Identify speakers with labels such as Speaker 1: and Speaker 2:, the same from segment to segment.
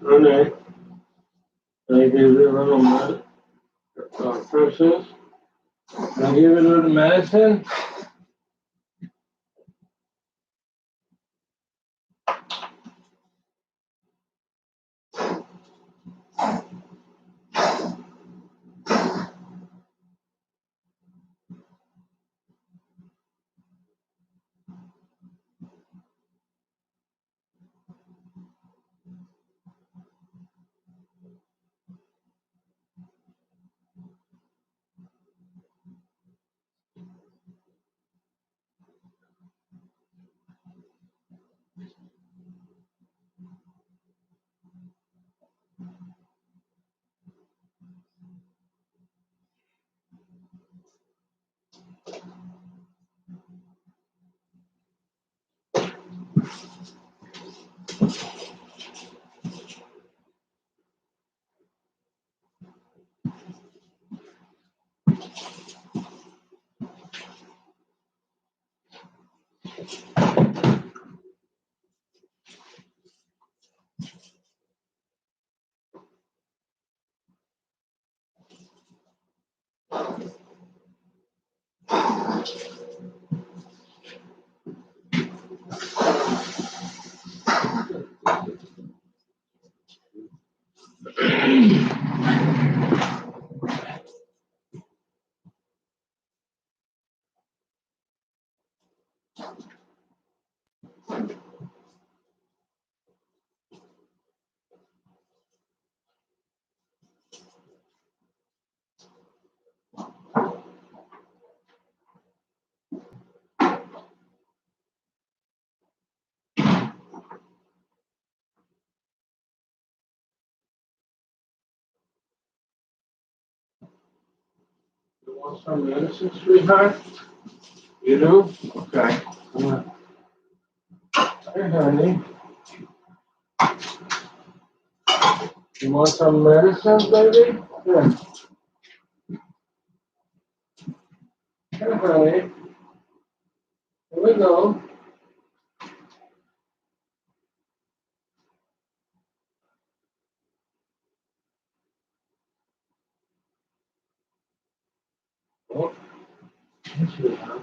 Speaker 1: Okay. I give it a little process. I give it a little medicine. You want some medicine, sweetheart? You do? Okay. Come on. Hey, honey. You want some medicine, baby? Here. Hey, honey. Here we go. Oh, sweetheart.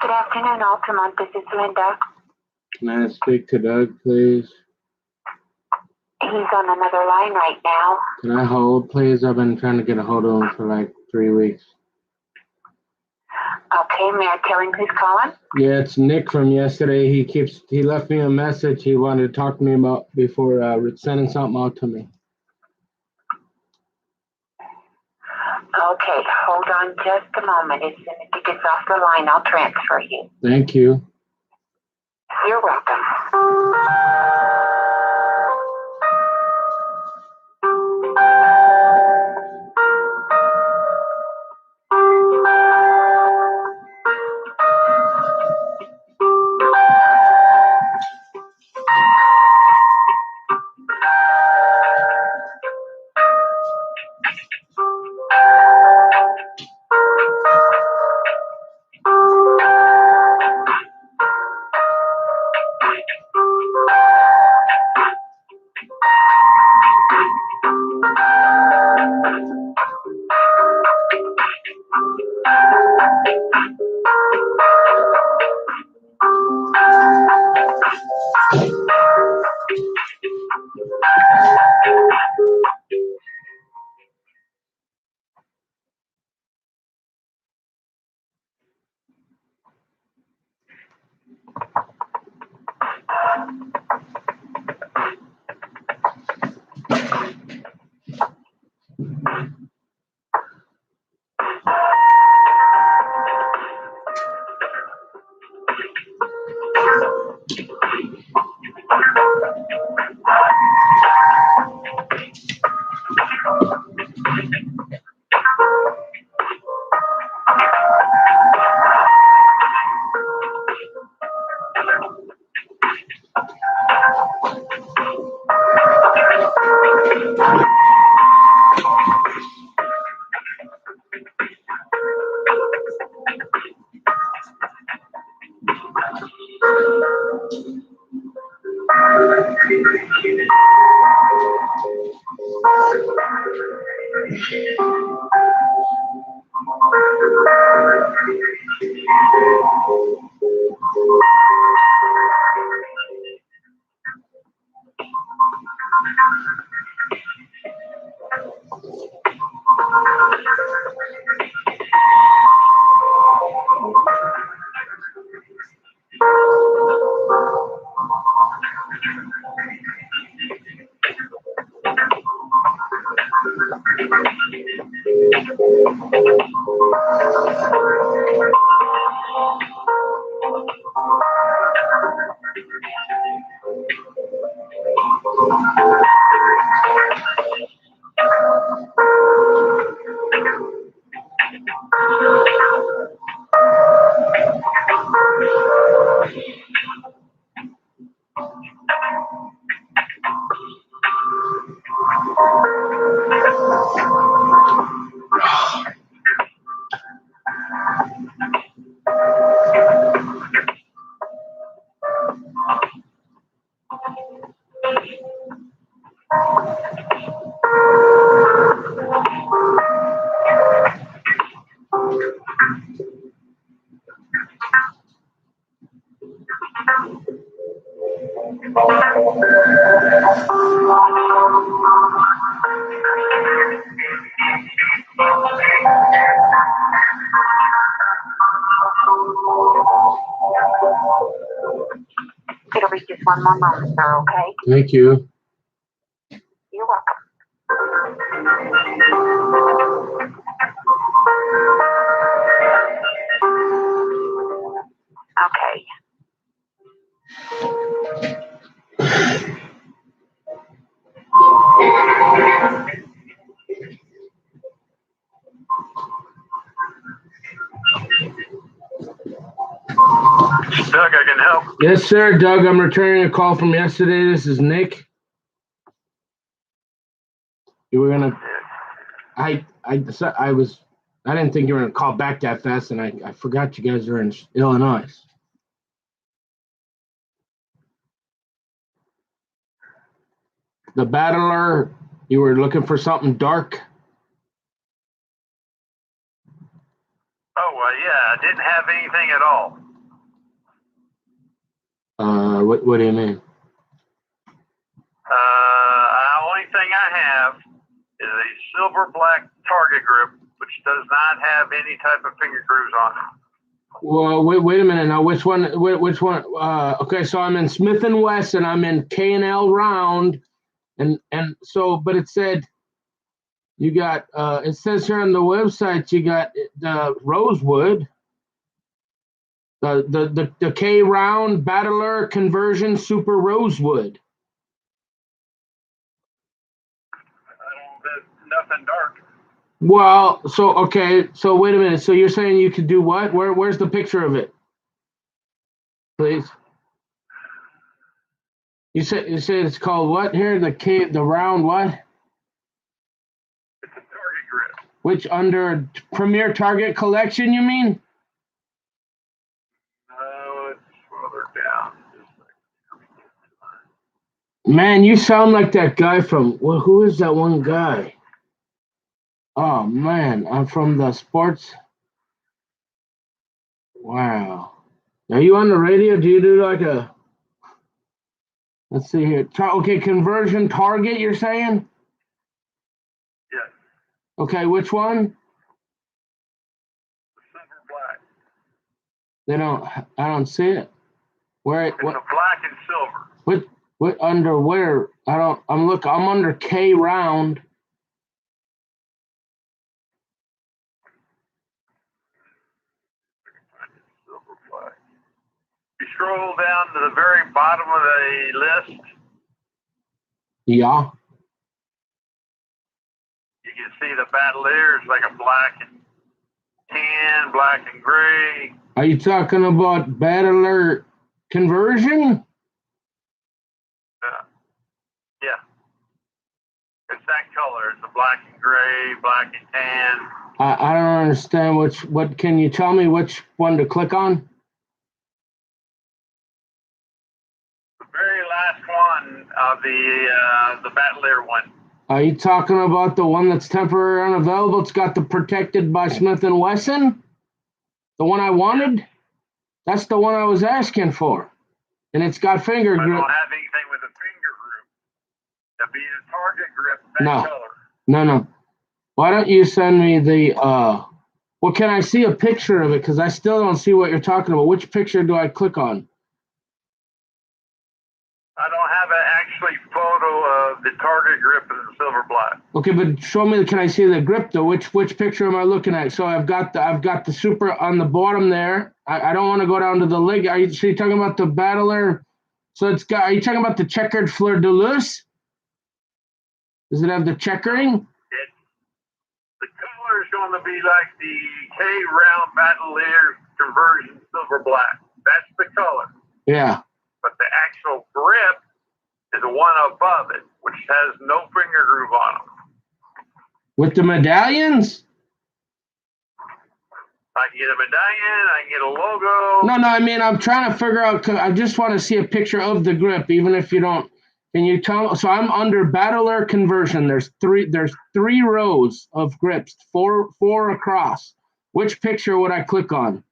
Speaker 2: Good afternoon, Altamont. This is Linda.
Speaker 1: Can I speak to Doug, please?
Speaker 2: He's on another line right now.
Speaker 1: Can I hold, please? I've been trying to get a hold of him for like 3 weeks.
Speaker 2: Okay, may I tell him who's calling?
Speaker 1: Yeah, it's Nick from yesterday. He left me a message he wanted to talk to me about before sending something out to me.
Speaker 2: Okay, hold on just a moment. As soon as he gets off the line, I'll transfer you.
Speaker 1: Thank you.
Speaker 2: You're welcome. It'll be just one more moment, sir, okay?
Speaker 1: Thank you.
Speaker 2: You're welcome. Okay.
Speaker 3: Doug, I can help.
Speaker 1: Yes, sir, Doug. I'm returning a call from yesterday. This is Nick. You were gonna. I didn't think you were gonna call back that fast, and I forgot you guys are in Illinois. The Battler. You were looking for something dark.
Speaker 3: Oh, yeah, I didn't have anything at all.
Speaker 1: What do you mean?
Speaker 3: Only thing I have is a silver black target grip, which does not have any type of finger grooves on it.
Speaker 1: Well, wait a minute now. Which one? Which one? Okay, so I'm in Smith and Wesson. I'm in K&L Round, and so, but it said you got. It says here on the website you got the Rosewood, the K Round Battler Conversion Super Rosewood.
Speaker 3: There's nothing dark.
Speaker 1: Well, so okay, so wait a minute. So you're saying you could do what? Where's the picture of it? Please. You said it's called what here? The round what?
Speaker 3: It's a target grip.
Speaker 1: Which under Premier Target Collection, you mean?
Speaker 3: No, it's further down.
Speaker 1: Man, you sound like that guy from who is that one guy? Oh man, I'm from the sports. Wow. Are you on the radio? Do you do like a let's see here. Okay, conversion target, you're saying?
Speaker 3: Yes.
Speaker 1: Okay, which one?
Speaker 3: Silver black.
Speaker 1: I don't see it. Where
Speaker 3: It's a black and silver.
Speaker 1: what under where? I'm under K Round.
Speaker 3: Silver black. You scroll down to the very bottom of the list.
Speaker 1: Yeah.
Speaker 3: You you see the Battler is like a black and tan, black and gray.
Speaker 1: Are you talking about Battler conversion?
Speaker 3: Yeah. It's that color. It's the black and gray, black and tan.
Speaker 1: I don't understand what can you tell me which one to click on?
Speaker 3: The very last one of the Battler one.
Speaker 1: Are you talking about the one that's temporary unavailable? It's got the protected by Smith & Wesson? The one I wanted? That's the one I was asking for. And it's got finger
Speaker 3: I
Speaker 1: grip.
Speaker 3: don't have anything with a finger grip. That'd be the target grip, that
Speaker 1: No.
Speaker 3: color.
Speaker 1: No. Why don't you send me the, well, can I see a picture of it? Because I still don't see what you're talking about. Which picture do I click on?
Speaker 3: I don't have an actually photo of the target grip in the silver black.
Speaker 1: Okay, but show me, can I see the grip though? Which picture am I looking at? So I've got the super on the bottom there. I don't want to go down to the leg. Are you talking about the Battler? So are you talking about the checkered fleur de lis? Does it have the checkering?
Speaker 3: The color is going to be like the K-round Battler conversion silver black. That's the color.
Speaker 1: Yeah.
Speaker 3: But the actual grip is the one above it, which has no finger groove on them.
Speaker 1: With the medallions?
Speaker 3: I can get a medallion, I can get a logo.
Speaker 1: No, I mean, I'm trying to figure out, I just want to see a picture of the grip, even if you don't. Can you tell? So I'm under Battler conversion. There's three rows of grips, four across. Which picture would I click on?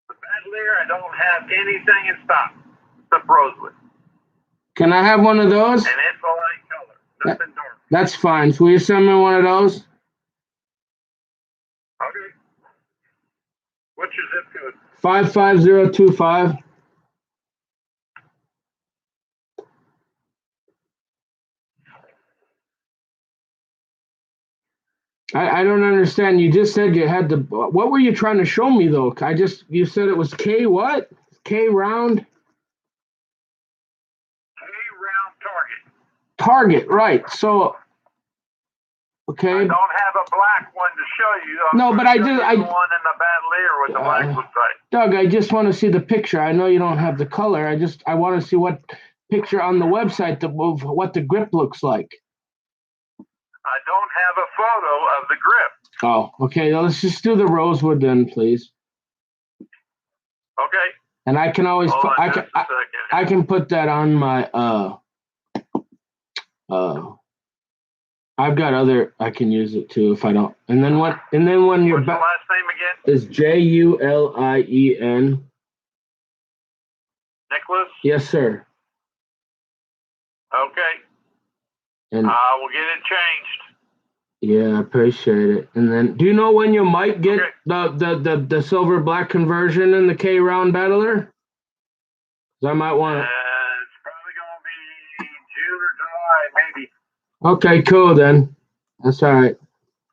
Speaker 3: The Battler, I don't have anything in stock except rosewood.
Speaker 1: Can I have one of those?
Speaker 3: And it's a light color, nothing dark.
Speaker 1: That's fine. So will you send me one of those?
Speaker 3: Okay. What's your zip code?
Speaker 1: 55025. I don't understand. You just said you had the. What were you trying to show me though? You said it was K what? K round.
Speaker 3: K-round target.
Speaker 1: Target, right? So. Okay.
Speaker 3: I don't have a black one to show you.
Speaker 1: No, but I
Speaker 3: the
Speaker 1: just
Speaker 3: one in the Battler with the black looks like.
Speaker 1: Doug, I just want to see the picture. I know you don't have the color. I want to see what picture on the website of what the grip looks like.
Speaker 3: I don't have a photo of the grip.
Speaker 1: Oh, okay. Now let's just do the rosewood then, please.
Speaker 3: Okay.
Speaker 1: And I can always
Speaker 3: Hold
Speaker 1: put,
Speaker 3: on just a second.
Speaker 1: I can put that on my I've got other, I can use it too if I don't. And then when you're
Speaker 3: What's the
Speaker 1: back
Speaker 3: last name again?
Speaker 1: is Julien.
Speaker 3: Nicholas?
Speaker 1: Yes, sir.
Speaker 3: Okay.
Speaker 1: And
Speaker 3: we'll get it changed.
Speaker 1: yeah, I appreciate it. And then do you know when you might get the silver black conversion in the K round Battler? 'Cause I might want to.
Speaker 3: It's probably going to be June or July, maybe.
Speaker 1: Okay, cool then. That's all right.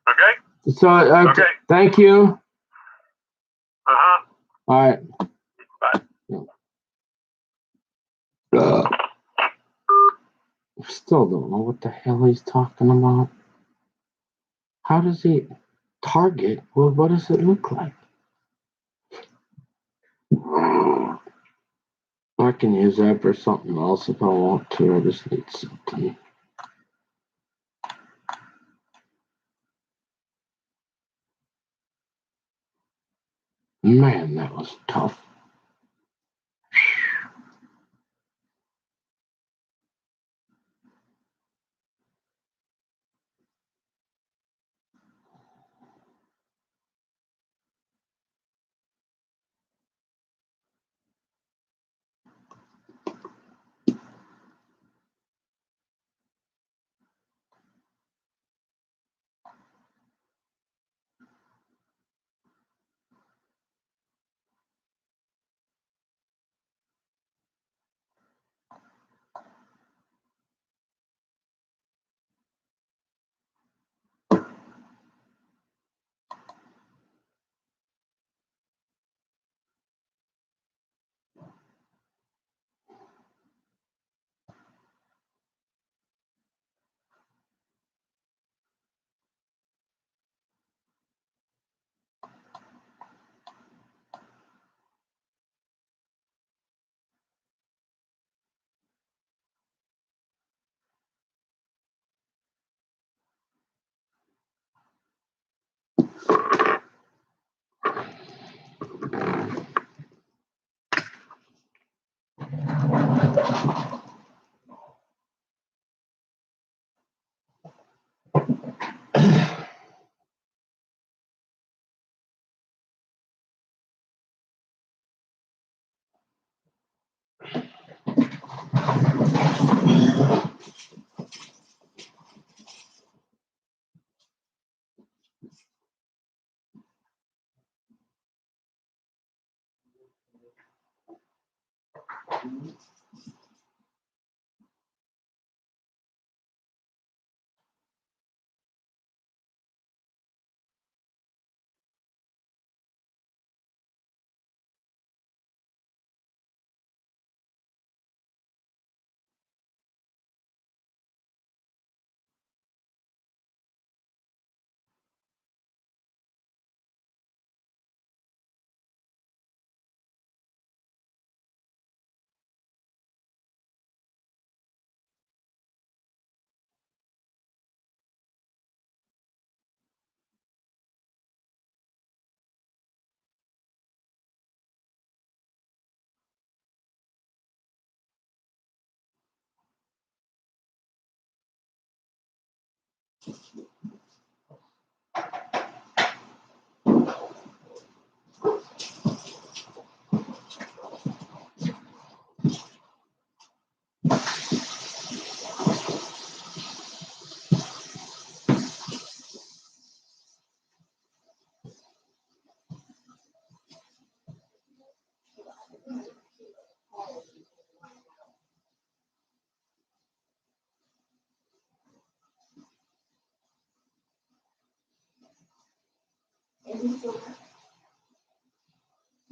Speaker 3: Okay.
Speaker 1: So
Speaker 3: Okay.
Speaker 1: thank you.
Speaker 3: Uh-huh.
Speaker 1: All right.
Speaker 3: Bye.
Speaker 1: Still don't know what the hell he's talking about. How does he target? Well, what does it look like? I can use that for something else if I want to. I just need something. Man, that was tough.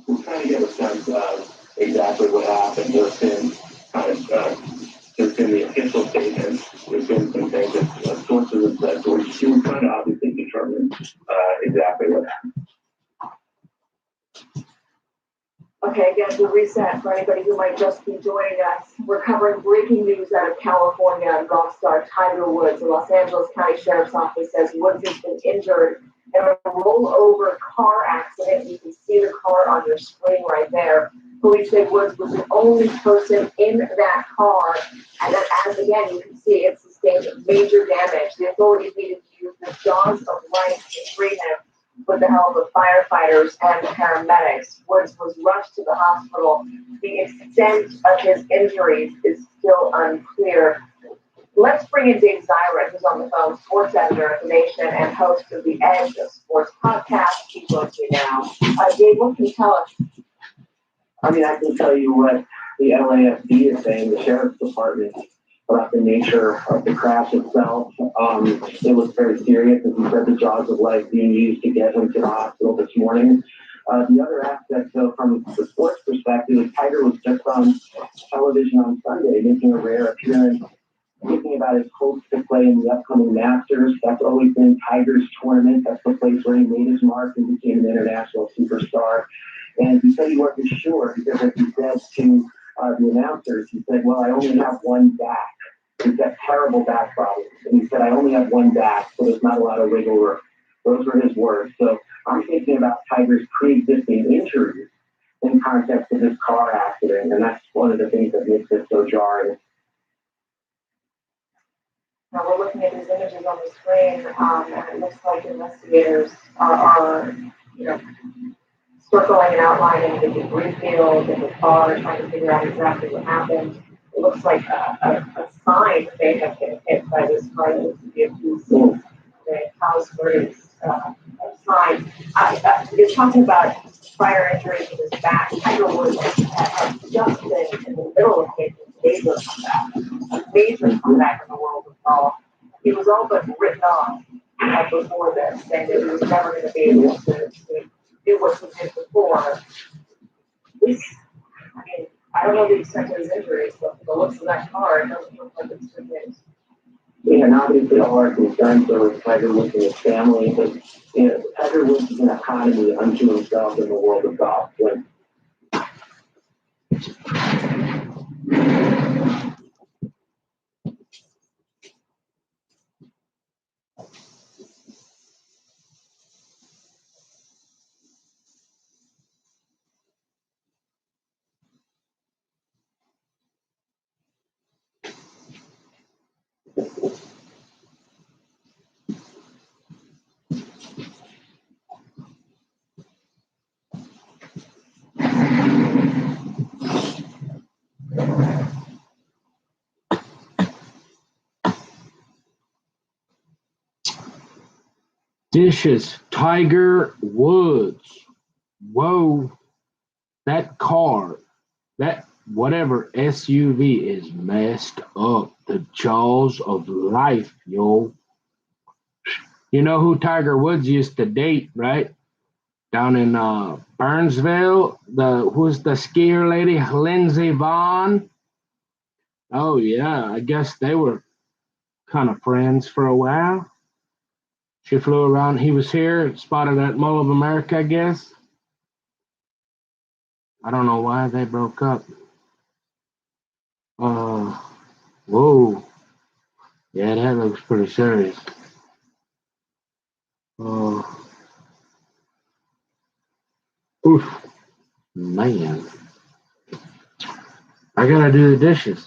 Speaker 4: We're trying to get a sense of exactly what happened. There's been there's been the official statements. There's been some things that sources have said. So we're still trying to obviously determine exactly what happened.
Speaker 5: Okay, again, to reset for anybody who might just be joining us, we're covering breaking news out of California. Golf star Tiger Woods. The Los Angeles County Sheriff's Office says Woods has been injured in a rollover car accident. You can see the car on your screen right there. Police say Woods was the only person in that car, and then as again, you can see it sustained major damage. The authorities needed to use the jaws of life to free him with the help of firefighters and paramedics. Woods was rushed to the hospital. The extent of his injuries is still unclear. Let's bring in Dave Zyra, who's on the phone, sports editor at The Nation and host of the Edge of Sports podcast. He joins me now. Dave, what can you tell us?
Speaker 4: I mean, I can tell you what the LAFD is saying, the Sheriff's Department, about the nature of the crash itself. It was very serious, as you said, the jaws of life being used to get him to the hospital this morning. The other aspect, though, from the sports perspective, is Tiger was just on television on Sunday, making a rare appearance, speaking about his hopes to play in the upcoming Masters. That's always been Tiger's tournament. That's the place where he made his mark and became an international superstar. And he said he wasn't sure because, as he said to the announcers, he said, well, I only have one back. He's got terrible back problems. And he said, I only have one back, so there's not a lot of wiggle room. Those were his words. So I'm thinking about Tiger's pre-existing injuries in context of this car accident, and that's one of the things that makes it so jarring.
Speaker 5: Now we're looking at these images on the screen, and it looks like investigators are circling and outlining the debris field in the car, trying to figure out exactly what happened. It looks like a sign may have been hit by this car. It looks to be a piece of the house where sign. You're talking about prior injuries to his back. Tiger Woods had just been in the middle of making a major comeback in the world of golf. He was all but written off before this, saying that he was never going to be able to do what he did before. I don't know the extent of his injuries, but the looks of that car, it doesn't look like it's good news.
Speaker 4: Yeah, and obviously all our concerns are with Tiger Woods and his family, but Tiger Woods is an economy unto himself in the world of golf.
Speaker 1: Dishes, Tiger Woods. Whoa, that car, that whatever SUV is messed up. The jaws of life, yo. You know who Tiger Woods used to date, right? Down in Burnsville, who's the skier lady, Lindsey Vonn. Oh yeah, I guess they were kind of friends for a while. She flew around. He was here, spotted at Mall of America, I guess. I don't know why they broke up. Whoa. Yeah, that looks pretty serious. Oof. Man. I gotta do the dishes.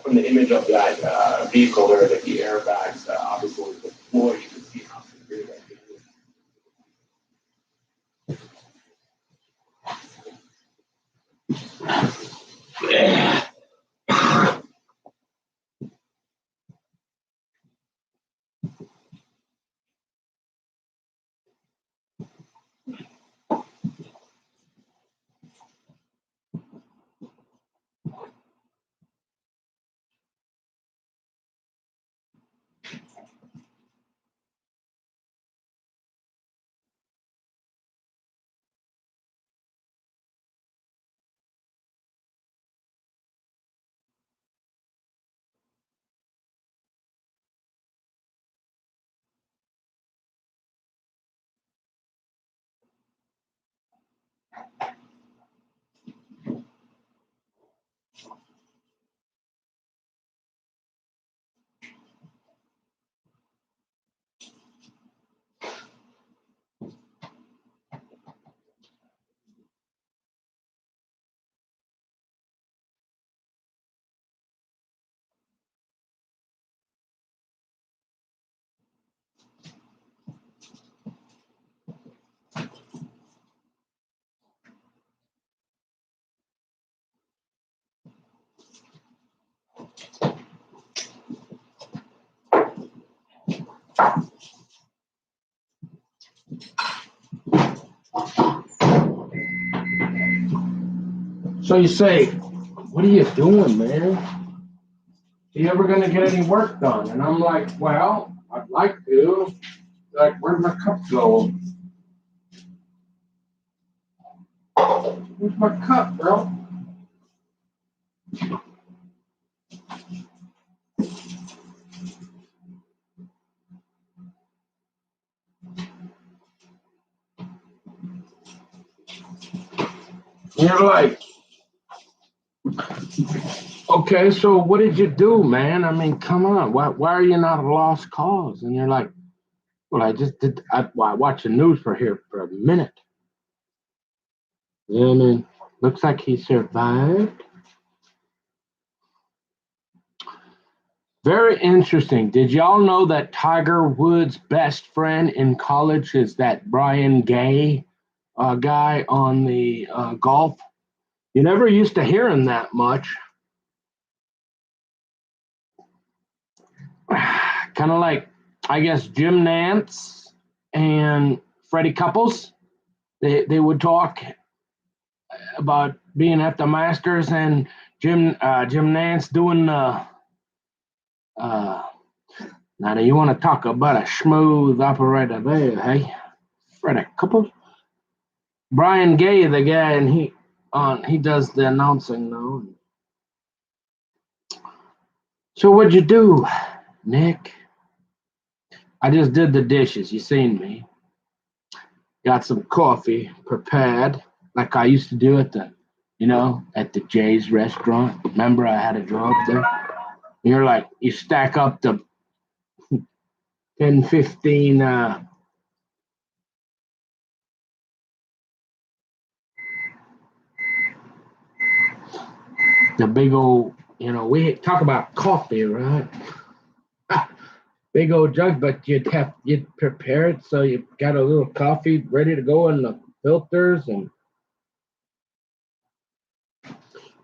Speaker 4: from the image of that vehicle there, that the airbags obviously with the floor, you can see how severe that is. Yeah.
Speaker 1: So you say, what are you doing, man? Are you ever going to get any work done? And I'm like, well, I'd like to. Like, where'd my cup go? Where's my cup, bro? You're like, okay, so what did you do, man? I mean, come on. Why are you not a lost cause? And you're like, well, I just did. I watched the news for a minute. Yeah, I mean, looks like he survived. Very interesting. Did y'all know that Tiger Woods' best friend in college is that Brian Gay guy on the golf? You never used to hear him that much. Kind of like, I guess, Jim Nance and Freddie Couples. They would talk about being at the Masters, and Jim Nance doing now you want to talk about a smooth operator there, hey? Freddie Couples. Brian Gay, the guy, and he does the announcing now. So what'd you do, Nick? I just did the dishes. You seen me. Got some coffee prepared, like I used to do at the Jay's restaurant. Remember, I had a job there. You're like, you stack up the 10, 15 the big old, we talk about coffee, right? Big old jug, but you'd prepare it so you got a little coffee ready to go in the filters. And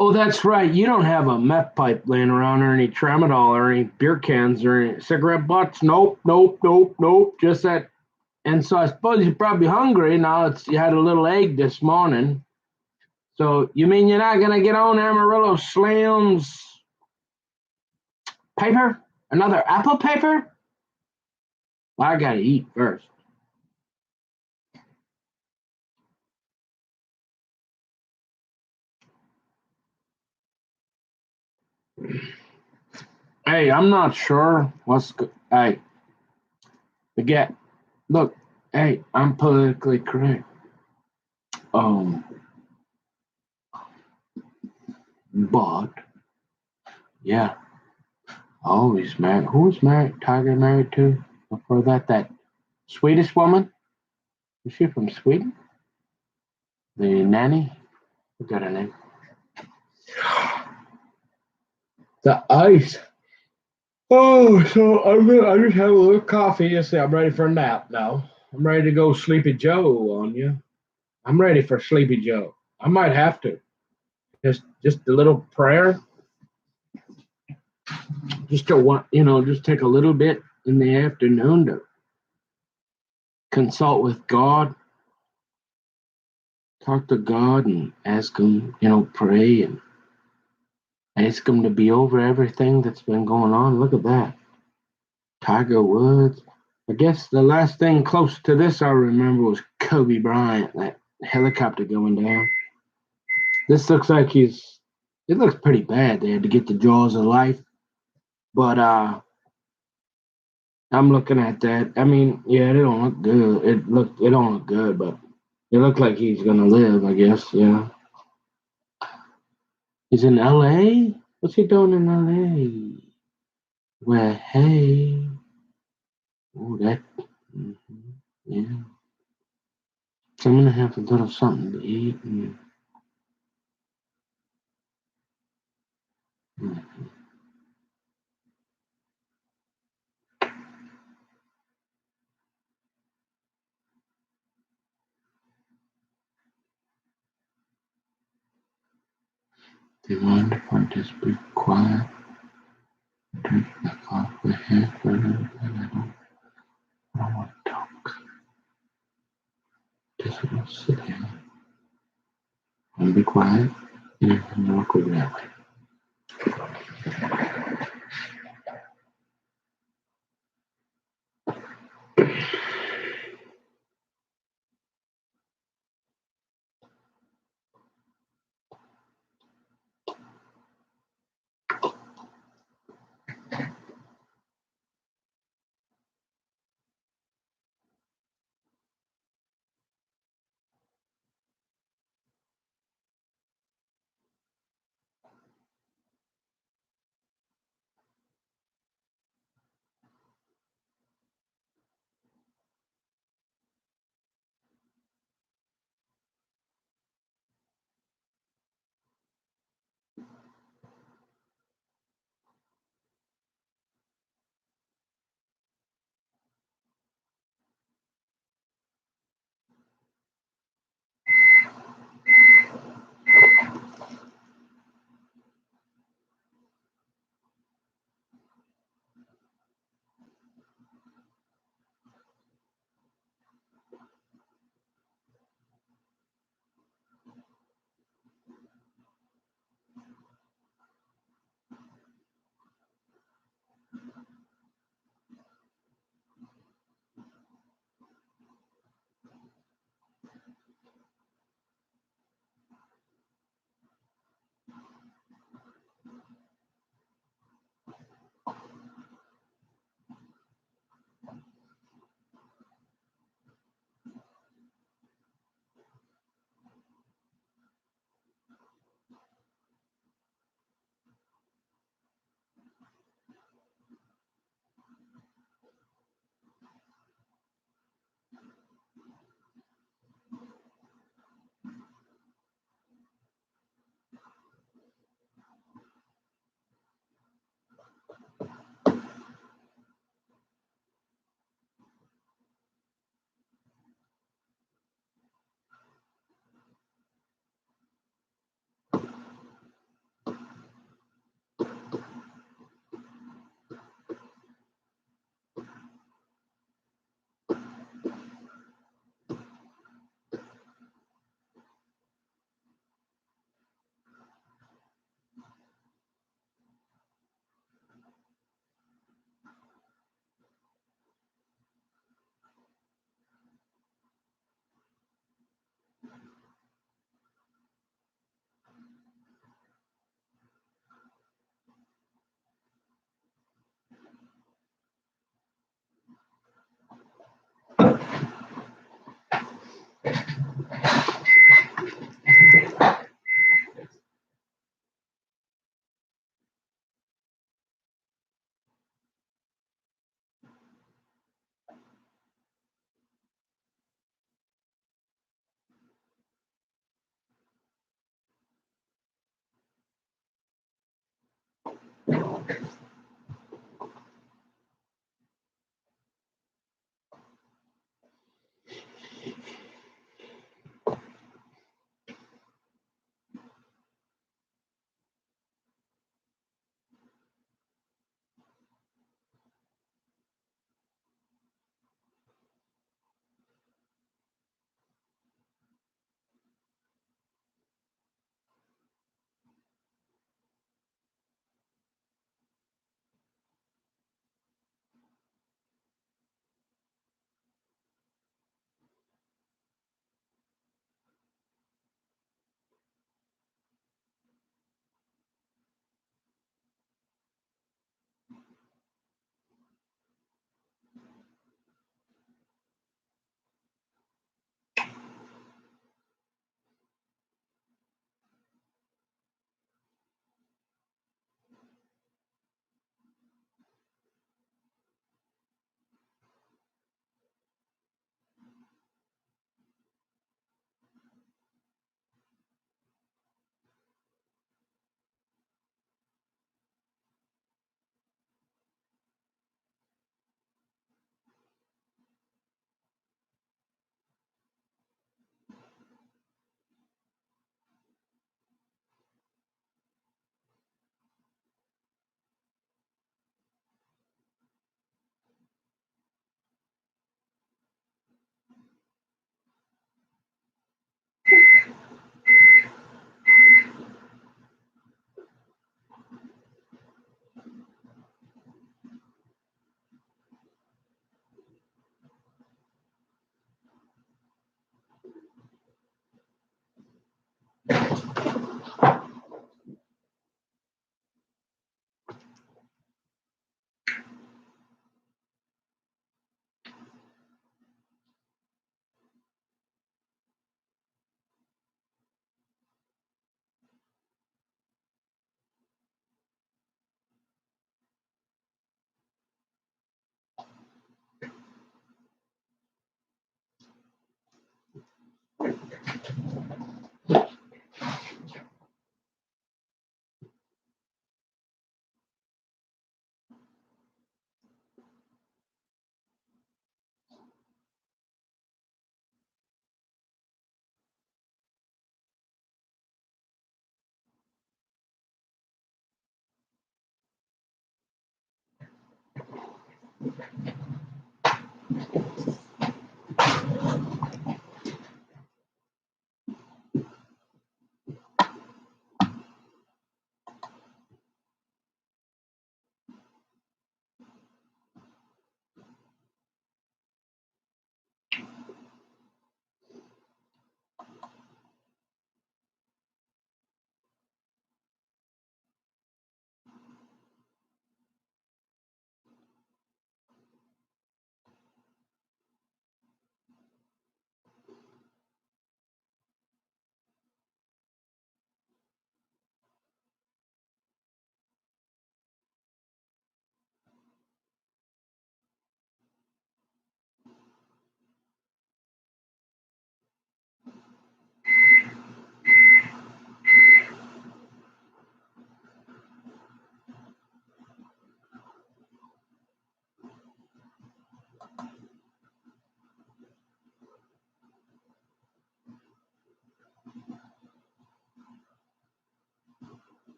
Speaker 1: oh, that's right, you don't have a meth pipe laying around, or any tramadol, or any beer cans, or any cigarette butts. Nope. Just that. And so I suppose you're probably hungry now. You had a little egg this morning. So you mean you're not gonna get on Amarillo Slim's paper? Another apple paper? Well, I gotta eat first. Hey, I'm not sure what's good. Hey, forget. Look, hey, I'm politically correct. But yeah, always married. Who was married? Tiger married to before that? That Swedish woman? Was she from Sweden? The nanny? Forgot her name. The ice. Oh, so I just have a little coffee. Just say I'm ready for a nap now. I'm ready to go Sleepy Joe on you. I'm ready for Sleepy Joe. I might have to. Just a little prayer. Just to want, just take a little bit in the afternoon to consult with God, talk to God, and ask Him, pray and ask Him to be over everything that's been going on. Look at that, Tiger Woods. I guess the last thing close to this I remember was Kobe Bryant, that helicopter going down. This looks like it looks pretty bad. They had to get the jaws of life, but I'm looking at that. I mean, yeah, it don't look good. It don't look good, but it looked like he's gonna live, I guess. Yeah, he's in L.A. What's he doing in L.A.? Well, hey, oh that, mhm, yeah. So I'm gonna have a little something to eat. Mhm. Do you mind if I just be quiet? Take the coffee here for a little bit. I don't want to talk. Just want to sit here and be quiet and walk over that way.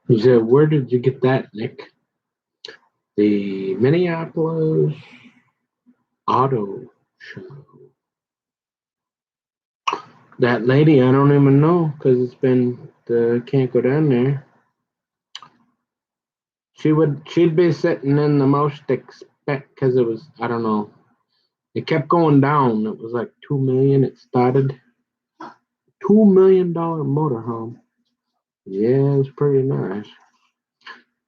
Speaker 1: He said, "Where did you get that, Nick?" The Minneapolis Auto Show. That lady, I don't even know because it's been can't go down there. She'd be sitting in the most expect because it was, I don't know. It kept going down. It was like 2 million. It started $2 million motorhome. Yeah, it was pretty nice.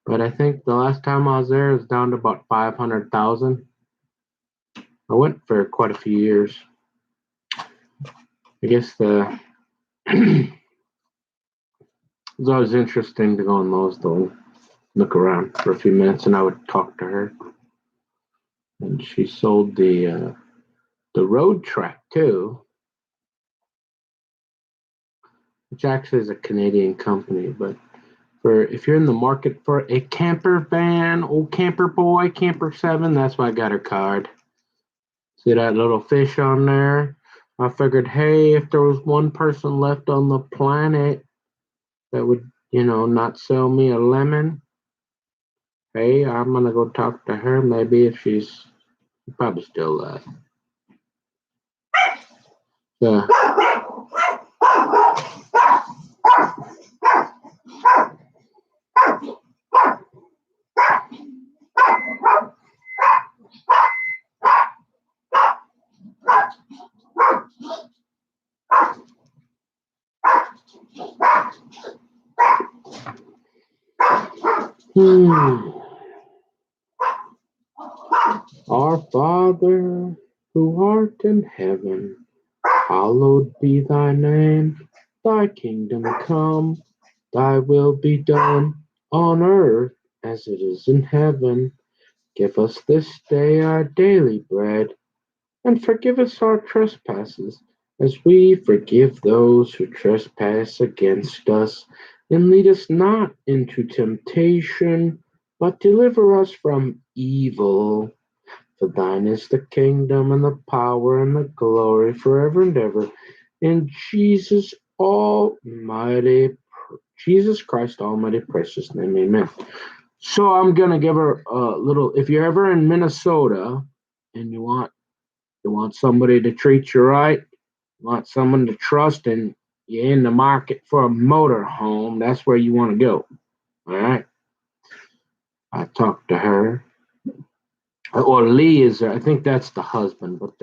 Speaker 1: But I think the last time I was there, it was down to about 500,000. I went for quite a few years. I guess it was always interesting to go on those though. Look around for a few minutes, and I would talk to her. And she sold the road track too, which actually is a Canadian company. But for if you're in the market for a camper van, old camper boy, camper 7, that's why I got her card. See that little fish on there? I figured, hey, if there was one person left on the planet that would, not sell me a lemon, Hey, I'm gonna go talk to her. Maybe if she's probably still alive. Yeah. Our Father, who art in heaven, hallowed be thy name. Thy kingdom come, thy will be done, on earth as it is in heaven. Give us this day our daily bread, and forgive us our trespasses, as we forgive those who trespass against us. And lead us not into temptation, but deliver us from evil. For thine is the kingdom and the power and the glory forever and ever. In Jesus Christ Almighty precious name, amen. So I'm gonna give her a little. If you're ever in Minnesota and you want somebody to treat you right, you want someone to trust, and you're in the market for a motor home, that's where you want to go. All right. I talked to her. Or Lee is there. I think that's the husband, but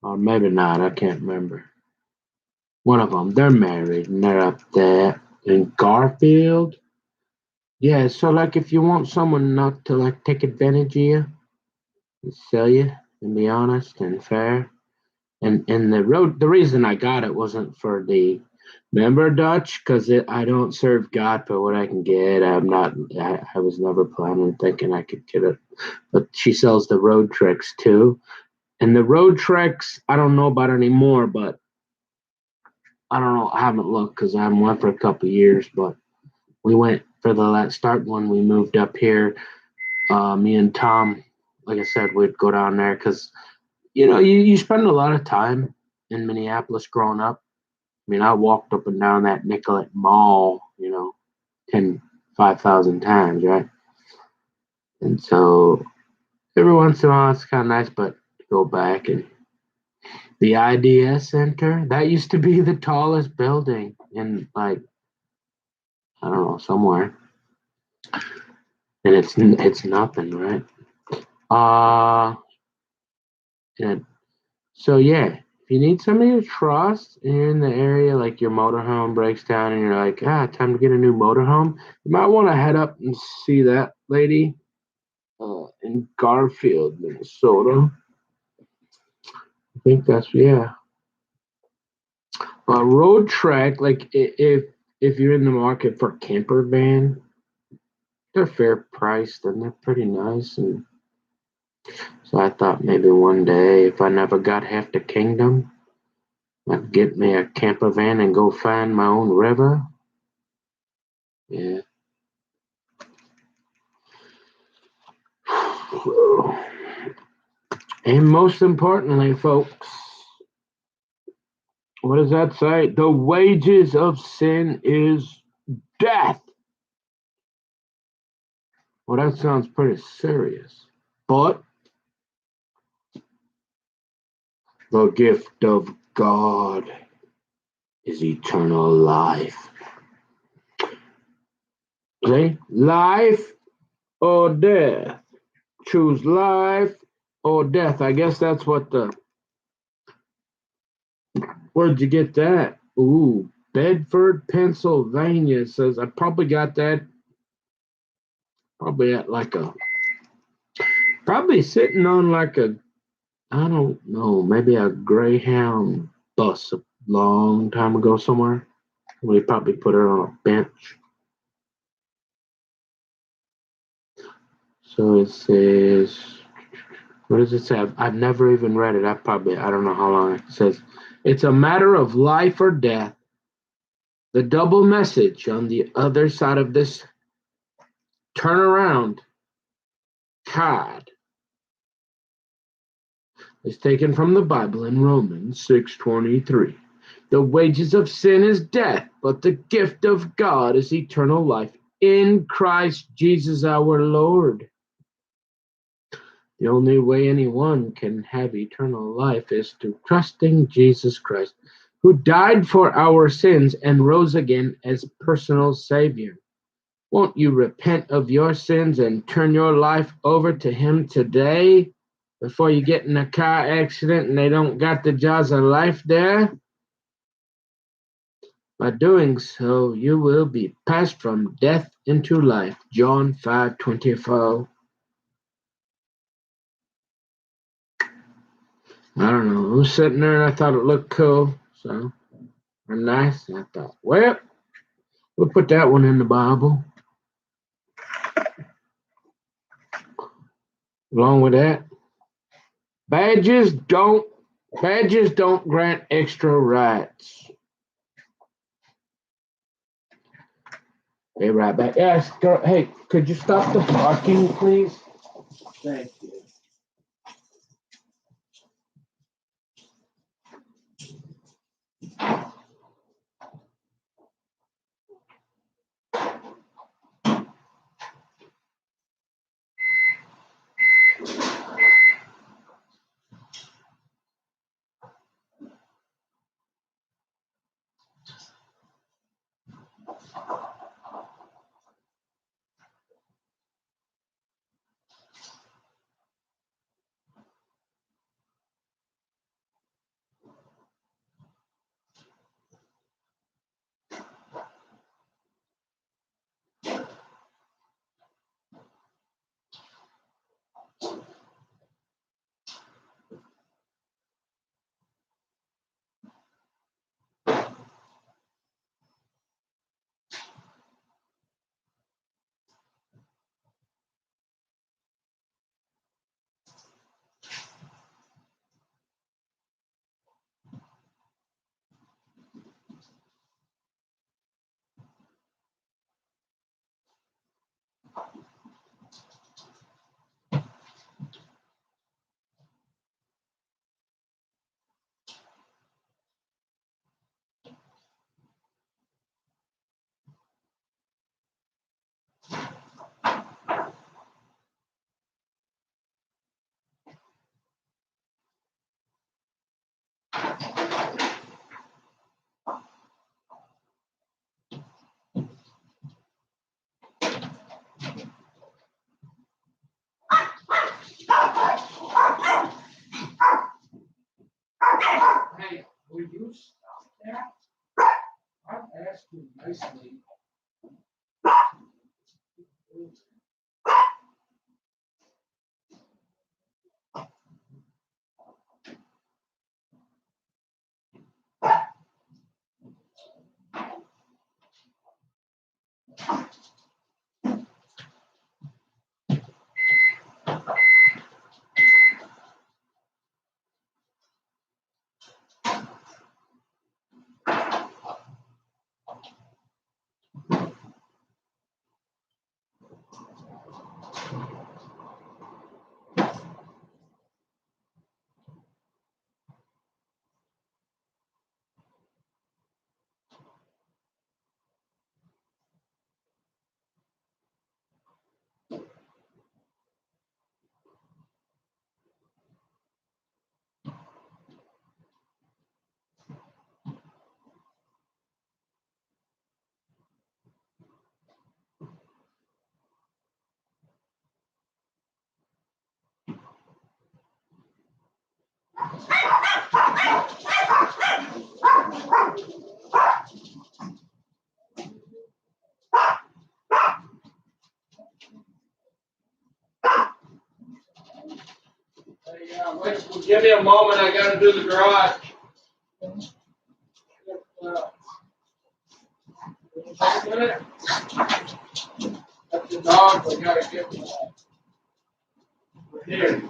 Speaker 1: or maybe not. I can't remember. One of them. They're married and they're up there in Garfield. Yeah. So like, if you want someone not to like take advantage of you and sell you and be honest and fair, and the reason I got it wasn't for the member Dutch, because I don't serve God for what I can get. I was never planning thinking I could get it, but she sells the road tricks too. And the road treks, I don't know about anymore, but I don't know. I haven't looked because I haven't went for a couple of years. But we went for the start when we moved up here. Me and Tom, like I said, we'd go down there because you spend a lot of time in Minneapolis growing up. I mean, I walked up and down that Nicollet Mall, 5,000 times, right? And so every once in a while, it's kind of nice, but to go back and the IDS Center, that used to be the tallest building in, like, I don't know, somewhere. And it's nothing, right? And so yeah, if you need somebody to trust and you're in the area, like your motorhome breaks down and you're like, time to get a new motorhome, you might want to head up and see that lady in Garfield, Minnesota. I think that's, yeah. Road Trek, like if you're in the market for a camper van, they're fair priced and they're pretty nice. And so I thought maybe one day, if I never got half the kingdom, I'd get me a camper van and go find my own river. Yeah. And most importantly, folks, what does that say? The wages of sin is death. Well, that sounds pretty serious. But the gift of God is eternal life. See? Life or death. Choose life or death. I guess that's what where'd you get that? Ooh, Bedford, Pennsylvania. It says I probably got that probably at probably sitting on like a, I don't know, maybe a Greyhound bus a long time ago somewhere. We probably put her on a bench. So it says, what does it say? I've never even read it. I don't know how long it says. It's a matter of life or death. The double message on the other side of this turnaround card is taken from the Bible in Romans 6:23. The wages of sin is death, but the gift of God is eternal life in Christ Jesus our Lord. The only way anyone can have eternal life is through trusting Jesus Christ, who died for our sins and rose again as personal Savior. Won't you repent of your sins and turn your life over to Him today before you get in a car accident and they don't got the jaws of life there? By doing so, you will be passed from death into life. John 5:24. I don't know. I was sitting there and I thought it looked cool, so and nice. And I thought, well, we'll put that one in the Bible. Along with that, badges don't grant extra rights. Be right back. Yes, hey, could you stop the parking, please? Thank you. Hey, will you stop that? I've asked you nicely. Wait, give me a moment. I got to do the garage. Take a minute. That's the dog. We got to get here.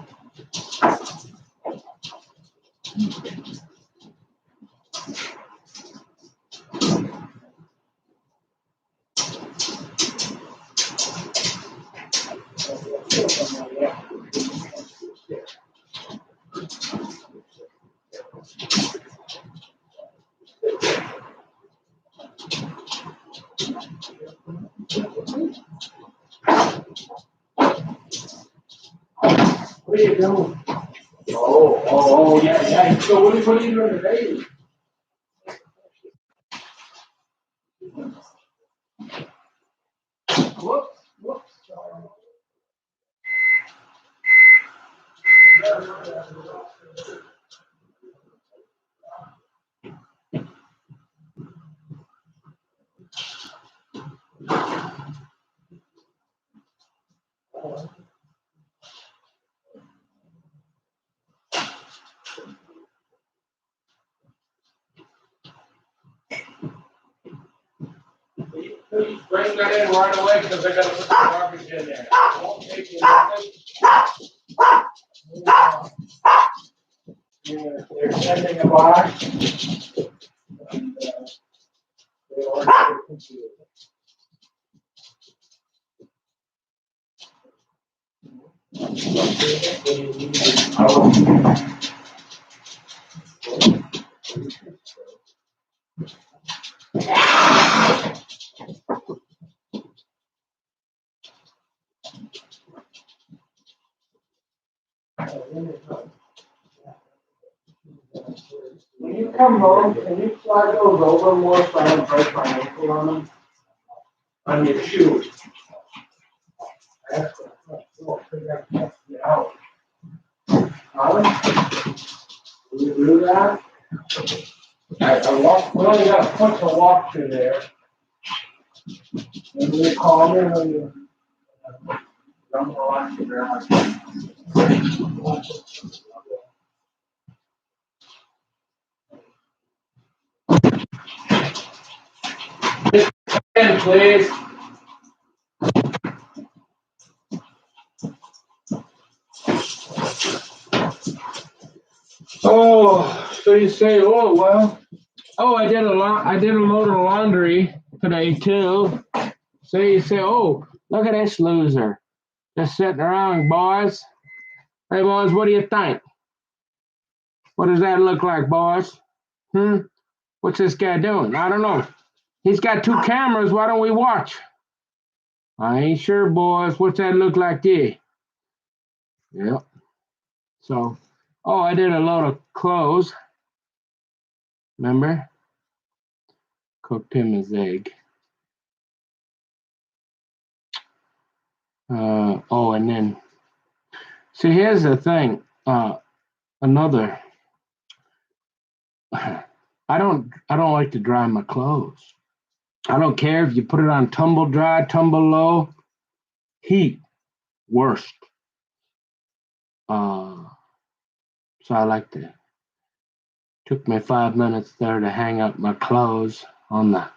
Speaker 1: What are you doing? Oh, yeah. So what are you doing today? Whoops. Please bring that in right away because I gotta put the garbage in there. It won't take you nothing. They're sending a box. And, they ordered the computer. When you come home, can you slide those over more so I don't break my ankle on them? On your shoes. That's what I can't get out. Huh? Can you do that? I walk, we only got a foot to walk through there. Maybe you call me when you don't walk to ground. In, please. Oh, so you say, oh, well. Oh, I did a load of laundry today too. So you say, oh, look at this loser. Just sitting around, boys. Hey, boys, what do you think? What does that look like, boys? What's this guy doing? I don't know. He's got 2 cameras. Why don't we watch? I ain't sure, boys. What's that look like there? Yep. So, oh, I did a load of clothes. Remember? Cooked him his egg. And then, see, here's the thing. Another. I don't like to dry my clothes. I don't care if you put it on tumble dry, tumble low, heat, worst. So I like to. Took me 5 minutes there to hang up my clothes on the,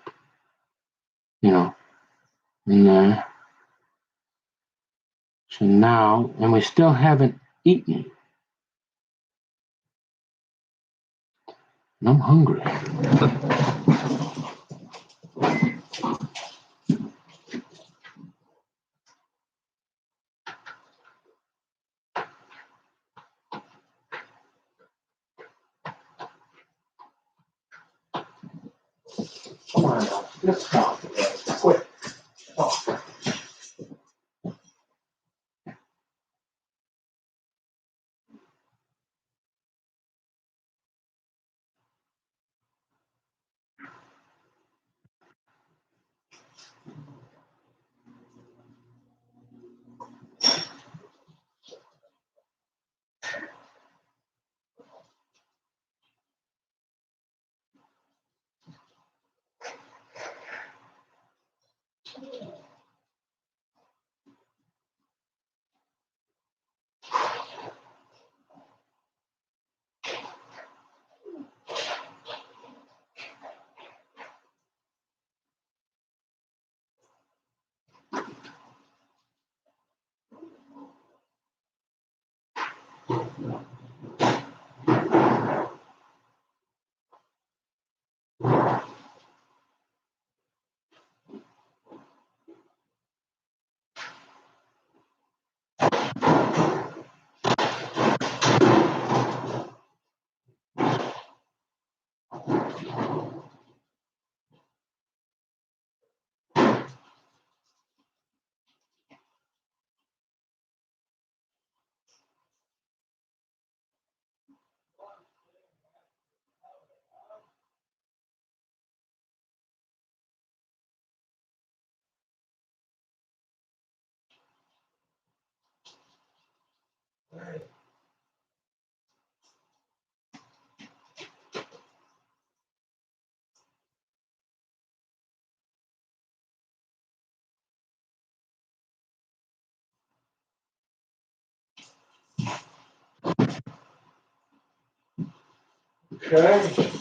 Speaker 1: in there. So now, and we still haven't eaten. And I'm hungry. Come on now, let's talk. Quick. Talk. Okay.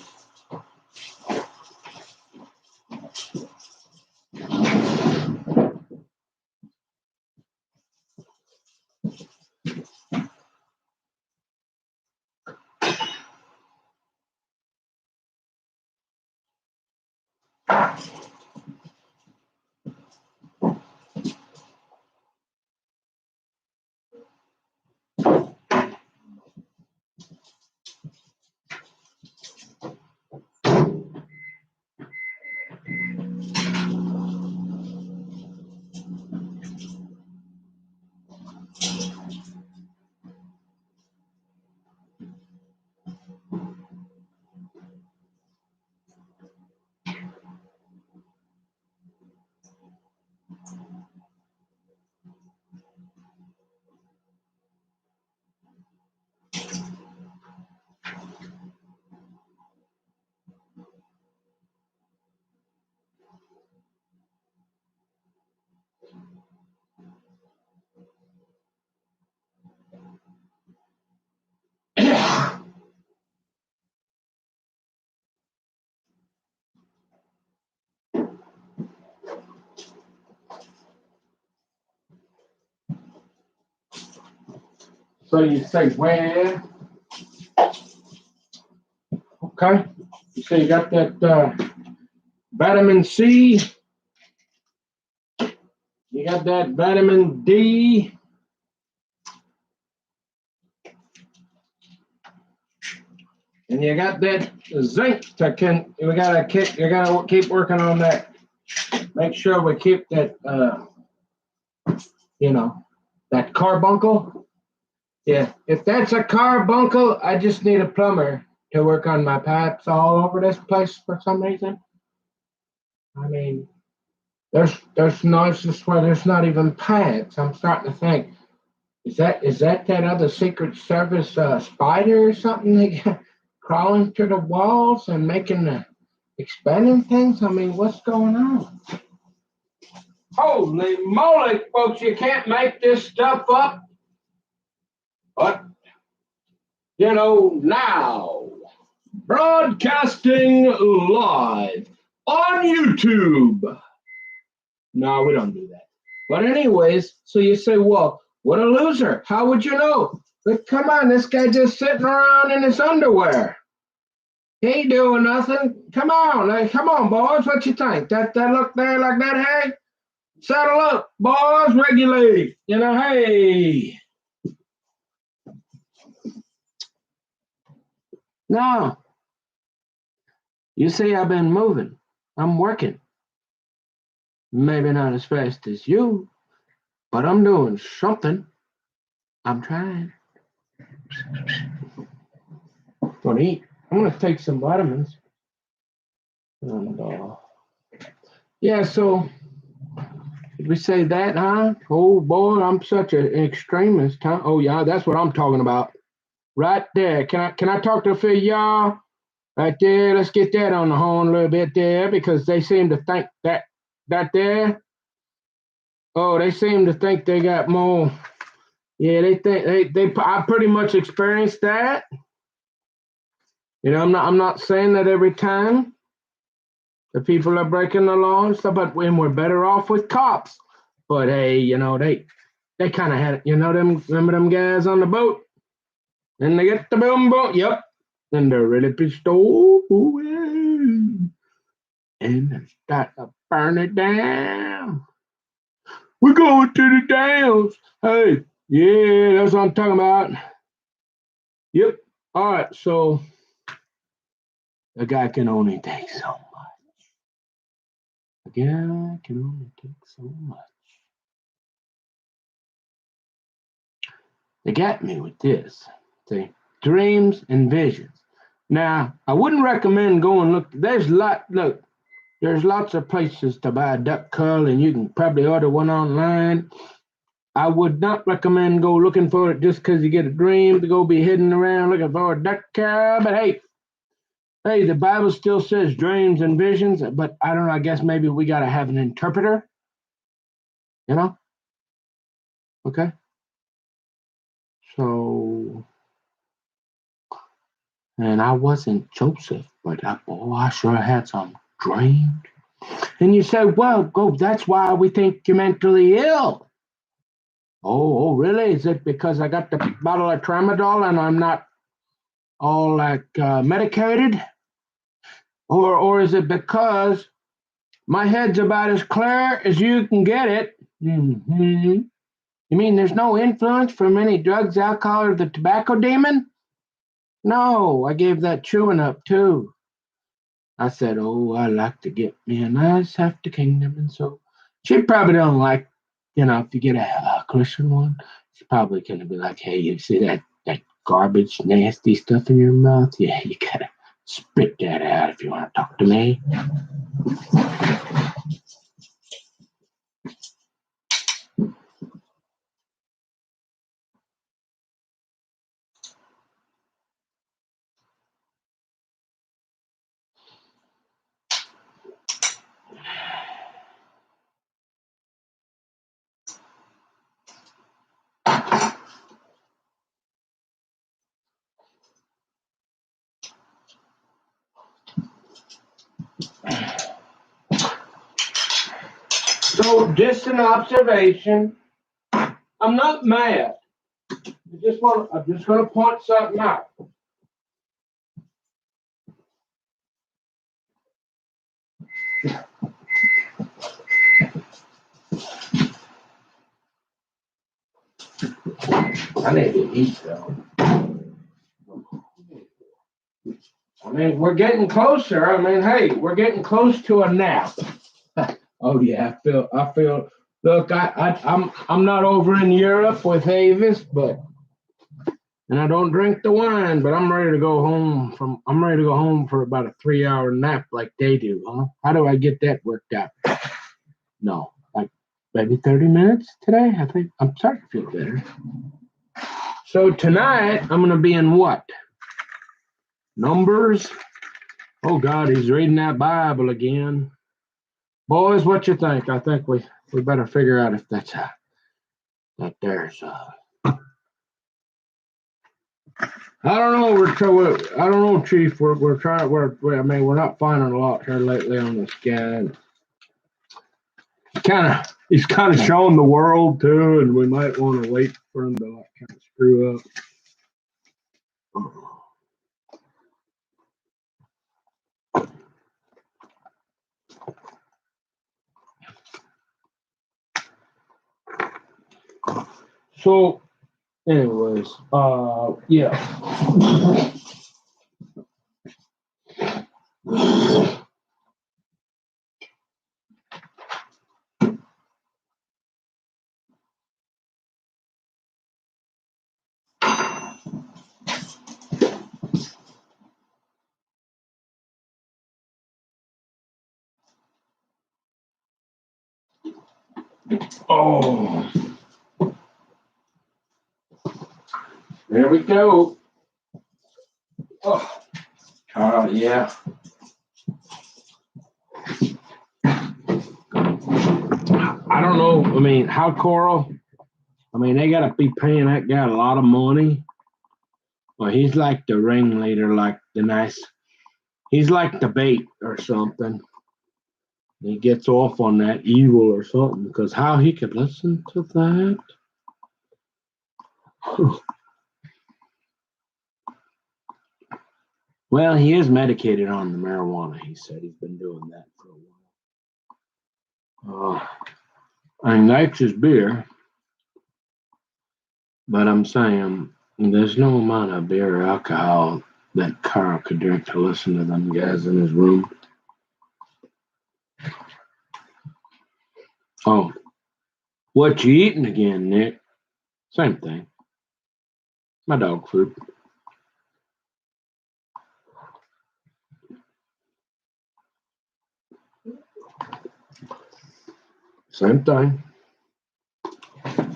Speaker 1: So you say where? Okay. You say you got that vitamin C. You got that vitamin D. And you got that zinc you gotta keep working on that. Make sure we keep that that carbuncle. Yeah. If that's a carbuncle, I just need a plumber to work on my pipes all over this place for some reason. I mean, there's no, it's just where there's not even pipes. I'm starting to think, is that other Secret Service spider or something they got crawling through the walls and expanding things? I mean, what's going on? Holy moly, folks, you can't make this stuff up. But, now, broadcasting live on YouTube. No, we don't do that. But anyways, so you say, well, what a loser. How would you know? But come on, this guy just sitting around in his underwear. He ain't doing nothing. Come on, boys. What you think? That look there like that, hey? Settle up, boys. Regulate. Hey. No. You see, I've been moving. I'm working. Maybe not as fast as you, but I'm doing something. I'm trying. Gonna eat. I'm gonna take some vitamins. And yeah, so did we say that, huh? Oh boy, I'm such an extremist, huh? Oh yeah, that's what I'm talking about. Right there. Can I talk to a few of y'all? Right there. Let's get that on the horn a little bit there, because they seem to think that there. Oh, they seem to think they got more. Yeah, they think I pretty much experienced that. I'm not saying that every time the people are breaking the law and stuff, but when we're better off with cops. But hey, they kind of had it. Remember them guys on the boat? And they get the boom boom. Yep. And they're really pissed off. And they start to burn it down. We're going to the downs. Hey, yeah, that's what I'm talking about. Yep. All right, so a guy can only take so much. A guy can only take so much. They got me with this. See, dreams and visions. Now, I wouldn't recommend going look. There's lots of places to buy a duck call, and you can probably order one online. I would not recommend go looking for it just because you get a dream to go be hidden around looking for a duck call. But hey, the Bible still says dreams and visions, but I don't know. I guess maybe we got to have an interpreter, Okay. So And I wasn't Joseph, but I sure had some dreams. And you say, well, go, that's why we think you're mentally ill. Oh, really? Is it because I got the bottle of tramadol and I'm not all like medicated? Or is it because my head's about as clear as you can get it? Mm-hmm. You mean there's no influence from any drugs, alcohol, or the tobacco demon? No, I gave that chewing up too. I said, oh, I like to get me a nice hefty kingdom. And so she probably don't like, if you get a Christian one, she's probably going to be like, hey, you see that garbage, nasty stuff in your mouth? Yeah, you got to spit that out if you want to talk to me. So, just an observation. I'm not mad. I'm just going to point something out. I need to eat though. I mean, we're getting closer. I mean, hey, we're getting close to a nap. Oh yeah, I feel. Look, I'm not over in Europe with Avis, and I don't drink the wine, but I'm ready to go home for about a 3-hour nap like they do, huh? How do I get that worked out? No, like maybe 30 minutes today. I think I'm starting to feel better. So tonight I'm gonna be in what? Numbers. Oh God, he's reading that Bible again. Boys, what you think? I think we better figure out if that's that there's I don't know. I don't know, Chief. We're trying. I mean, we're not finding a lot here lately on this guy. He's kind of showing the world too, and we might want to wait for him to like kind of screw up. So, anyways, yeah. Oh, there we go. Oh, yeah. I don't know. I mean, how Coral? I mean, they gotta be paying that guy a lot of money. Well, he's like the ringleader, like the nice. He's like the bait or something. He gets off on that evil or something because how he could listen to that? Well, he is medicated on the marijuana. He said he's been doing that for a while. I likes his beer, but I'm saying there's no amount of beer or alcohol that Carl could drink to listen to them guys in his room. Oh, what you eating again, Nick? Same thing. My dog food. Same thing.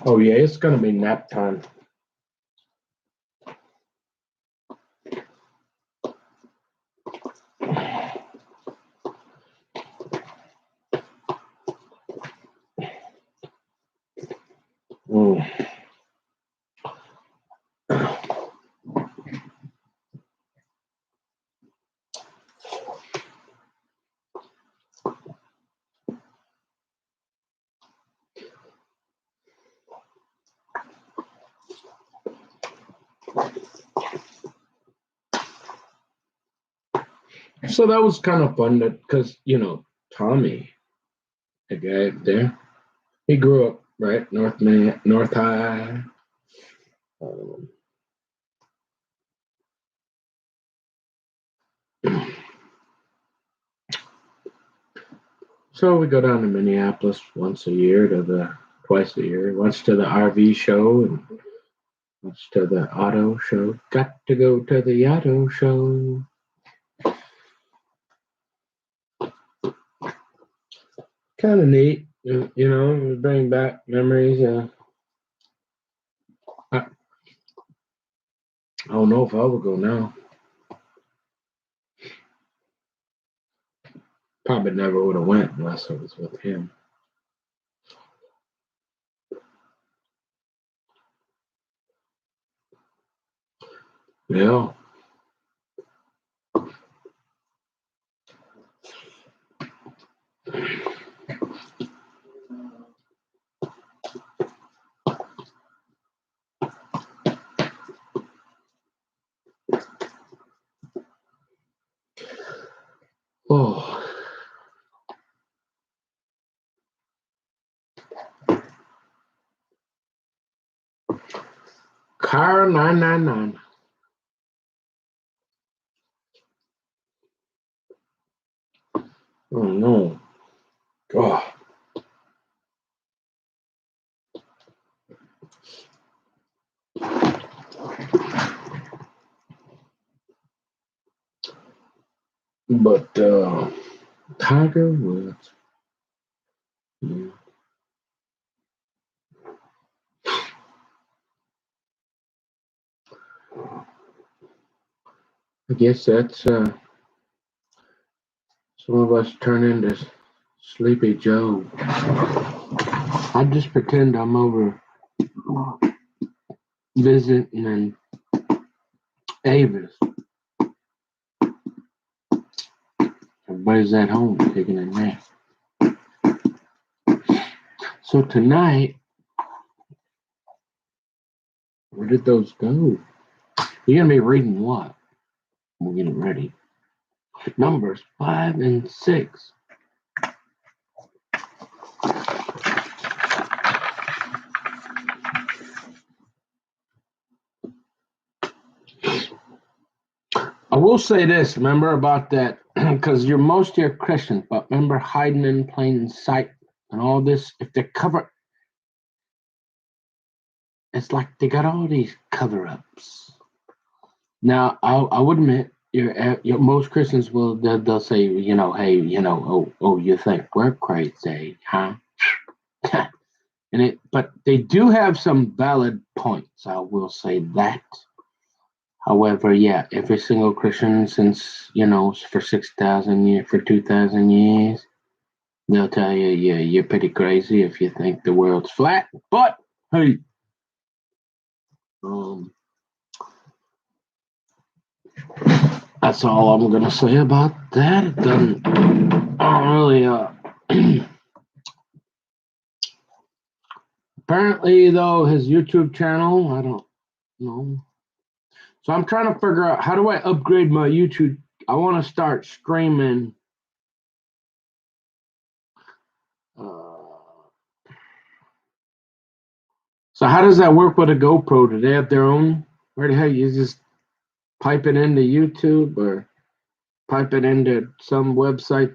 Speaker 1: Oh yeah, it's gonna be nap time. So that was kind of fun because, Tommy, the guy up there, he grew up right North High. Um, so we go down to Minneapolis twice a year, once to the RV show and once to the auto show. Got to go to the auto show. Kind of neat, bring back memories. I don't know if I will go now. Probably never would have went unless it was with him. Yeah. Oh. Car 999. Oh no. Oh. But Tiger Woods. Yeah. I guess that's some of us turn into Sleepy Joe. I just pretend I'm over visiting in Avis. Everybody's at home taking a nap. So tonight, where did those go? You're gonna be reading what? We're getting ready. Numbers 5 and 6. I will say this, remember about that, because most of your Christians, but remember hiding in plain sight and all this, if they cover, it's like they got all these cover-ups. Now, I would admit, most Christians they'll say, hey, oh, you think we're crazy, huh? But they do have some valid points. I will say that. However, yeah, every single Christian since for 6,000 years, for 2,000 years, they'll tell you, yeah, you're pretty crazy if you think the world's flat. But hey, that's all I'm gonna say about that. It doesn't really. Apparently, though, his YouTube channel, I don't know. So I'm trying to figure out how do I upgrade my YouTube. I want to start streaming. So how does that work with a GoPro? Do they have their own? Where the hell you just pipe it into YouTube or pipe it into some website?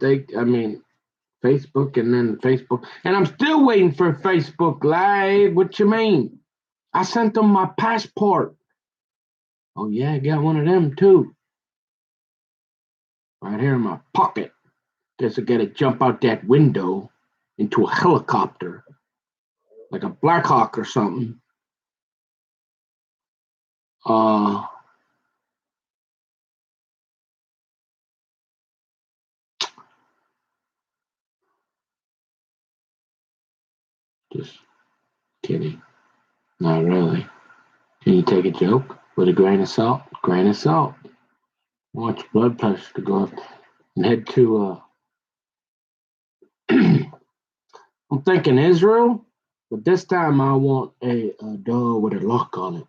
Speaker 1: Facebook and then Facebook. And I'm still waiting for Facebook Live. What you mean? I sent them my passport. Oh yeah, I got one of them too. Right here in my pocket. Guess I gotta jump out that window into a helicopter. Like a Black Hawk or something. Just kidding. Not really. Can you take a joke with a grain of salt? Grain of salt. Want your blood pressure to go up and head to. I'm thinking Israel, but this time I want a door with a lock on it.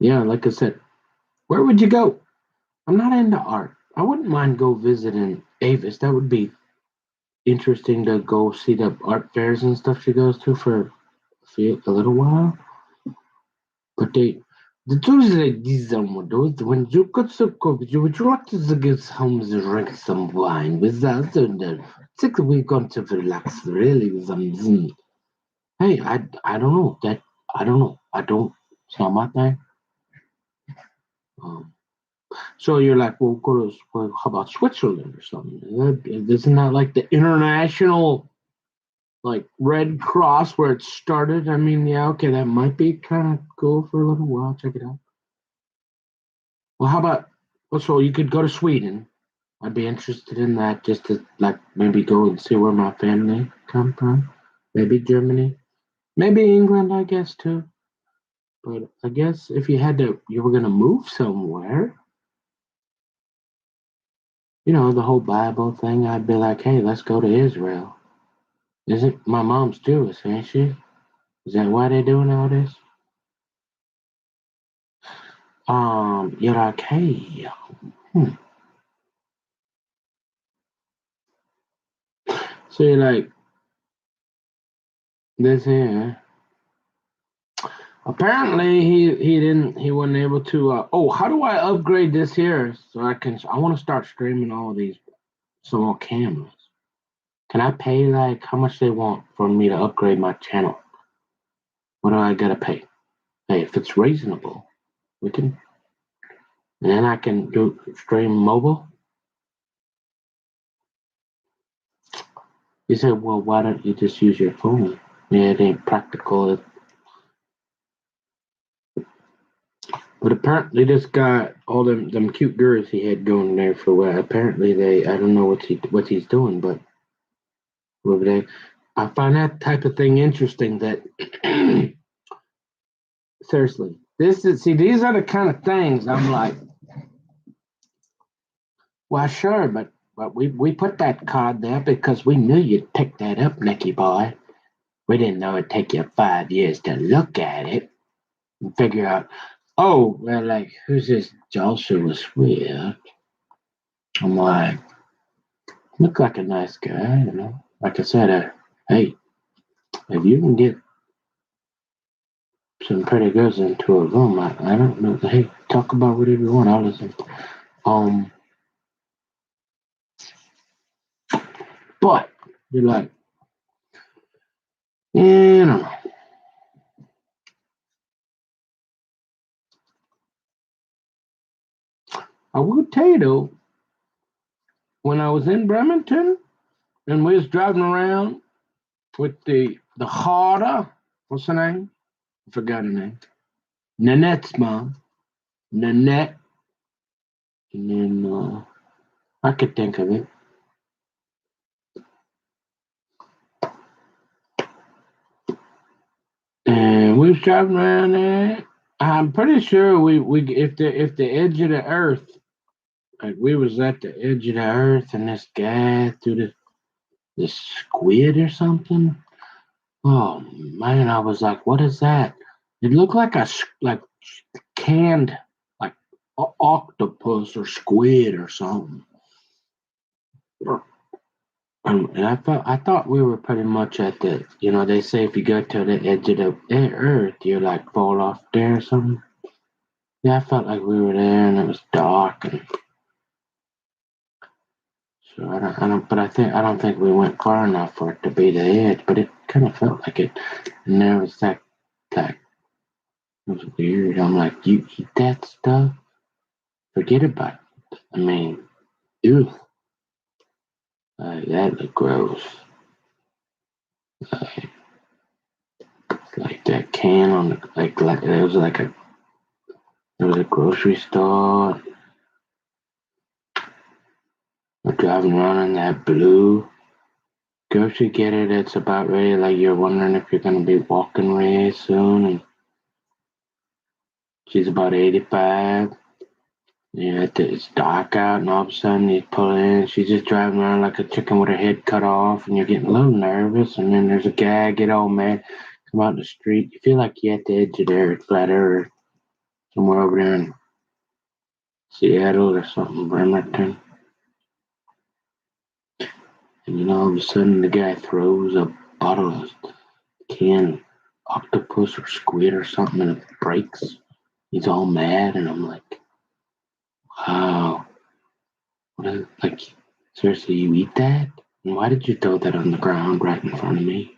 Speaker 1: Yeah, like I said, where would you go? I'm not into art. I wouldn't mind go visiting Avis. That would be interesting to go see the art fairs and stuff she goes to for a little while. But the those like these those when you got so cold, you would like to get home and drink some wine with us and think we going to relax really some. Hey, I don't know that I don't know I don't. It's not my thing. Um, so you're like, well, well, how about Switzerland or something? Isn't that like the international like Red Cross where it started? I mean, yeah, okay, that might be kind of cool for a little while. Check it out. Well, how about so you could go to Sweden? I'd be interested in that just to like maybe go and see where my family come from. Maybe Germany, maybe England, I guess too. But I guess if you were gonna move somewhere, the whole Bible thing, I'd be like, hey, let's go to Israel. Isn't my mom's Jewish, ain't she? Is that why they're doing all this? You're like, hey, hmm. So you're like, this here. Apparently, he wasn't able to. How do I upgrade this here so I want to start streaming all of these small cameras. Can I pay like how much they want for me to upgrade my channel? What do I gotta pay? Hey, if it's reasonable, we can, and then I can do stream mobile. You said, well, why don't you just use your phone? Yeah, it ain't practical. But apparently, this guy, all them cute girls he had going there for what? Apparently, I don't know what he's doing, but over there, I find that type of thing interesting. That seriously, these are the kind of things I'm like, well, sure, but we put that card there because we knew you'd pick that up, Nicky boy. We didn't know it'd take you 5 years to look at it and figure out, oh, well, like, who's this Joshua Swift? I'm like, look like a nice guy. Like I said, hey, if you can get some pretty girls into a room, I don't know. Hey, talk about whatever you want. I'll listen. Um, but you're like, you know, I will tell you though, when I was in Bremerton and we was driving around with the harder, what's her name? I forgot her name. Nanette's mom, Nanette, and then I could think of it. And we was driving around there. I'm pretty sure we if the edge of the earth, like we was at the edge of the earth, and this guy threw this squid or something. Oh man, I was like, what is that? It looked like like canned like octopus or squid or something. And I thought we were pretty much at they say if you go to the edge of the earth, you like fall off there or something. Yeah, I felt like we were there and it was dark and so but I don't think we went far enough for it to be the edge, but it kind of felt like it. And there was that it was weird. I'm like, you eat that stuff? Forget about it. I mean, ew, that looked gross. Like that can on the like there was a grocery store. We're driving around in that blue grocery getter that's about ready. Like you're wondering if you're gonna be walking really soon. And she's about 85. Yeah, it's dark out, and all of a sudden you pull in. She's just driving around like a chicken with her head cut off, and you're getting a little nervous. And then there's a guy get all mad, come out in the street. You feel like you're at the edge of the earth, flat earth. somewhere over there in Seattle or something, Bremerton. And all of a sudden the guy throws a bottle of canned octopus or squid or something and it breaks. He's all mad and I'm like, wow. Like, seriously, you eat that? And why did you throw that on the ground right in front of me?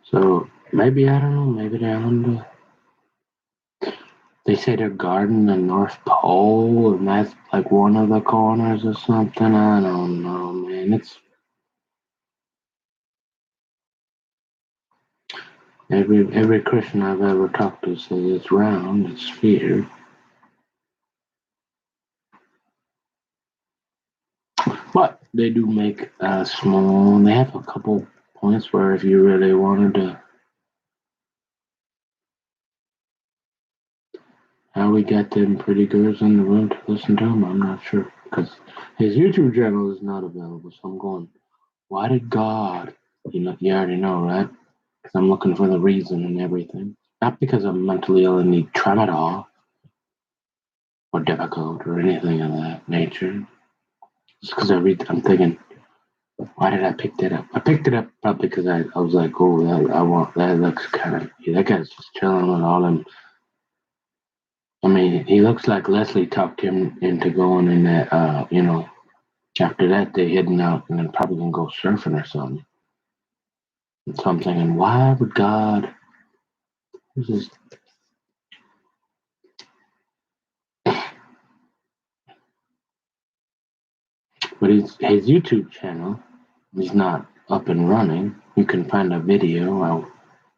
Speaker 1: So maybe, I don't know, maybe they're on they say they're guarding the North Pole and that's like one of the corners or something. I don't know, man. It's every Christian I've ever talked to says it's round, it's sphere. But they do make small, they have a couple points where if you really wanted to, how we got them pretty girls in the room to listen to him, I'm not sure. Because his YouTube channel is not available, so I'm going, why did God, you already know, right? Because I'm looking for the reason and everything. Not because I'm mentally ill and need tramadol or Depakote or anything of that nature. Just because I'm thinking, why did I pick that up? I picked it up probably because I was like, oh, that looks kind of, that guy's just chilling with all them. I mean, he looks like Leslie talked him into going in that, after that they heading out and then probably gonna go surfing or something. And so I'm thinking, why would God, this is, but his YouTube channel is not up and running. You can find a video,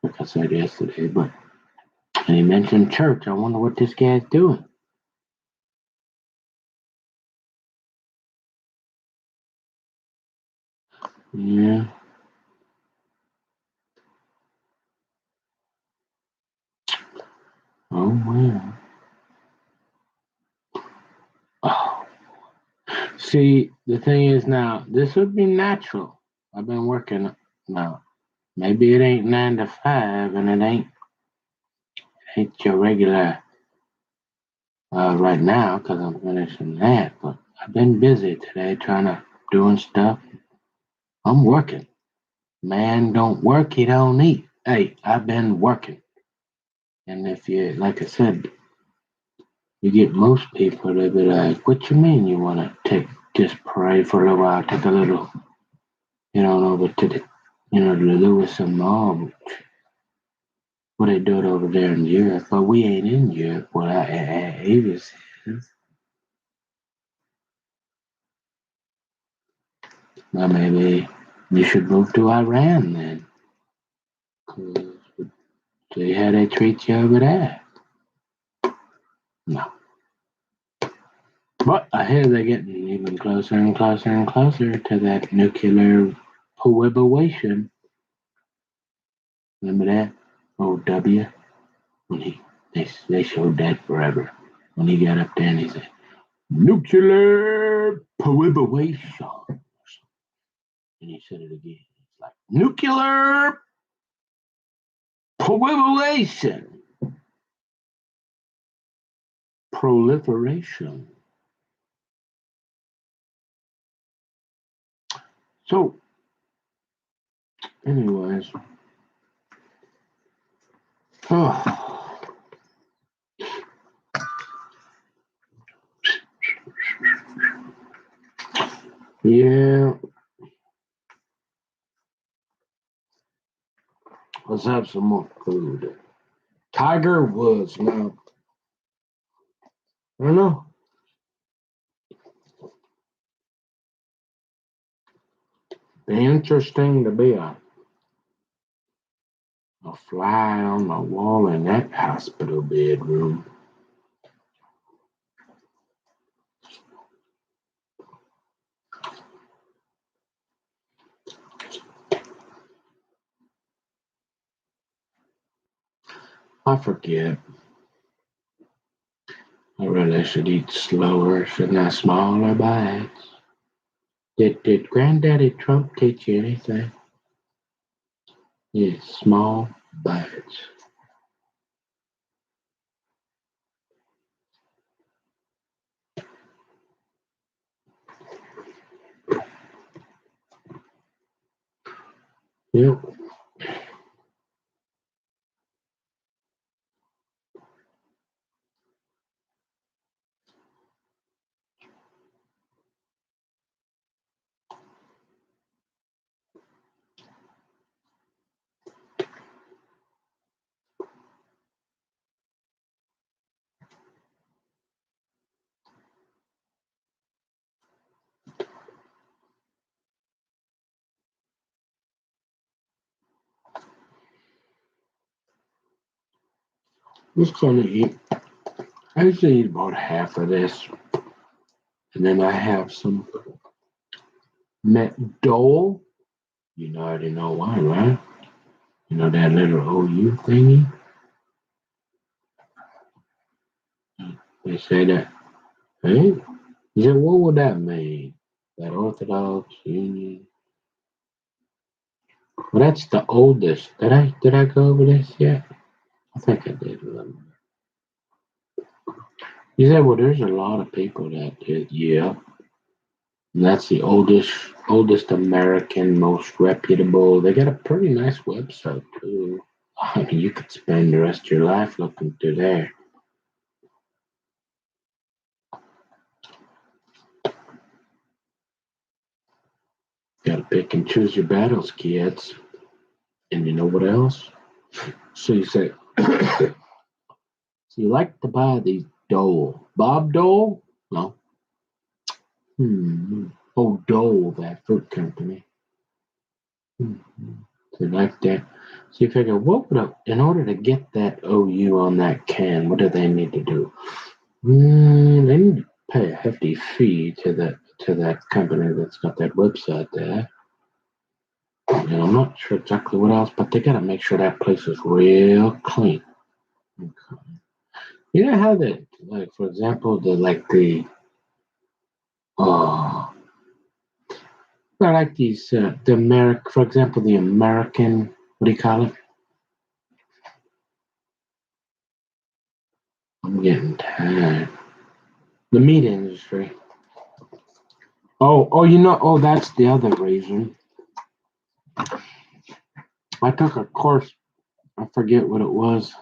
Speaker 1: like I said yesterday, but and he mentioned church. I wonder what this guy's doing. Yeah. Oh well. Oh. See, the thing is now, this would be natural. I've been working now. Maybe it ain't 9 to 5, and it ain't your regular right now because I'm finishing that. But I've been busy today doing stuff. I'm working. Man don't work, he don't eat. Hey, I've been working. And if you, like I said, you get most people, they be like, what you mean you want to just pray for a little while, take a little, over to the, the Lewis and Mob. Well, they do it over there in Europe, but we ain't in Europe. Well, Avis is. Well, maybe you should move to Iran then. See how they treat you over there. No. But I hear they're getting even closer and closer and closer to that nuclear prohibition. Remember that? Old W? When they showed that forever. When he got up there and he said, nuclear prohibition. And he said it again. It's like, nuclear prohibition. Proliferation. So, anyways. Oh. Yeah. Let's have some more food. Tiger Woods. Now, I don't know. Be interesting to be a fly on the wall in that hospital bedroom. I forget. I really should eat slower, shouldn't I? Smaller bites. Did Granddaddy Trump teach you anything? Yeah, small batch. Yep. Just gonna eat. I usually eat about half of this, and then I have some met dole. You already know why, right? You know that little OU thingy. They say that. Hey, he said, what would that mean? That Orthodox Union. Well, that's the oldest. Did I go over this yet? I think I did a little bit. He said, well, there's a lot of people that did, yeah. And that's the oldest American, most reputable. They got a pretty nice website too. I mean, you could spend the rest of your life looking through there. Gotta pick and choose your battles, kids. And you know what else? So you say, so you like to buy these Dole. Bob Dole? No. Oh, Dole, that fruit company. So you like that. So you figure, in order to get that OU on that can, what do they need to do? They need to pay a hefty fee to that company that's got that website there. And I'm not sure exactly what else, but they gotta make sure that place is real clean. Okay. You know how that, like, for example, I like these, for example, the American, what do you call it? I'm getting tired. The meat industry. That's the other reason. I took a course, I forget what it was,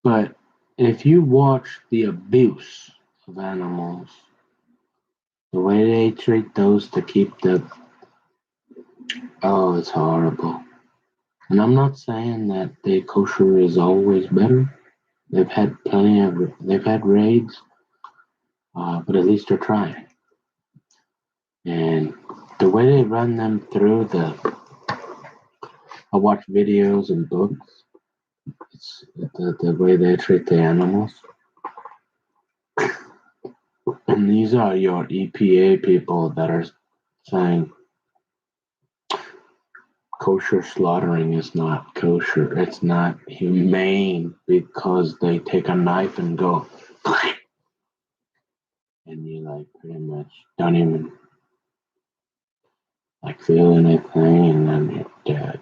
Speaker 1: but if you watch the abuse of animals, the way they treat those to keep it's horrible. And I'm not saying that the kosher is always better. They've had raids, but at least they're trying. And the way they run them through I watch videos and books. It's the way they treat the animals. And these are your EPA people that are saying kosher slaughtering is not kosher. It's not humane because they take a knife and go, and you like pretty much don't even like feel anything, and then you're dead.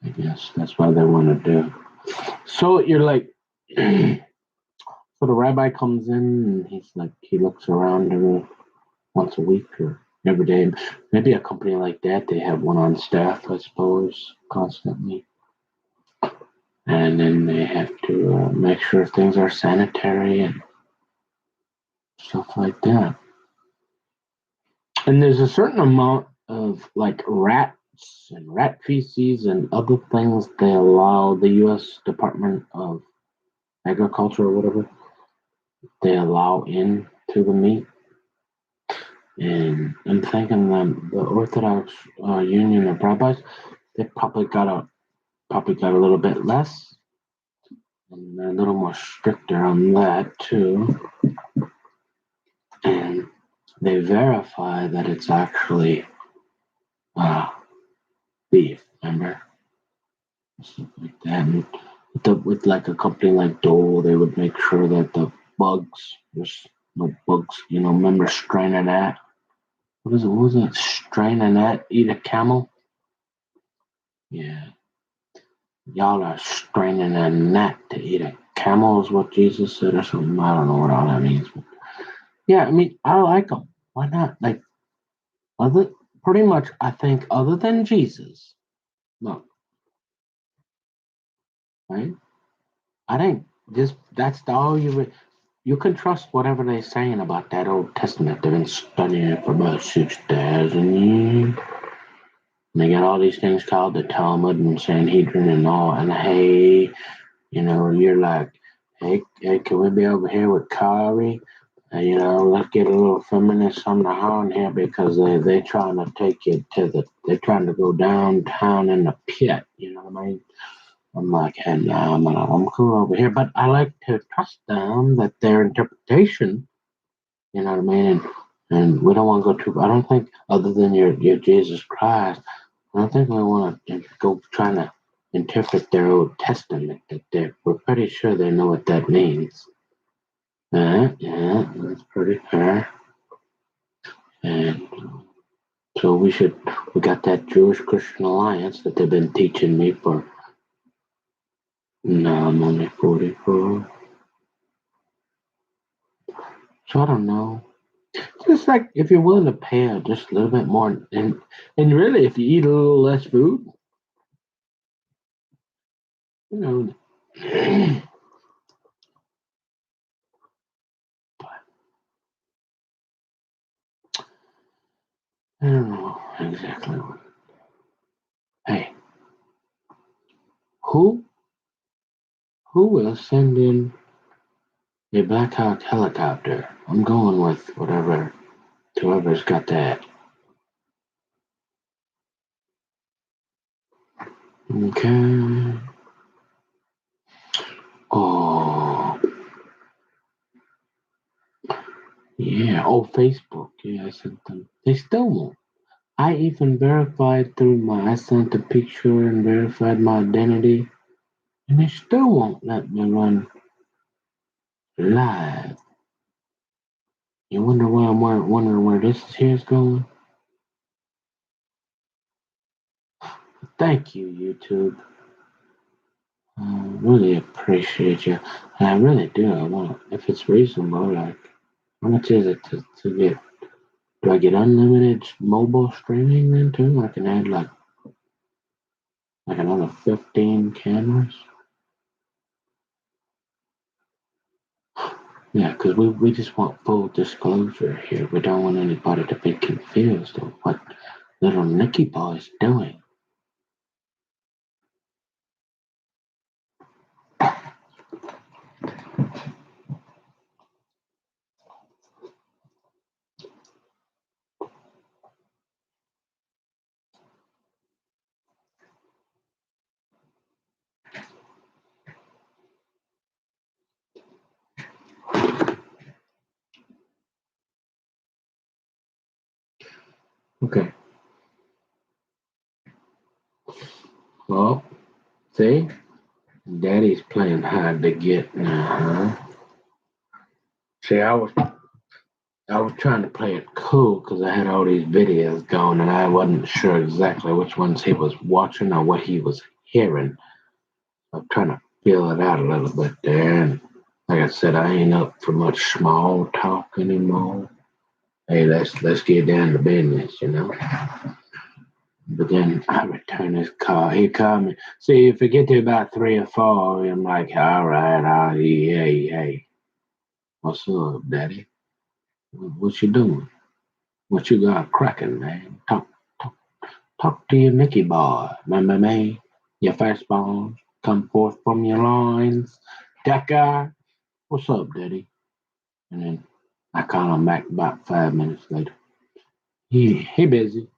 Speaker 1: I guess that's what they want to do. So you're like, so the rabbi comes in and he looks around once a week or every day. Maybe a company like that, they have one on staff, I suppose, constantly. And then they have to make sure things are sanitary and stuff like that. And there's a certain amount of like rats and rat feces and other things they allow the U.S. Department of Agriculture or whatever, they allow into the meat. And I'm thinking that the Orthodox Union of Rabbis, they probably got a little bit less, and they're a little more stricter on that too. And they verify that it's actually beef. Remember, stuff like that. And with like a company like Dole, they would make sure that there's no bugs. Remember strain of that. what is it? What was it? Strain a gnat, eat a camel? Yeah. Y'all are straining a gnat to eat a camel is what Jesus said or something. I don't know what all that means. But yeah, I mean, I like them. Why not? Like, pretty much, I think, other than Jesus, look, right? I think that's all you can trust whatever they're saying about that Old Testament. They've been studying it for about 6,000 years. And they got all these things called the Talmud and Sanhedrin and all. And hey, you're like, hey, can we be over here with Kari? Let's get a little feminist on the horn here because they're trying to take it they're trying to go downtown in the pit. You know what I mean? I'm like, hey, nah, I'm cool over here. But I like to trust them that their interpretation, you know what I mean? And we don't want to go too, I don't think, other than your Jesus Christ, I don't think we want to go trying to interpret their Old Testament. We're pretty sure they know what that means. Yeah, that's pretty fair. And so we got that Jewish Christian Alliance that they've been teaching me for, no, I'm only 44. So I don't know. Just like if you're willing to pay just a little bit more, and really if you eat a little less food, I don't know exactly what. Hey, who will send in a Black Hawk helicopter? I'm going with whoever's got that. Okay. Oh, yeah. Oh, Facebook. Yeah, I sent them. They still won't. I even verified I sent a picture and verified my identity, and they still won't let me run live. You wonder why I'm wondering where this here's going? Thank you, YouTube. I really appreciate you. And I really do. I want, if it's reasonable, like, how much is it to get? Do I get unlimited mobile streaming then too? I can add like another 15 cameras. Yeah, because we just want full disclosure here. We don't want anybody to be confused of what little Nicky Boy is doing. Okay. Well, see? Daddy's playing hard to get now, huh? See, I was trying to play it cool because I had all these videos going and I wasn't sure exactly which ones he was watching or what he was hearing. I'm trying to feel it out a little bit there. And like I said, I ain't up for much small talk anymore. Hey, let's get down to business, But then I return his call. He called me. See, if we get to about 3 or 4, I'm like, all right, hey. What's up, Daddy? What you doing? What you got cracking, man? Talk to your Mickey boy. Remember me? Your firstborn come forth from your loins. That guy? What's up, Daddy? And then I call him back about 5 minutes later. He busy.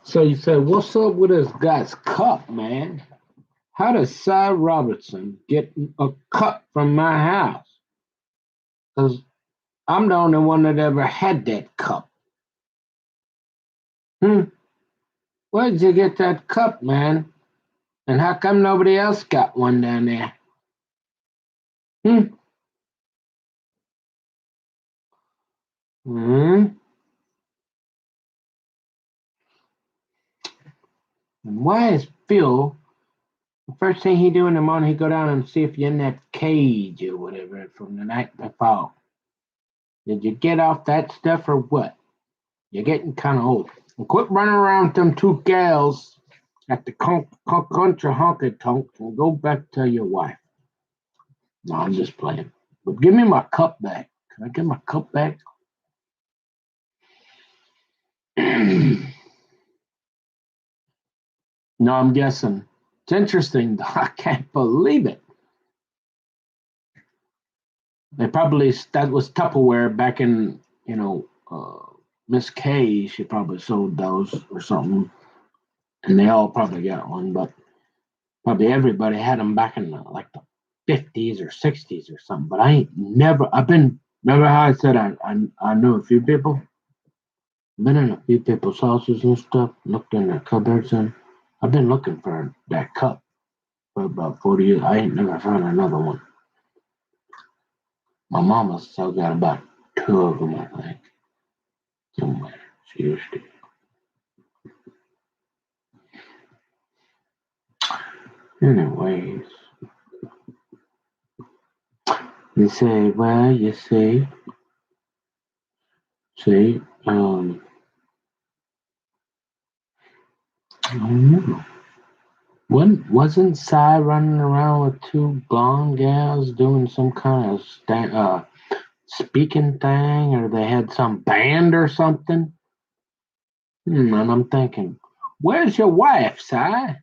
Speaker 1: So you said, what's up with this guy's cup, man? How does Cy Robertson get a cup from my house? Because I'm the only one that ever had that cup. Where did you get that cup, man? And how come nobody else got one down there? Hmm? Hmm? And why is Phil, the first thing he do in the morning, he go down and see if you're in that cage or whatever from the night before? Did you get off that stuff or what? You're getting kind of old. And quit running around with them two gals at the country honky tonk and go back to your wife. No, I'm just playing. But give me my cup back. Can I get my cup back? No, I'm guessing. It's interesting. I can't believe it. They probably, that was Tupperware back in, Miss K. She probably sold those or something. And they all probably got one, but probably everybody had them back in like the 50s or 60s or something. But I ain't never, remember how I said I knew a few people? Been in a few people's houses and stuff, looked in their cupboards, and I've been looking for that cup for about 40 years. I ain't never found another one. My mama still got about two of them, I think, somewhere. She used to. Anyways, you say, well, you see, I don't know. Wasn't Cy running around with two blonde gals doing some kind of speaking thing, or they had some band or something? And I'm thinking, where's your wife, Cy?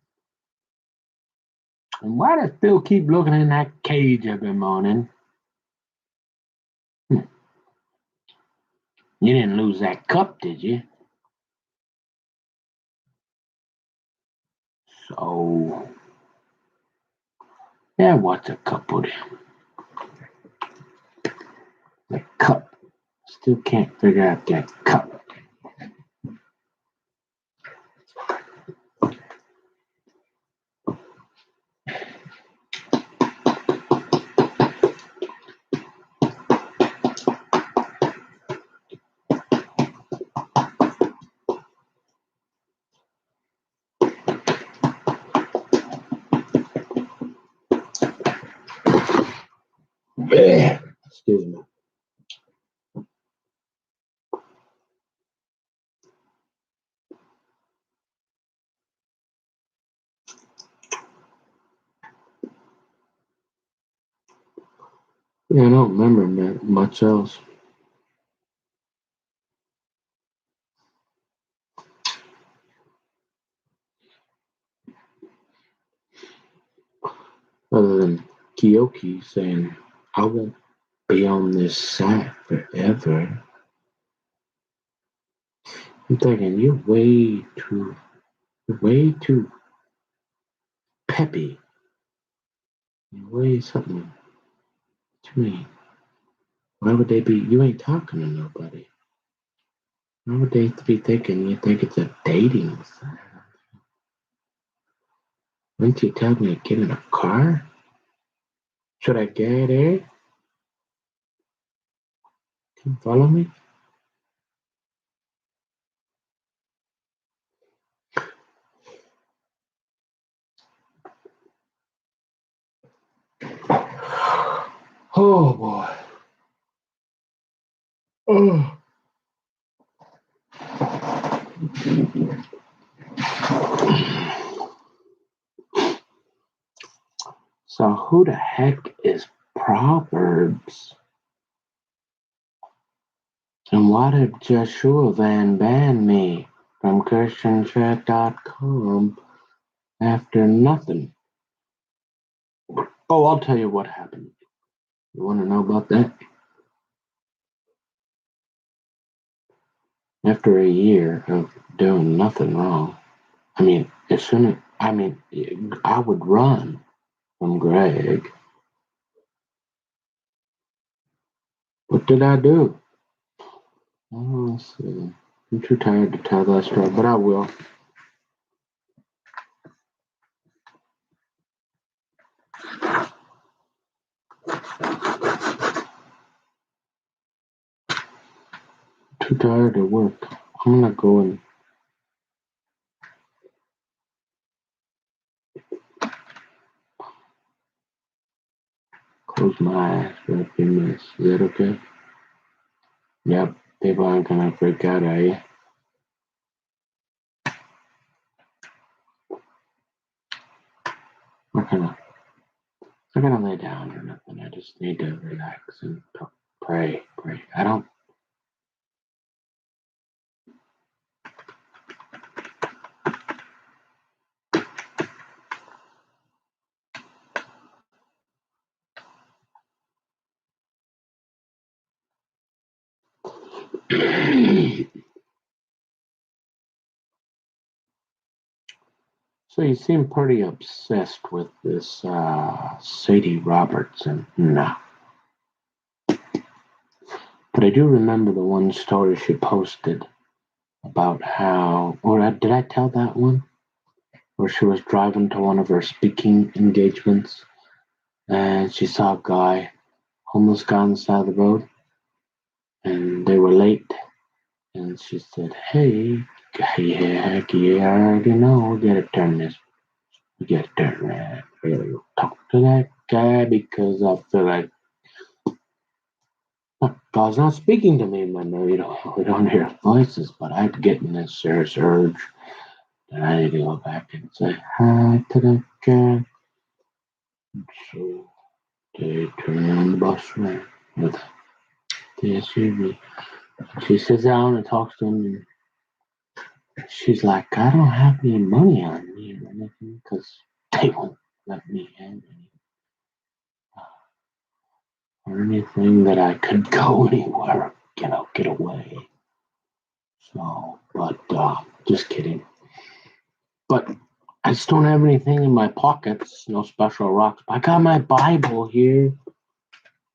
Speaker 1: And why does Phil keep looking in that cage every morning? You didn't lose that cup, did you? So, yeah, what's a cup with him? The cup. Still can't figure out that cup. Excuse me. Yeah, I don't remember much else. Other than Kiyoki saying, I won't be on this site forever. I'm thinking, you're way too peppy. You're way something to me. Why would they be, you ain't talking to nobody. Why would they be thinking you think it's a dating site? Wouldn't you tell me to get in a car? Should I get it? Can you follow me? Oh boy. Oh. So who the heck is Proverbs? And why did Joshua Van ban me from ChristianChat.com after nothing? Oh, I'll tell you what happened. You want to know about that? After a year of doing nothing wrong, I would run from Greg, but did I do? Oh, let's see. I'm too tired to tell that story, but I will. Too tired to work. I'm gonna go and close my eyes for a few minutes. Is that okay? Yep. People aren't gonna freak out, are you? I'm gonna lay down or nothing. I just need to relax and pray. I don't. So you seem pretty obsessed with this Sadie Robertson. No. But I do remember the one story she posted about how, did I tell that one? Where she was driving to one of her speaking engagements and she saw a guy, homeless guy on the side of the road, and they were late. And she said, hey, heck yeah, I already know. We gotta turn this. We gotta turn that. We gotta go talk to that guy because I feel like God's not speaking to me when we don't hear voices, but I get in this serious urge that I need to go back and say hi to that guy. And so they turn around the bus right with the SUV. She sits down and talks to him, and she's like, I don't have any money on me or anything because they won't let me in or anything that I could go anywhere, get away. So, but just kidding. But I just don't have anything in my pockets, no special rocks. I got my Bible here.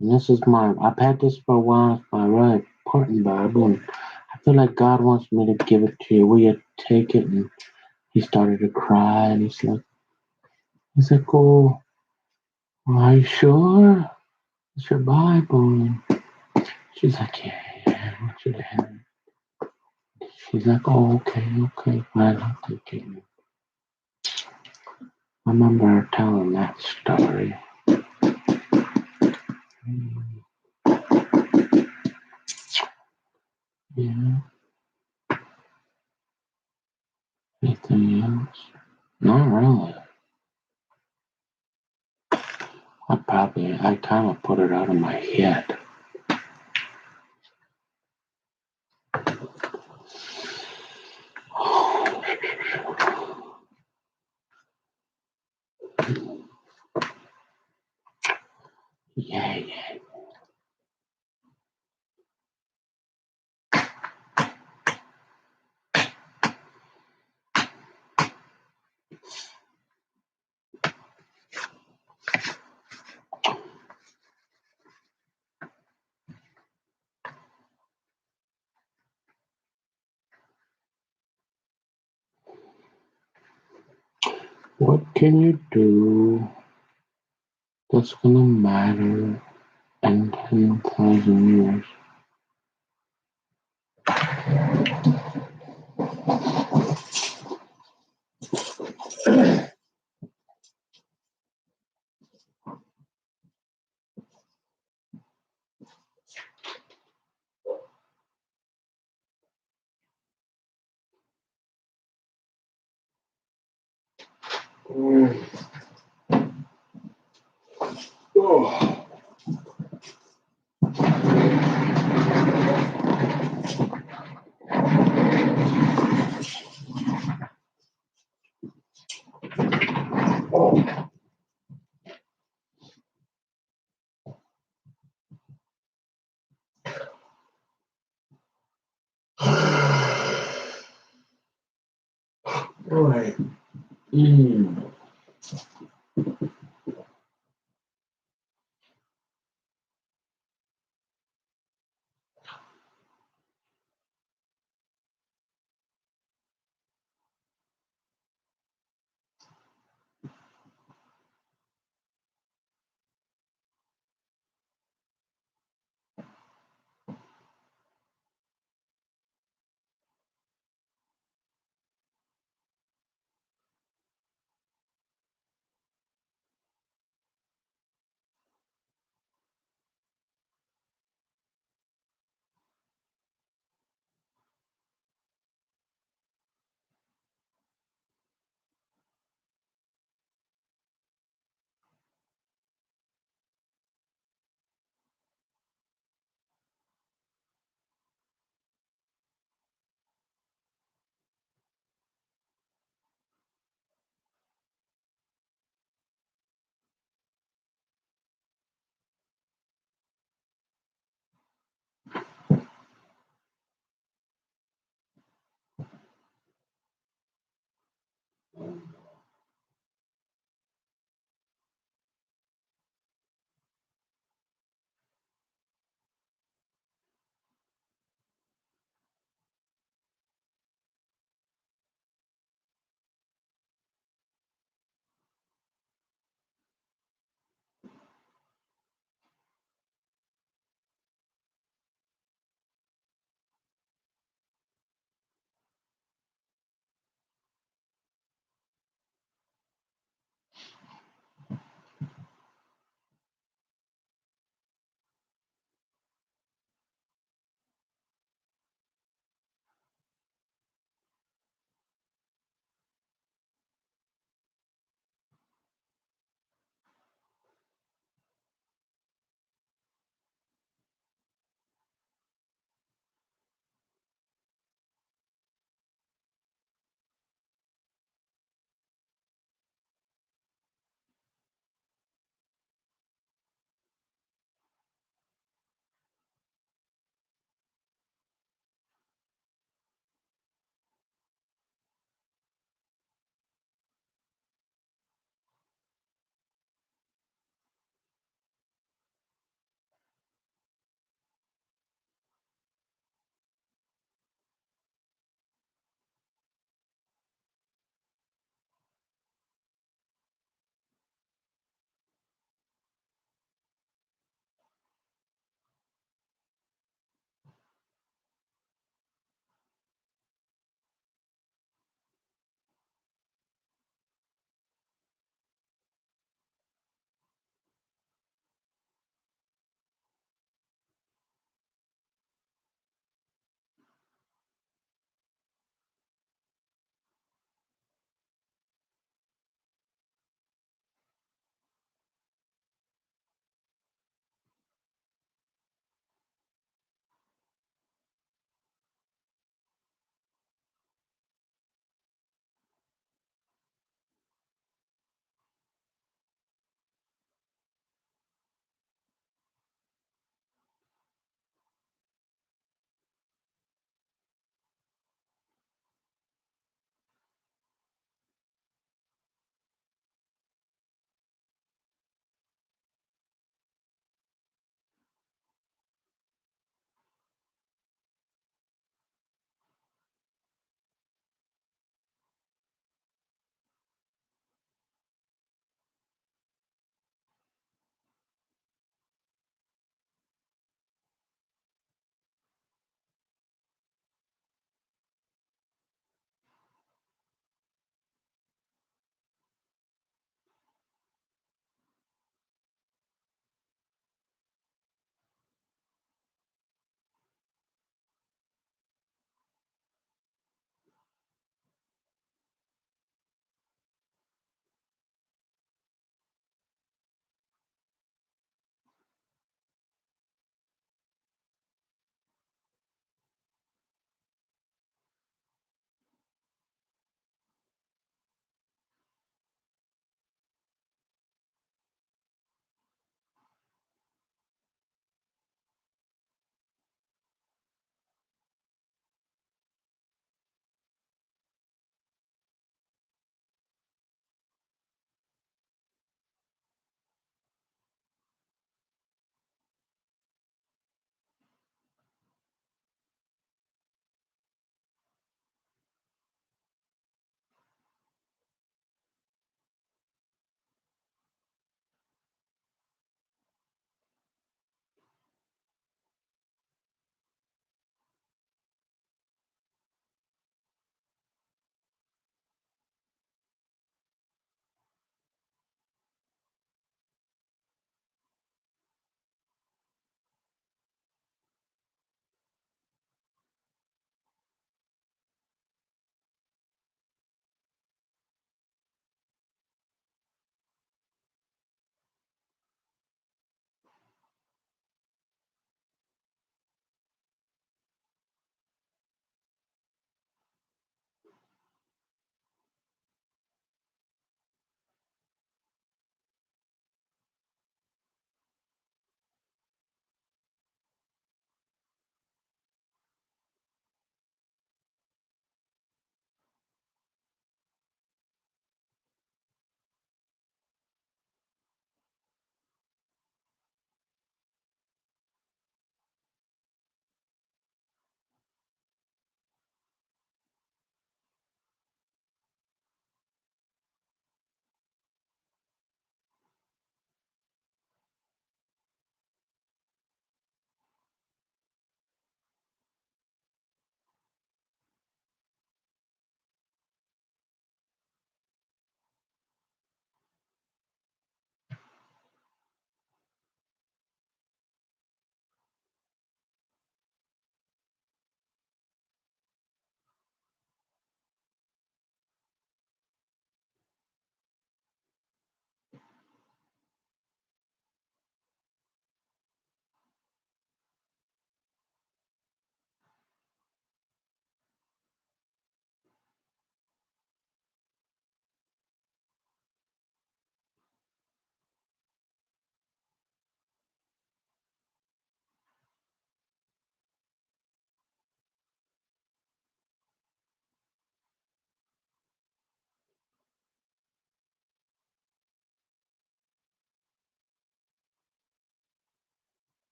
Speaker 1: And this is I've had this for a while. It's my really important Bible. And I feel like God wants me to give it to you. Will you take it? And he started to cry. And he's like, oh, are you sure? It's your Bible. And she's like, yeah, I want you to have it. She's like, oh, okay, fine, I'll take it. I remember her telling that story. Yeah. Anything else? Not really. I kind of put it out of my head. Yeah. What can you do that's gonna matter in 10,000 years? Oh. All right.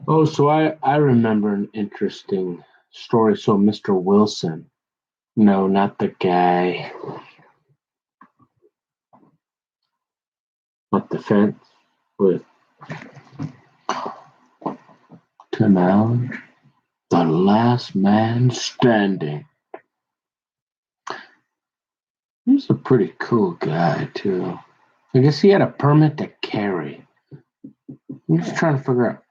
Speaker 1: Oh, so I remember an interesting story. So Mr. Wilson, no, not the guy, but the fence with Tim Allen, the last man standing. He's a pretty cool guy too. I guess he had a permit to carry. I'm just trying to figure out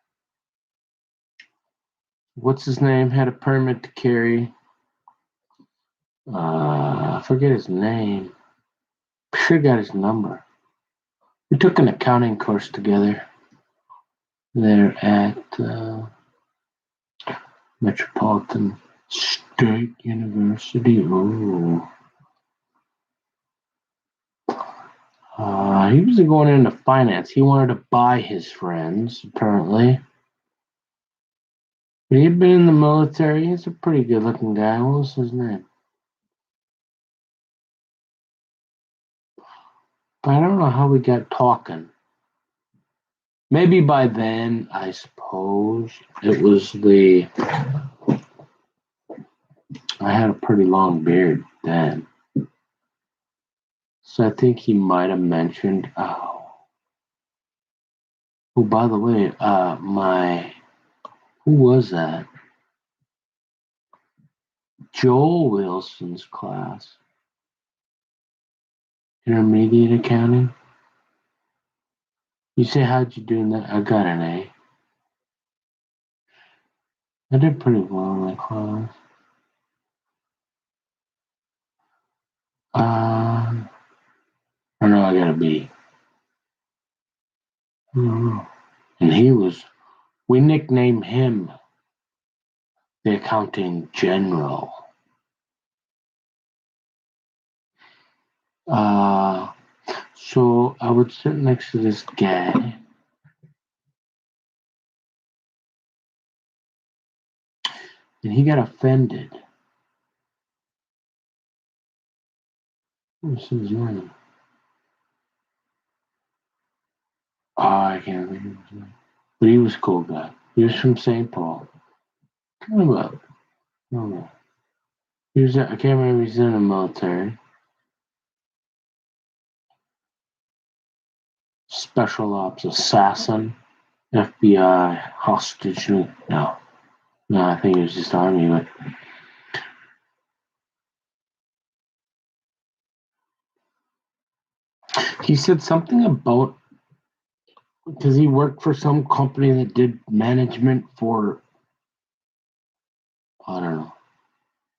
Speaker 1: what's his name. Had a permit to carry. I forget his name. Sure got his number. We took an accounting course together there at Metropolitan State University. Ooh. He was going into finance. He wanted to buy his friends, apparently. But he had been in the military. He's a pretty good looking guy. What was his name? I don't know how we got talking. Maybe by then, I suppose, it was I had a pretty long beard then. So I think he might have mentioned, oh, by the way, who was that? Joel Wilson's class. Intermediate accounting. You say, how'd you do in that? I got an A. I did pretty well in that class. I know I got a B. I don't know. And we nicknamed him the accounting general. So I would sit next to this guy. And he got offended. What's his name? Oh, I can't remember his name. But he was a cool guy. He was from St. Paul. Kind of I don't know. I can't remember, he's in the military. Special ops assassin. FBI hostage. No, I think it was just Army. But he said something about, because he worked for some company that did management for, I don't know,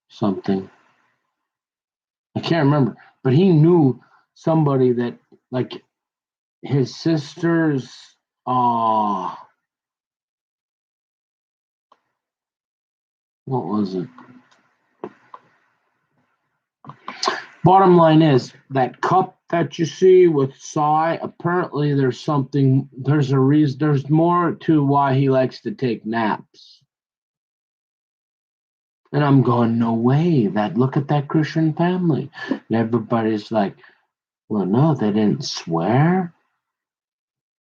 Speaker 1: something. I can't remember. But he knew somebody that, like, his sister's, what was it? Bottom line is, that cup that you see with Cy, apparently there's a reason, there's more to why he likes to take naps. And I'm going, no way, look at that Christian family. And everybody's like, well, no, they didn't swear.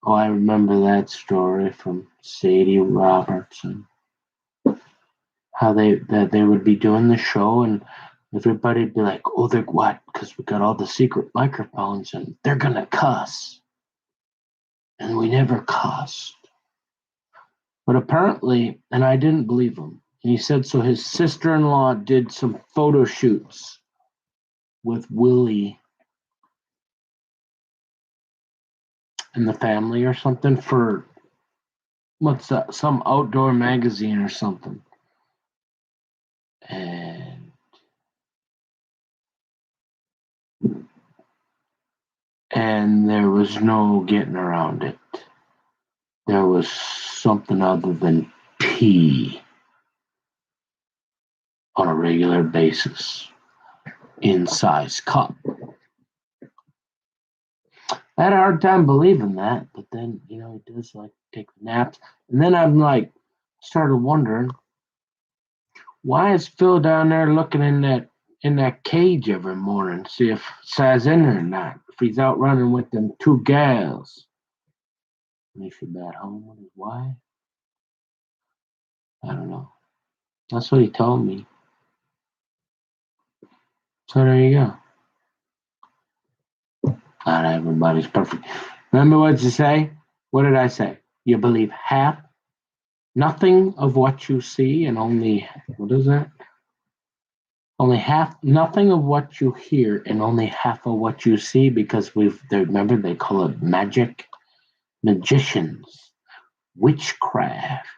Speaker 1: Oh, I remember that story from Sadie Robertson. How they would be doing the show and everybody'd be like, oh, they're what? Because we got all the secret microphones and they're going to cuss. And we never cussed. But apparently, and I didn't believe him. And he said, so his sister-in-law did some photo shoots with Willie and the family or something for, what's that, some outdoor magazine or something. And there was no getting around it. There was something other than pee on a regular basis in size cup. I had a hard time believing that, but then, he does like take naps. And then I'm like, started wondering, why is Phil down there looking in in that cage every morning, see if Sai's in there or not. If he's out running with them two gals. And he should be at home with his wife. I don't know. That's what he told me. So there you go. Not everybody's perfect. Remember what you say? What did I say? You believe nothing of what you see, and only, what is that? Only half, nothing of what you hear, and only half of what you see, because remember they call it magic, magicians, witchcraft.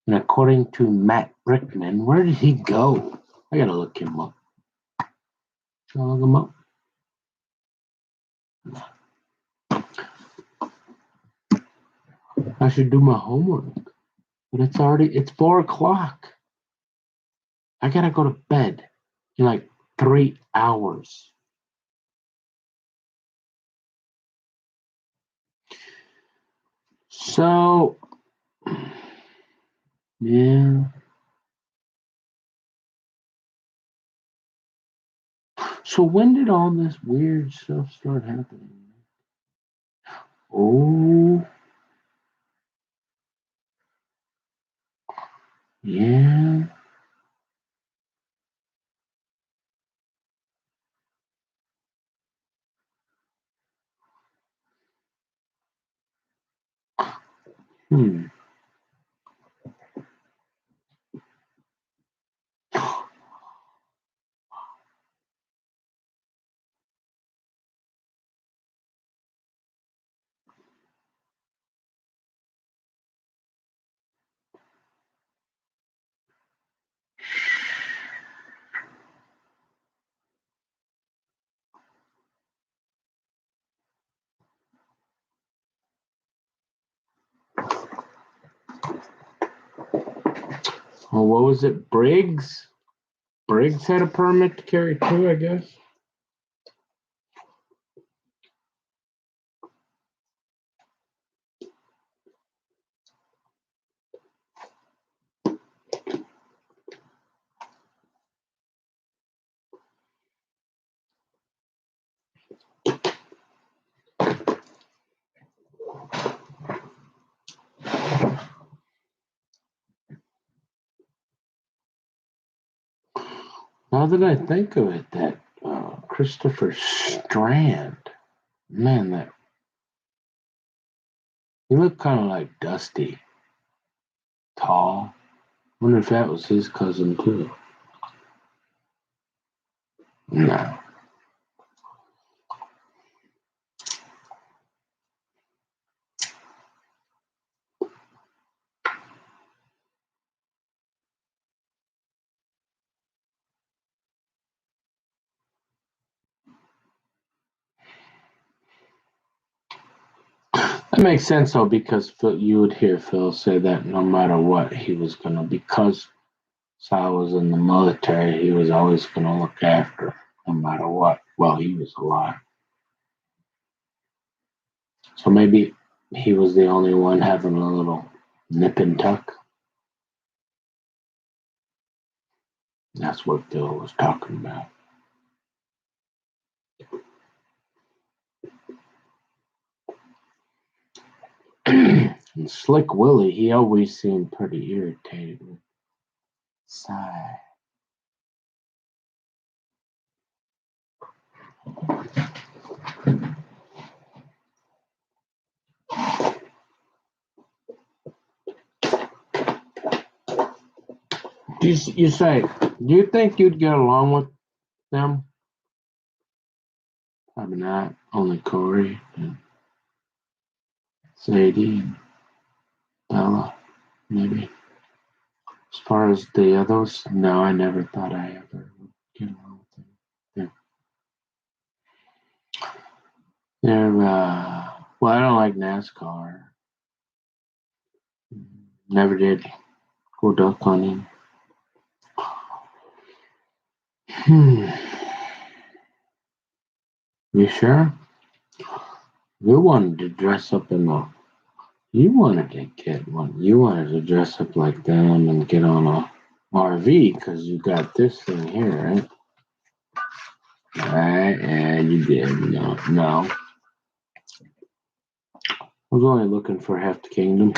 Speaker 1: And according to Matt Rickman, where did he go? I gotta look him up. Should I look him up? I should do my homework. But it's 4 o'clock. I gotta go to bed in like 3 hours. So, yeah. So when did all this weird stuff start happening? Oh, yeah. Oh, what was it? Briggs? Briggs had a permit to carry too, I guess. Now that I think of it, that Christopher Strand, man, that he looked kind of like Dusty, tall. Wonder if that was his cousin too. No. That makes sense though, because you would hear Phil say that no matter what, he was gonna, because Sal was in the military, he was always gonna look after, no matter what, while he was alive. So maybe he was the only one having a little nip and tuck. That's what Phil was talking about. And Slick Willie, he always seemed pretty irritated with Cy. You say, do you think you'd get along with them? Probably not. Only Corey and Sadie and Bella, maybe. As far as the others, no, I never thought I ever would get along with them. They're well, I don't like NASCAR. Never did go duck hunting. You sure? You wanted to dress up in the. You wanted to get one. You wanted to dress up like them and get on a RV because you got this thing here, right? Right, and you did. No. I was only looking for half the kingdom.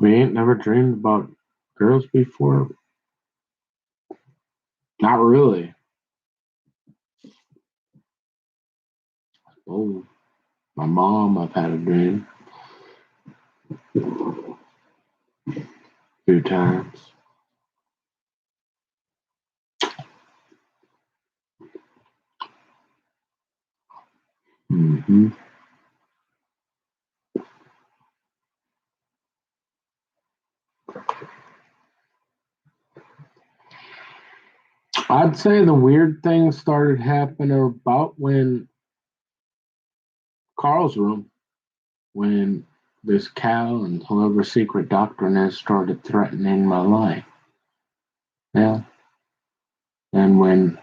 Speaker 1: We ain't never dreamed about girls before. Not really. Oh, my mom, I've had a dream a few times. Mm-hmm. I'd say the weird things started happening about when Carl's room, when this Cal and whoever secret doctrine is started threatening my life. Yeah. And when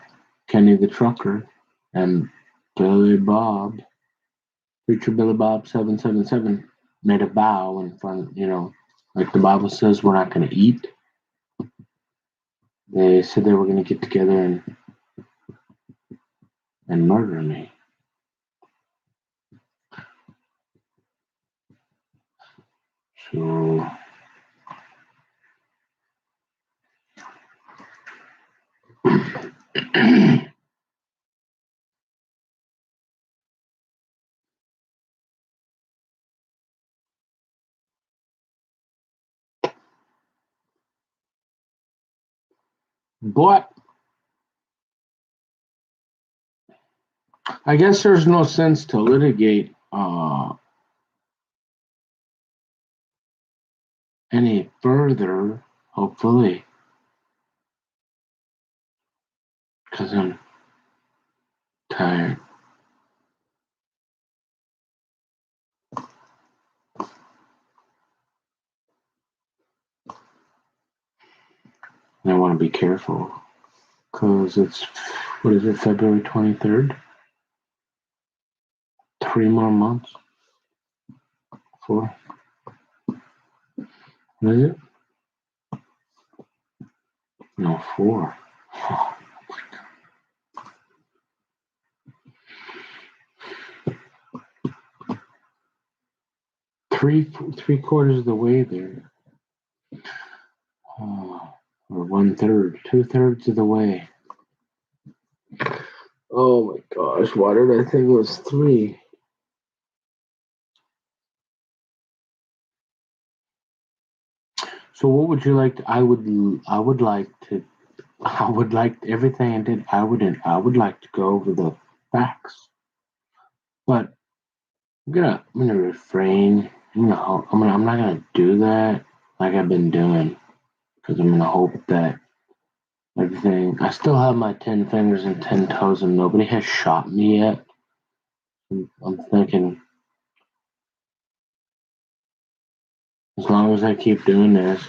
Speaker 1: Kenny the trucker and Billy Bob, Preacher Billy Bob 777, made a vow in front, like the Bible says, we're not going to eat. They said they were going to get together and murder me. So but I guess there's no sense to litigate any further, hopefully, because I'm tired. And I want to be careful because it's, what is it, February 23rd? 3 more months. 4. What is it? No, 4. Oh, three quarters of the way there. Oh, or 1/3, 2/3 of the way. Oh my gosh, why did I think it was 3? So what would you like to, I would like everything I did, I would like to go over the facts. But I'm gonna refrain. I'm not gonna do that like I've been doing because I'm gonna hope that everything. I still have my 10 fingers and 10 toes, and nobody has shot me yet. I'm thinking as long as I keep doing this,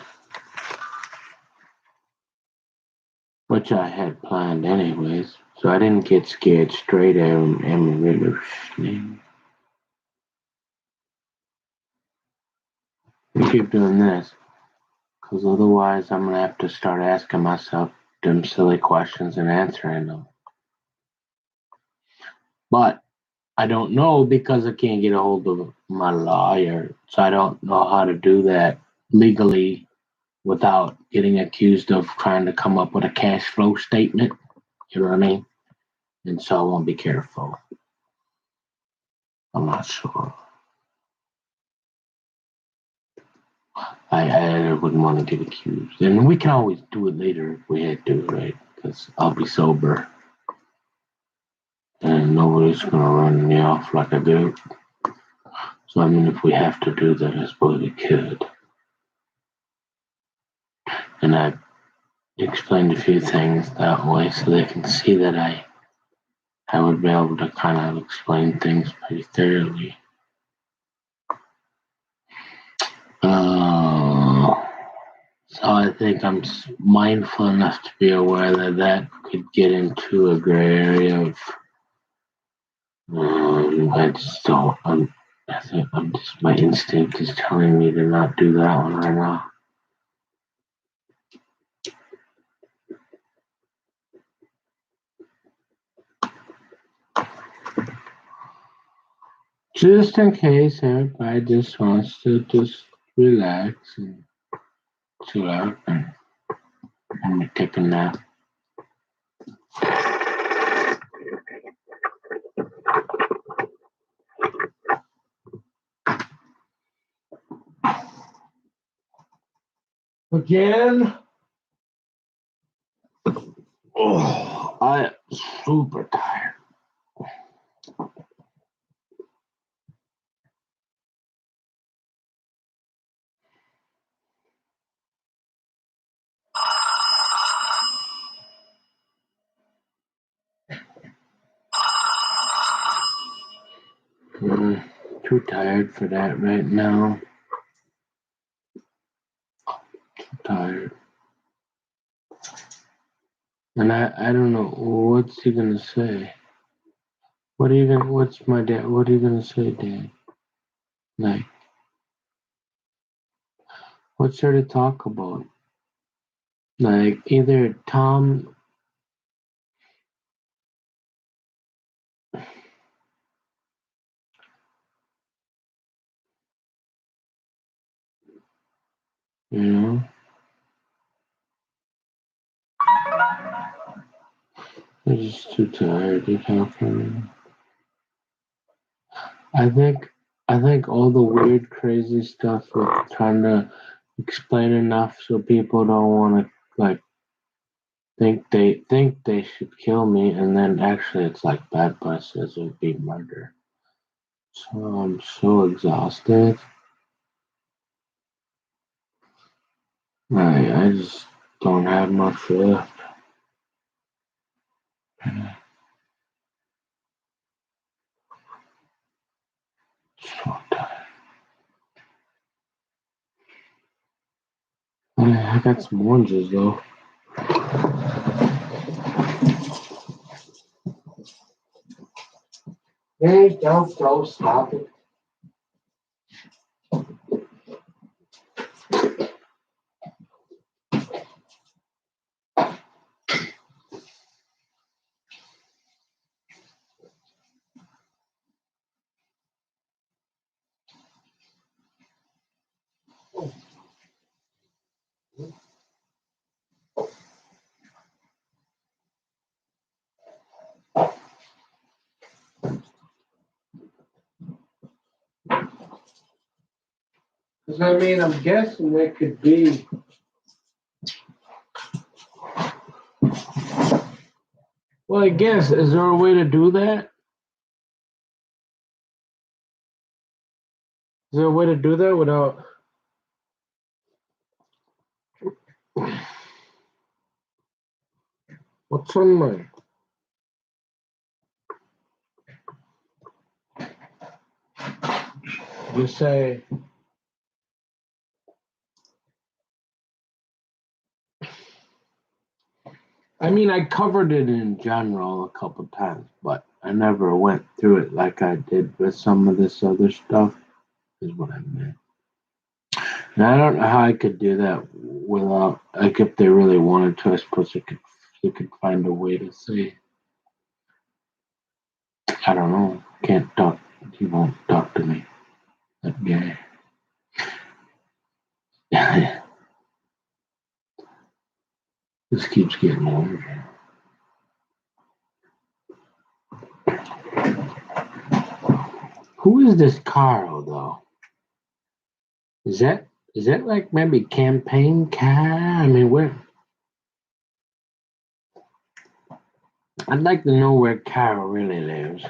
Speaker 1: which I had planned anyways, so I didn't get scared straight. I keep doing this because otherwise I'm gonna have to start asking myself dumb, silly questions and answering them. But I don't know because I can't get a hold of my lawyer, so I don't know how to do that legally without getting accused of trying to come up with a cash flow statement. You know what I mean? And so I won't be careful. I'm not sure. I wouldn't want to get accused. And we can always do it later if we had to, right? Because I'll be sober. And nobody's going to run me off like I do. So, I mean, if we have to do that, I suppose we could. And I explained a few things that way so they can see that I would be able to kind of explain things pretty thoroughly. So I think I'm mindful enough to be aware that could get into a gray area of I just don't. I think my instinct is telling me to not do that one right now. Just in case everybody just wants to just relax and chill out and take a nap. Again? Oh, I am super tired. Too tired for that right now. Too tired. And I don't know, what's he gonna say? What's my dad, what are you gonna say, Dad? Like, what's there to talk about? Like, either Tom, you know? I'm just too tired to talk right now. I think all the weird, crazy stuff with trying to explain enough so people don't want to like think they should kill me, and then actually it's like bad buses would be murder. So I'm so exhausted. I just don't have much left. So tired. I got some oranges though. Hey, don't go, stop it. Because I mean, I'm guessing there could be. Well, I guess, is there a way to do that? Is there a way to do that without? What's on my? You say. I mean, I covered it in general a couple times, but I never went through it like I did with some of this other stuff, is what I meant. And I don't know how I could do that without, like, if they really wanted to, I suppose they could find a way to say, I don't know, can't talk, he won't talk to me, that guy. This keeps getting longer. Who is this Carl, though? Is that like maybe campaign car? I mean, where? I'd like to know where Carl really lives.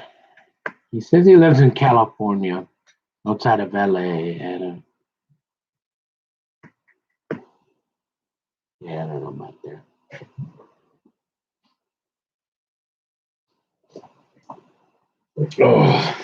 Speaker 1: He says he lives in California, outside of LA. Yeah, I don't know about that. Oh.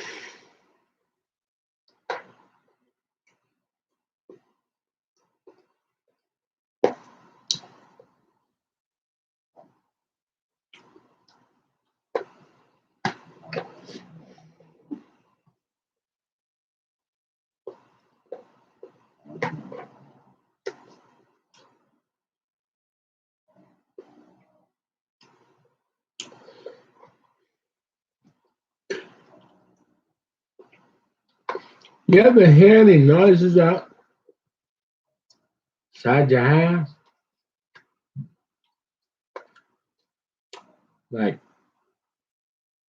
Speaker 1: You ever hear any noises outside your house? Like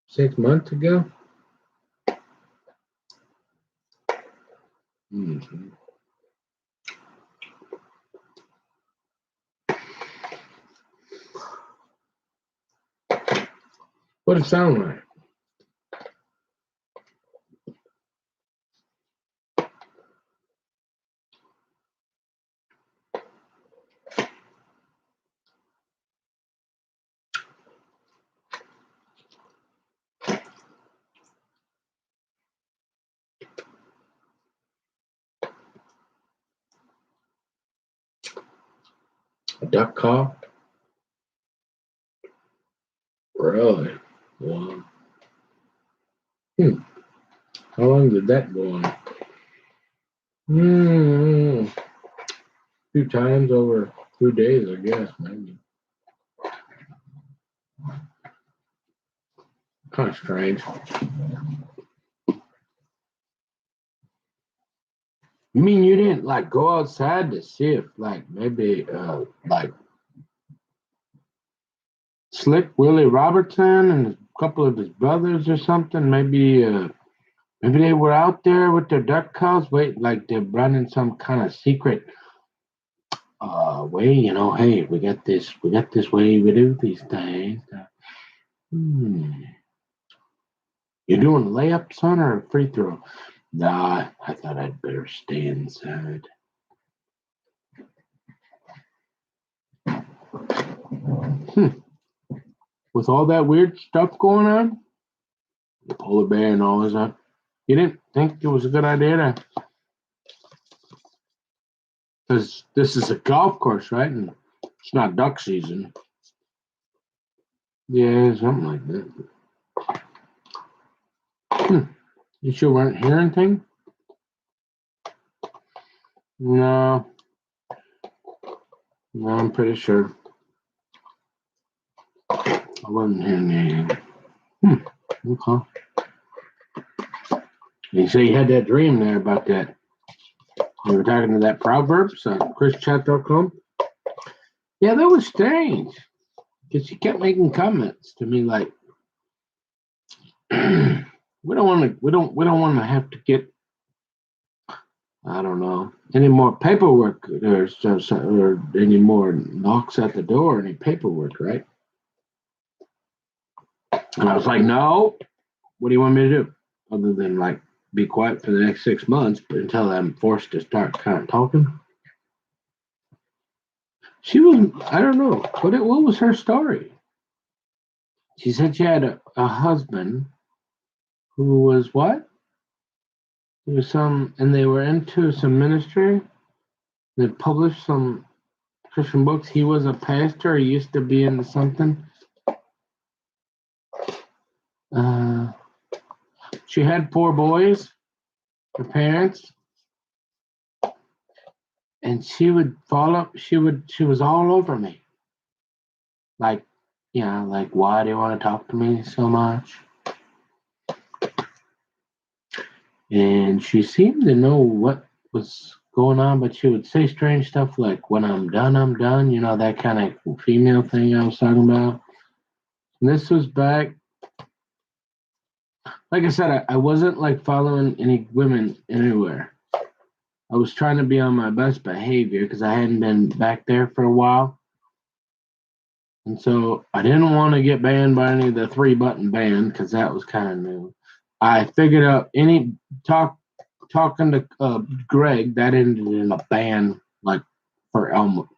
Speaker 1: 6 months ago? Mm-hmm. What it sound like? A duck call? Really? Wow. How long did that go on? A few times over 2 days, I guess, maybe. Kind of strange. You mean you didn't like go outside to see if like maybe like Slick Willie Robertson and a couple of his brothers or something? Maybe they were out there with their duck calls, wait, like they're running some kind of secret way, hey, we got this way we do these things. You doing a layup, son, or a free throw? Nah, I thought I'd better stay inside. With all that weird stuff going on, the polar bear and all that, you didn't think it was a good idea to, because this is a golf course, right? And it's not duck season. Yeah, something like that. You sure weren't hearing anything? No, I'm pretty sure. I wasn't hearing anything. Okay. You say you had that dream there about that. You were talking to that Proverbs on chrischat.com. Yeah, that was strange. Because she kept making comments to me like, we don't want to have to get, I don't know, any more paperwork or any more knocks at the door, any paperwork, right? And I was like, no, what do you want me to do? Other than like be quiet for the next 6 months, but until I'm forced to start kind of talking. She was, I don't know, what was her story? She said she had a husband who was what? There was and they were into some ministry. They published some Christian books. He was a pastor. He used to be into something. She had 4 boys, her parents, and she would follow. She was all over me. Like, like, why do you want to talk to me so much? And she seemed to know what was going on, but she would say strange stuff like, when I'm done, I'm done. That kind of female thing I was talking about. And this was back, like I said, I wasn't like following any women anywhere. I was trying to be on my best behavior because I hadn't been back there for a while. And so I didn't want to get banned by any of the 3-button ban because that was kind of new. I figured out talking to Greg, that ended in a ban like for almost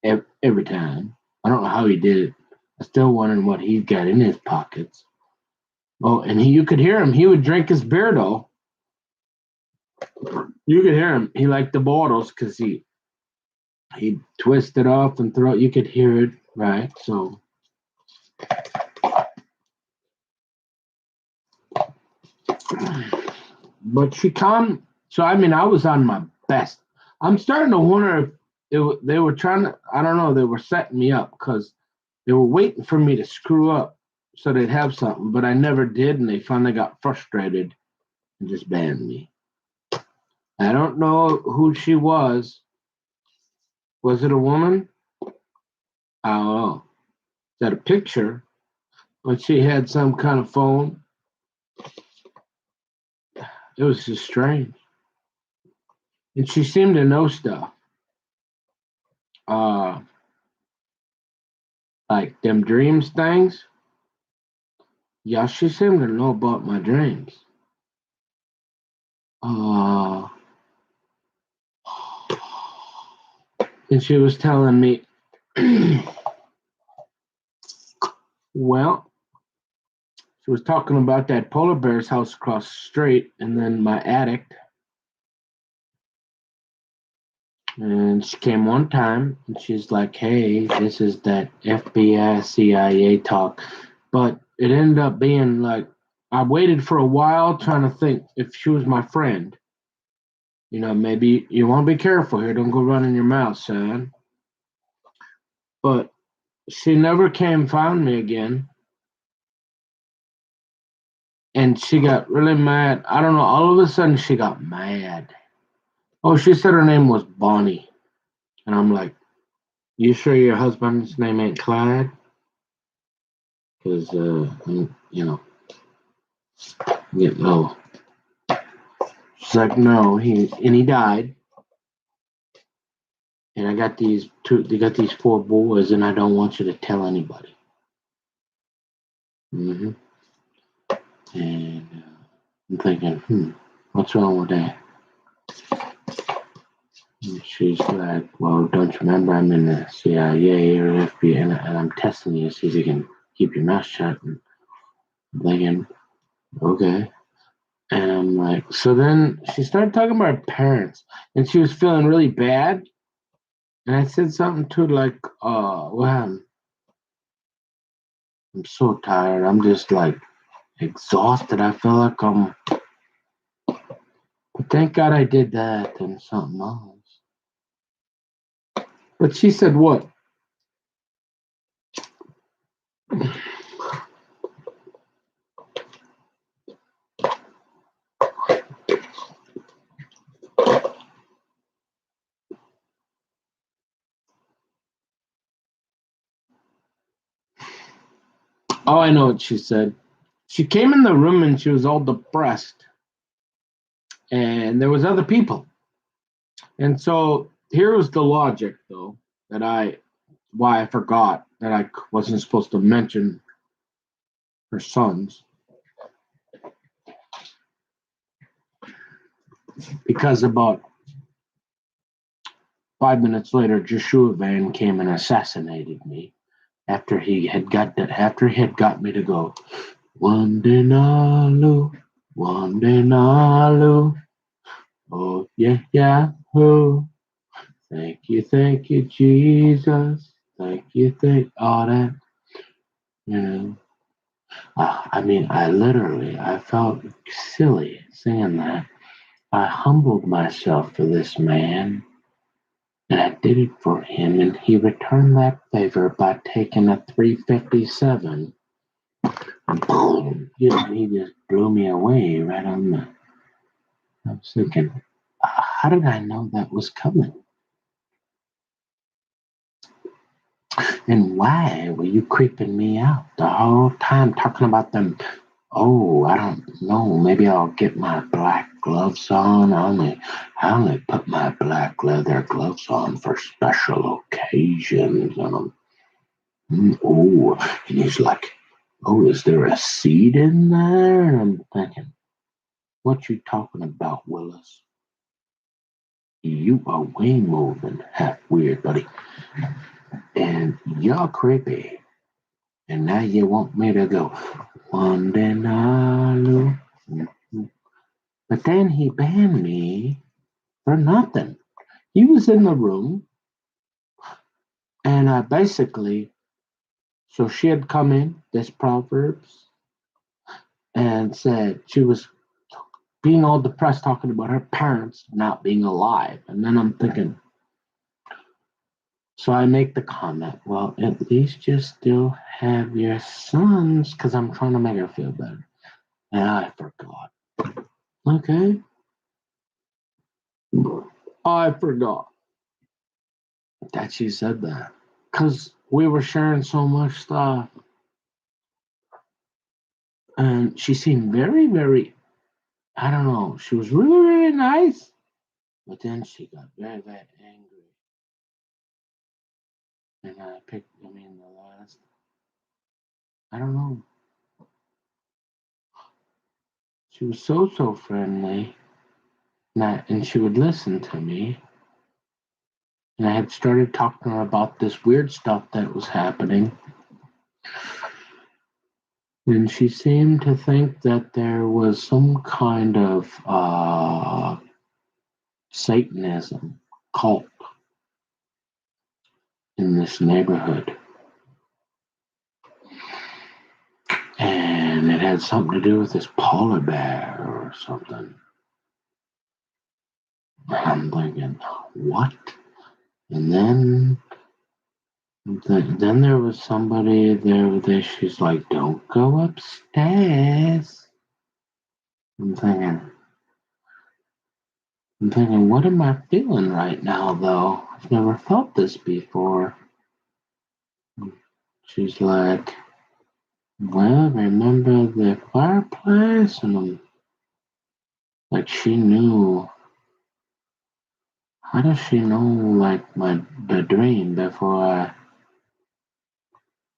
Speaker 1: every time. I don't know how he did it. I'm still wondering what he's got in his pockets. Oh, and you could hear him. He would drink his beer though. You could hear him. He liked the bottles because he'd twist it off and throw it. You could hear it, right? So but she calmed. So I mean, I was on my best. I'm starting to wonder if they were trying to. I don't know. They were setting me up because they were waiting for me to screw up so they'd have something. But I never did, and they finally got frustrated and just banned me. I don't know who she was. Was it a woman? I don't know. Is that a picture? But she had some kind of phone. It was just strange. And she seemed to know stuff. Uh, like them dreams things. Yeah, she seemed to know about my dreams. Uh, and she was telling me, well, she was talking about that polar bear's house across the street and then my attic. And she came one time and she's like, hey, this is that FBI, CIA talk. But it ended up being like, I waited for a while trying to think if she was my friend. You know, maybe you want to be careful here. Don't go running your mouth, son. But she never came found me again. And she got really mad. I don't know. All of a sudden, she got mad. Oh, she said her name was Bonnie. And I'm like, you sure your husband's name ain't Clyde? Because, you know, no. She's like, no, he died. And I got they got these 4 boys, and I don't want you to tell anybody. Mm-hmm. And I'm thinking, what's wrong with that? And she's like, well, don't you remember I'm in the CIA or FBI, and I'm testing you to see if you can keep your mouth shut. And I'm thinking, okay. And I'm like, so then she started talking about her parents, and she was feeling really bad. And I said something to her like, well, I'm so tired. I'm just like exhausted. I feel like but thank God I did that and something else. But she said what? Oh, I know what she said. She came in the room and she was all depressed. And there was other people. And so here was the logic though why I forgot that I wasn't supposed to mention her sons. Because about 5 minutes later, Joshua Van came and assassinated me after he had got me to go one day nalu, oh yeah, oh, thank you, Jesus, thank all that, you know. I mean, I felt silly saying that. I humbled myself for this man, and I did it for him, and he returned that favor by taking a 357. And boom, he just blew me away right on the. I was thinking, how did I know that was coming? And why were you creeping me out the whole time talking about them? Oh, I don't know. Maybe I'll get my black gloves on. I only put my black leather gloves on for special occasions. Oh, and he's like, oh, is there a seed in there? And I'm thinking, what you talking about, Willis? You are way more than half weird, buddy. And you're creepy. And now you want me to go, Wandenalu. But then he banned me for nothing. He was in the room, and so she had come in, this Proverbs, and said she was being all depressed talking about her parents not being alive. And then I'm thinking, so I make the comment, well, at least you still have your sons, because I'm trying to make her feel better. And I forgot. Okay. I forgot that she said that. Because we were sharing so much stuff. And she seemed very, very, I don't know, she was really, really nice. But then she got very, very angry. And the last, I don't know. She was so friendly. And she would listen to me. And I had started talking to her about this weird stuff that was happening. And she seemed to think that there was some kind of Satanism cult in this neighborhood. And it had something to do with this polar bear or something. And I'm thinking, what? And then there was somebody there. She's like, don't go upstairs. I'm thinking, what am I feeling right now, though? I've never felt this before. She's like, well, remember the fireplace? And I'm like, she knew. How does she know, like, the dream before I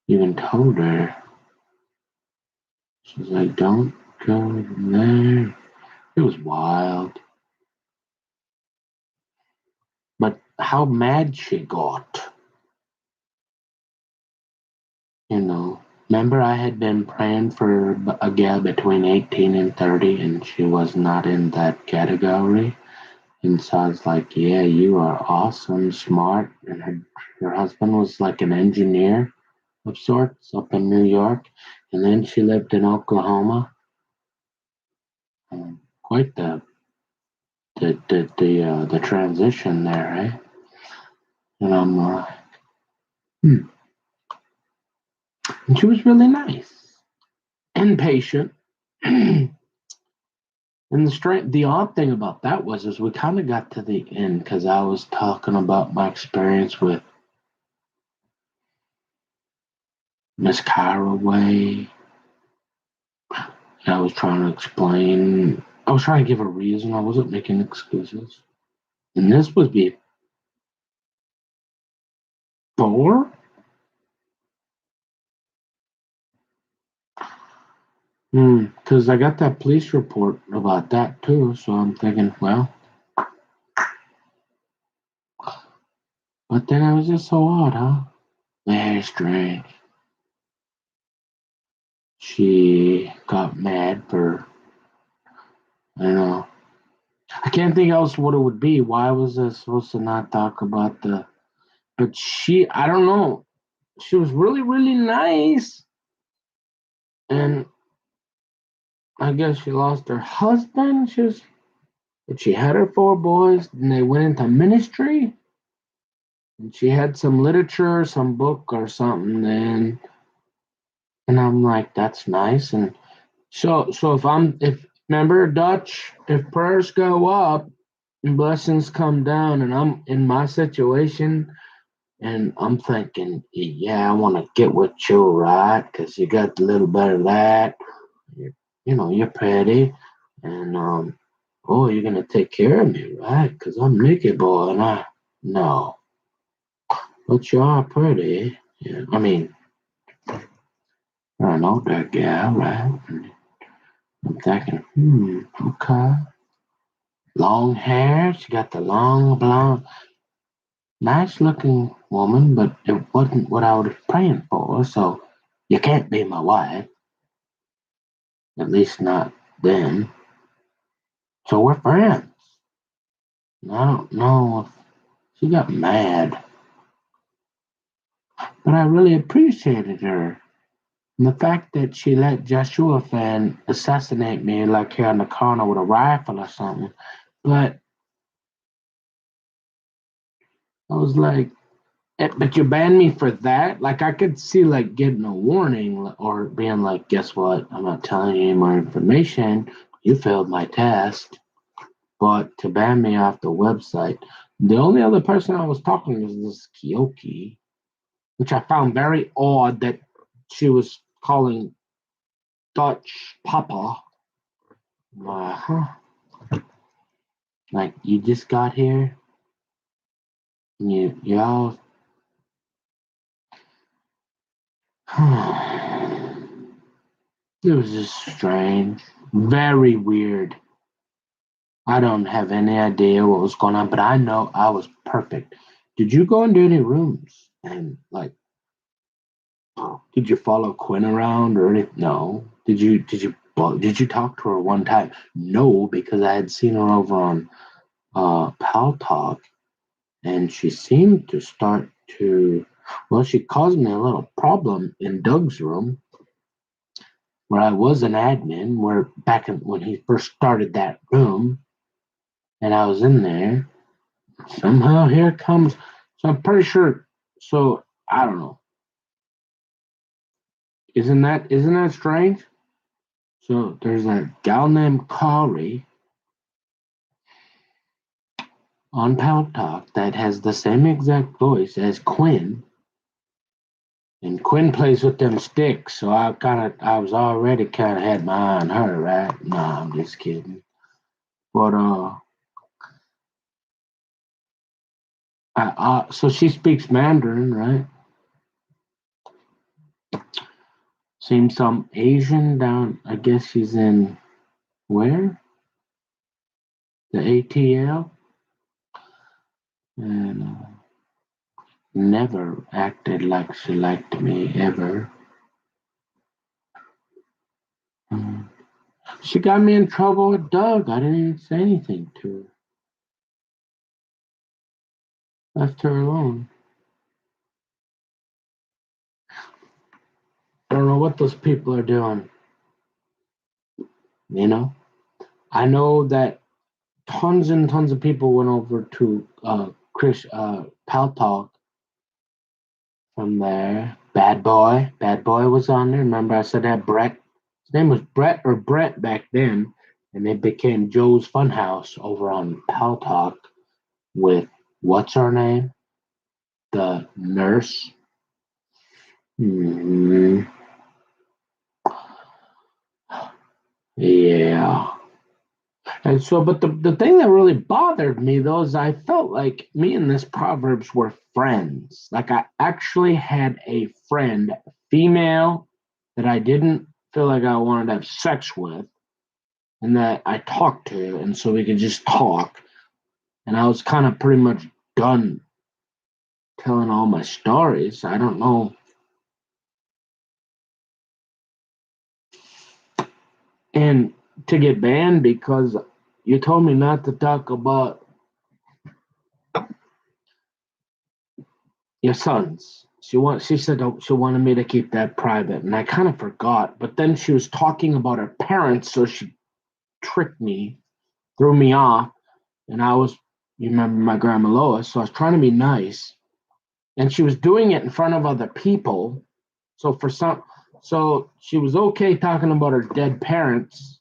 Speaker 1: even told her? She's like, don't go there. It was wild. But how mad she got. Remember I had been praying for a gal between 18 and 30, and she was not in that category. And so I was like, yeah, you are awesome, smart. And her husband was like an engineer of sorts up in New York. And then she lived in Oklahoma. Quite the transition there, eh? And I'm like, And she was really nice and patient. And the odd thing about that is we kind of got to the end because I was talking about my experience with Miss Caraway. I was trying to explain. I was trying to give a reason. I wasn't making excuses. And this was before. Because I got that police report about that too. So I'm thinking, well. But then it was just so odd, huh? Very strange. She got mad for, I don't know. I can't think else what it would be. Why was I supposed to not talk about but I don't know. She was really, really nice. And I guess she lost her husband. But she had her 4 boys, and they went into ministry. And she had some literature, some book or something, and I'm like, that's nice. And so if remember Dutch, if prayers go up and blessings come down, and I'm in my situation, and I'm thinking, yeah, I want to get with you, right? Because you got a little bit of that. You're pretty, and you're gonna take care of me, right? Because I'm Nicky boy, and no, but you are pretty. Yeah, you're an older gal, right? And I'm thinking, okay. Long hair, she got the long blonde, nice looking woman, but it wasn't what I was praying for. So you can't be my wife, at least not then. So we're friends. I don't know if she got mad, but I really appreciated her. And the fact that she let Joshua Fan assassinate me like here in the corner with a rifle or something. But I was like, but you banned me for that? Like I could see like getting a warning or being like, guess what? I'm not telling you any more information. You failed my test. but to ban me off the website. The only other person I was talking to was this Kyoki, which I found very odd that she was calling Dutch Papa. Huh? Like, you just got here? And y'all. It was just strange. Very weird. I don't have any idea what was going on, but I know I was perfect. Did you go into any rooms? And, like, did you follow Quinn around or anything? No. Did you talk to her one time? No, because I had seen her over on Pal Talk, and she seemed to start to. Well, she caused me a little problem in Doug's room, where I was an admin. Where when he first started that room, and I was in there. Somehow here comes. So I'm pretty sure. So I don't know. Isn't that strange? So there's a gal named Kari on Pal Talk that has the same exact voice as Quinn, and Quinn plays with them sticks. So I was already kind of had my eye on her, right? No, I'm just kidding. But so she speaks Mandarin, right? Seems some Asian down. I guess she's in where? The ATL, and never acted like she liked me ever. She got me in trouble with Doug. I didn't even say anything to her. Left her alone. I don't know what those people are doing. You know? I know that tons and tons of people went over to Pal Talk from there. Bad Boy was on there. Remember I said that Brett? His name was Brett or Brett back then, and it became Joe's Funhouse over on Pal Talk with what's her name? The nurse. Mm-hmm. Yeah. And so, but the thing that really bothered me though is I felt like me and this Proverbs were friends. Like I actually had a friend, female, that I didn't feel like I wanted to have sex with, and that I talked to, and so we could just talk. And I was kind of pretty much done telling all my stories. I don't know. And to get banned because you told me not to talk about your sons. She said she wanted me to keep that private, and I kind of forgot. But then she was talking about her parents, so she tricked me, threw me off, and you remember my grandma Lois, so I was trying to be nice, and she was doing it in front of other people. So she was okay talking about her dead parents,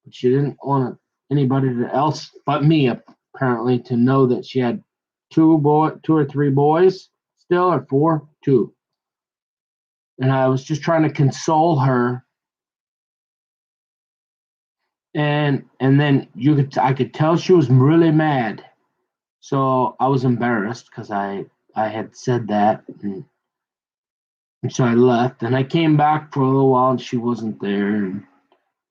Speaker 1: but she didn't want anybody else but me apparently to know that she had two or three boys still, or four, two. And I was just trying to console her, and then I could tell she was really mad. So I was embarrassed because I had said that, and so I left, and I came back for a little while, and she wasn't there, and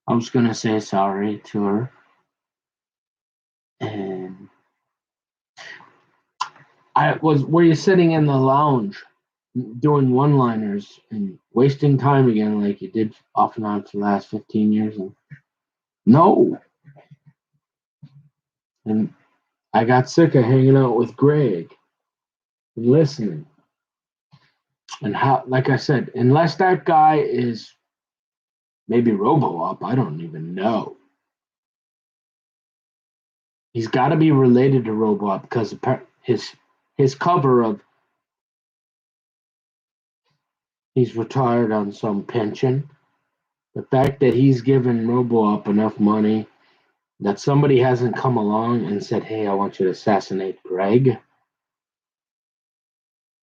Speaker 1: I was gonna say sorry to her, and were you sitting in the lounge doing one-liners and wasting time again like you did off and on for the last 15 years? And no. And I got sick of hanging out with Greg and listening. And how, like I said, unless that guy is maybe RoboUp, I don't even know. He's got to be related to RoboUp because his cover of he's retired on some pension. The fact that he's given RoboUp enough money that somebody hasn't come along and said, hey, I want you to assassinate Greg.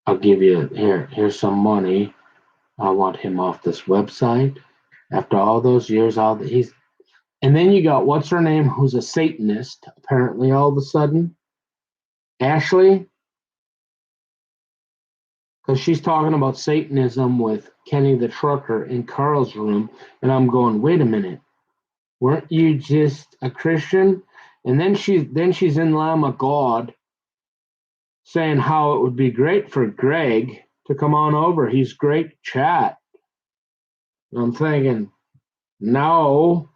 Speaker 1: I'll give you, here's some money. I want him off this website. After all those years, and then you got, what's her name, who's a Satanist, apparently, all of a sudden. Ashley, because she's talking about Satanism with Kenny the trucker in Carl's room, and I'm going, wait a minute, weren't you just a Christian? And then she's in Lamb of God saying how it would be great for Greg to come on over. He's great chat. And I'm thinking, no,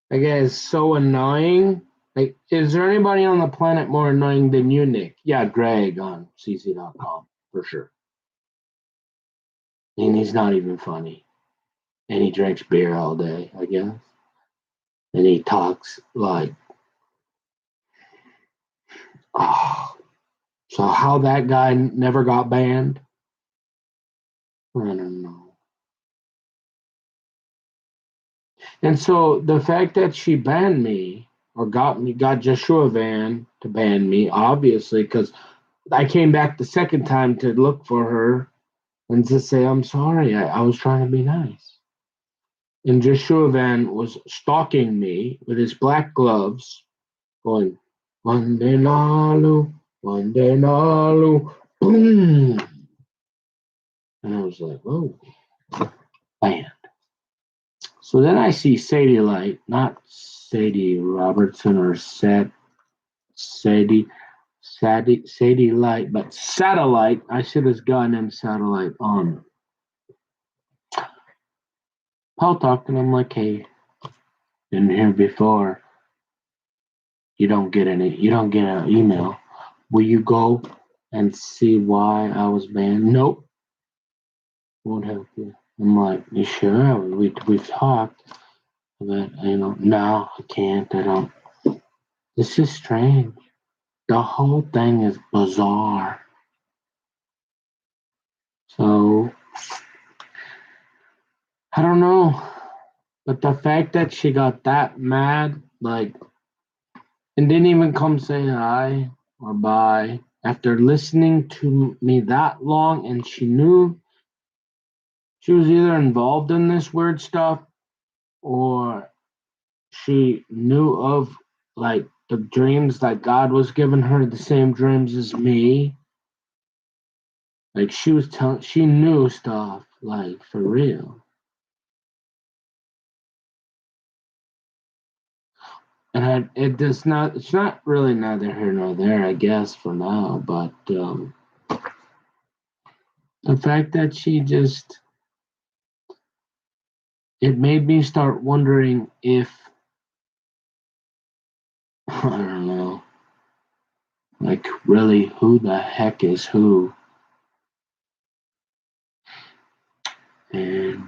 Speaker 1: that guy is so annoying. Like, is there anybody on the planet more annoying than you, Nick? Yeah, Greg on CC.com, for sure. And he's not even funny. And he drinks beer all day, I guess. And he talks like, oh. So how that guy never got banned? I don't know. And so the fact that she banned me, or got Joshua Van to ban me, obviously, because I came back the second time to look for her and to say, I'm sorry, I was trying to be nice. And Joshua Van was stalking me with his black gloves, going, Monday Nalu, boom. And I was like, whoa, banned. So then I see Sadie Light, not Sadie Robertson or Sadie Light, but Satellite. I see this guy named Satellite on Paul Talk, and I'm like, hey, been here before. You don't get an email. Will you go and see why I was banned? Nope. Won't help you. I'm like, you sure? We've talked. But no, I can't. I don't. This is strange. The whole thing is bizarre. So I don't know. But the fact that she got that mad, like, and didn't even come say hi or bye after listening to me that long, and she knew she was either involved in this weird stuff or she knew of, like, the dreams that God was giving her, the same dreams as me. Like, she knew stuff, like, for real. And it's not really neither here nor there, I guess, for now, but the fact that it made me start wondering if, I don't know, like, really, who the heck is who? And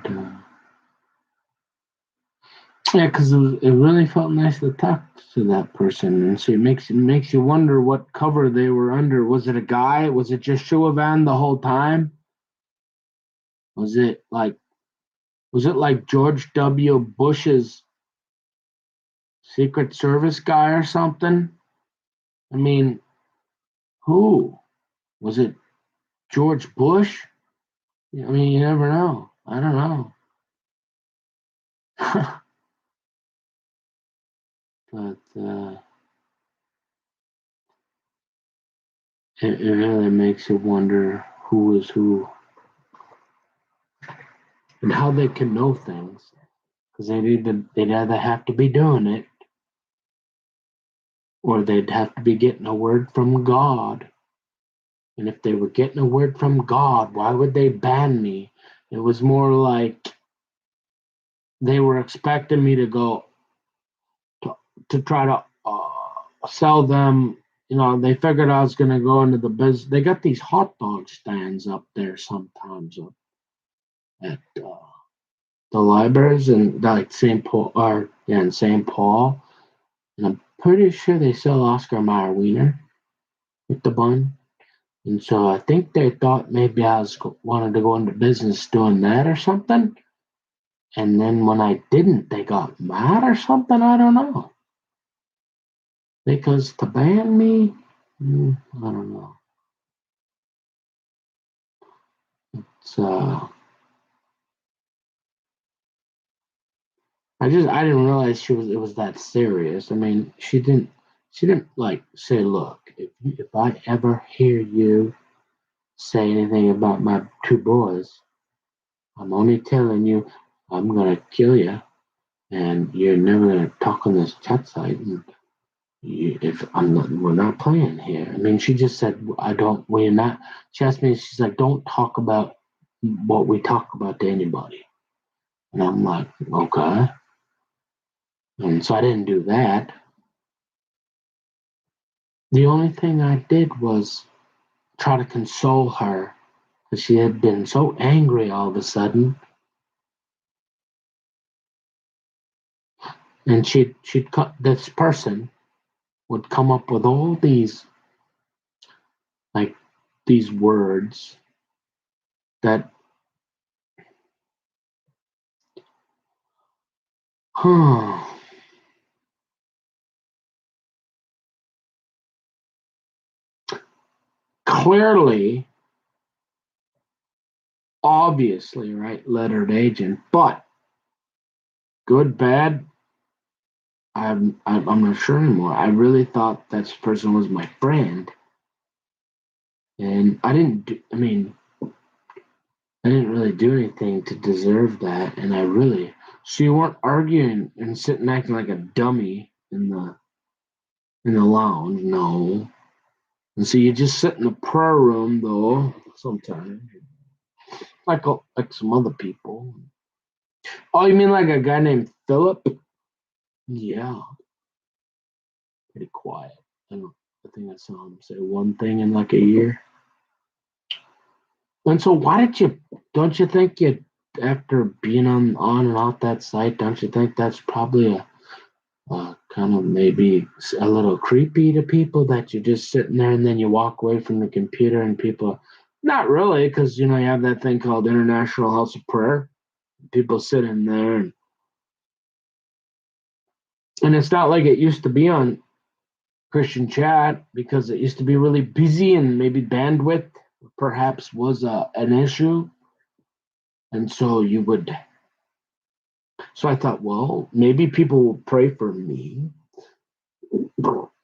Speaker 1: yeah, because it really felt nice to talk to that person, and so it makes you wonder what cover they were under. Was it a guy? Was it just Joshua Van the whole time? Was it like George W. Bush's Secret Service guy or something? I mean, who? Was it George Bush? I mean, you never know. I don't know. But it really makes you wonder who is who and how they can know things, because they'd either have to be doing it or they'd have to be getting a word from God. And if they were getting a word from God, why would they ban me? It was more like they were expecting me to go to try to sell them. They figured I was going to go into the business. They got these hot dog stands up there sometimes at the libraries and like St. Paul, in St. Paul. And I'm pretty sure they sell Oscar Mayer wiener with the bun. And so I think they thought maybe I wanted to go into business doing that or something. And then when I didn't, they got mad or something. I don't know. Because to ban me, I don't know. It's I didn't realize it was that serious. I mean, she didn't like say, look, if I ever hear you say anything about my two boys, I'm only telling you I'm gonna kill you, and you're never gonna talk on this chat site. And if we're not playing here. I mean, she just said, we're not. She asked me, she's like, don't talk about what we talk about to anybody. And I'm like, okay. And so I didn't do that. The only thing I did was try to console her because she had been so angry all of a sudden. And this person would come up with all these words that clearly, obviously, right, lettered agent, but good, bad, I'm not sure anymore. I really thought that person was my friend, and I didn't really do anything to deserve that, and so you weren't arguing and sitting acting like a dummy in the lounge, no. And so you just sit in the prayer room though sometimes, like some other people. Oh, you mean like a guy named Philip? Yeah, pretty quiet. I think I saw him say one thing in like a year. And so don't you think after being on and off that site, don't you think that's probably a kind of maybe a little creepy to people that you're just sitting there and then you walk away from the computer and people, not really, because you have that thing called International House of Prayer. People sit in there and it's not like it used to be on Christian chat because it used to be really busy and maybe bandwidth perhaps was an issue. And so I thought, well, maybe people will pray for me.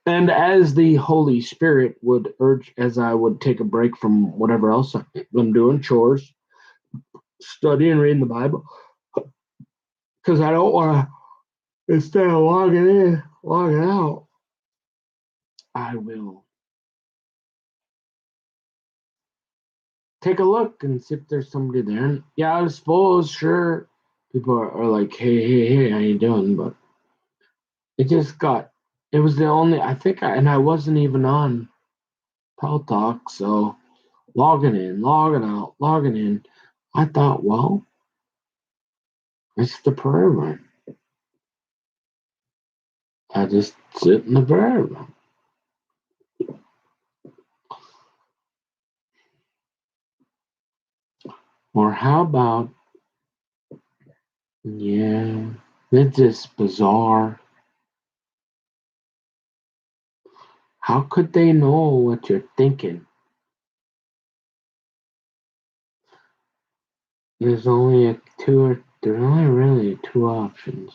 Speaker 1: And as the Holy Spirit would urge, as I would take a break from whatever else I'm doing, chores, studying, reading the Bible, because I don't want to, instead of logging out, I will take a look and see if there's somebody there. And yeah, I suppose, sure, people are like, hey, how you doing? But it was the only, I wasn't even on Pal Talk, so logging in, logging out, logging in. I thought, well, it's the prayer room. I just sit in the prayer room. Or how about, yeah, it's just bizarre. How could they know what you're thinking? There's only really two options.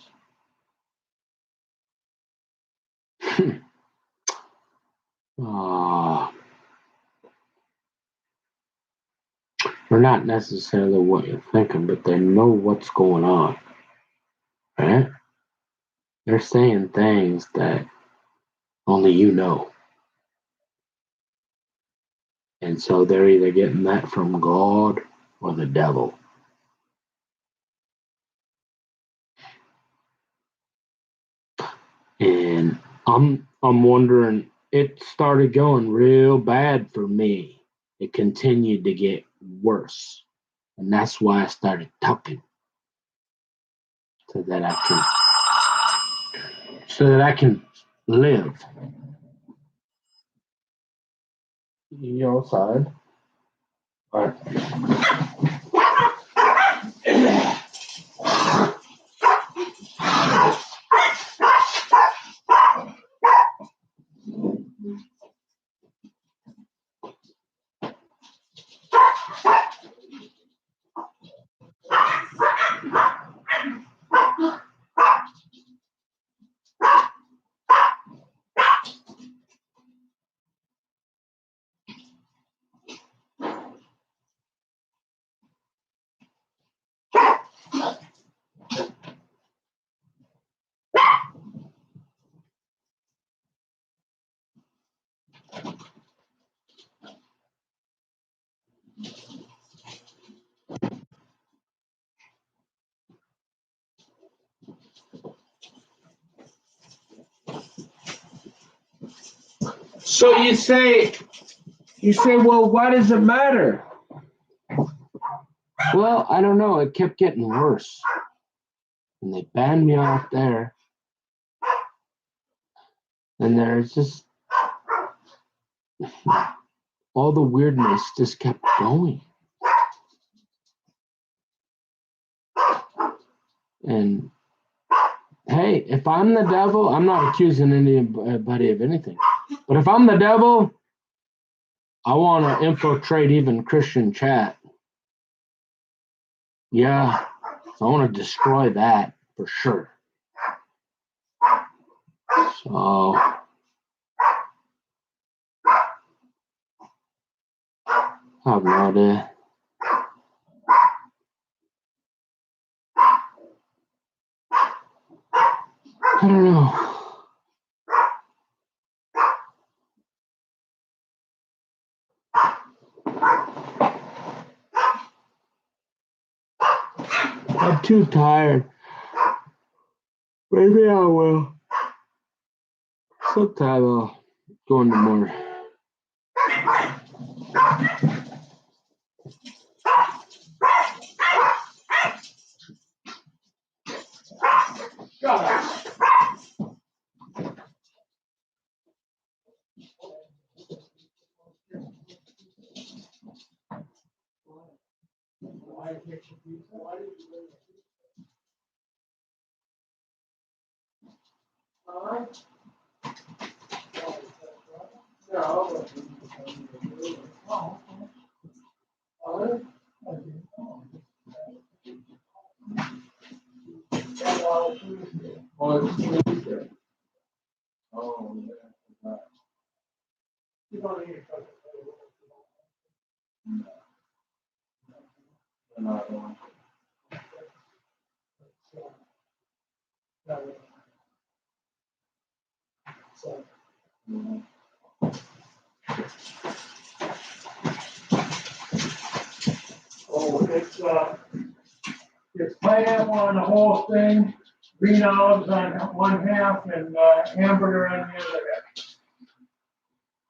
Speaker 1: Or not necessarily what you're thinking, but they know what's going on, right? They're saying things that only you know. And so they're either getting that from God or the devil. And I'm wondering, it started going real bad for me. It continued to get worse. And that's why I started talking. So that I can live. You outside? All right. So you say, well, why does it matter? Well, I don't know. It kept getting worse. And they banned me off there. And there's just all the weirdness just kept going. And hey, if I'm the devil, I'm not accusing anybody of anything. But if I'm the devil, I want to infiltrate even Christian chat. Yeah, I want to destroy that for sure. So, I have no idea. I don't know. I'm too tired. Maybe I will. Sometime I'll go into more. Shut up.
Speaker 6: Oh, it's pineapple on the whole thing, green olives on one half, and hamburger on the other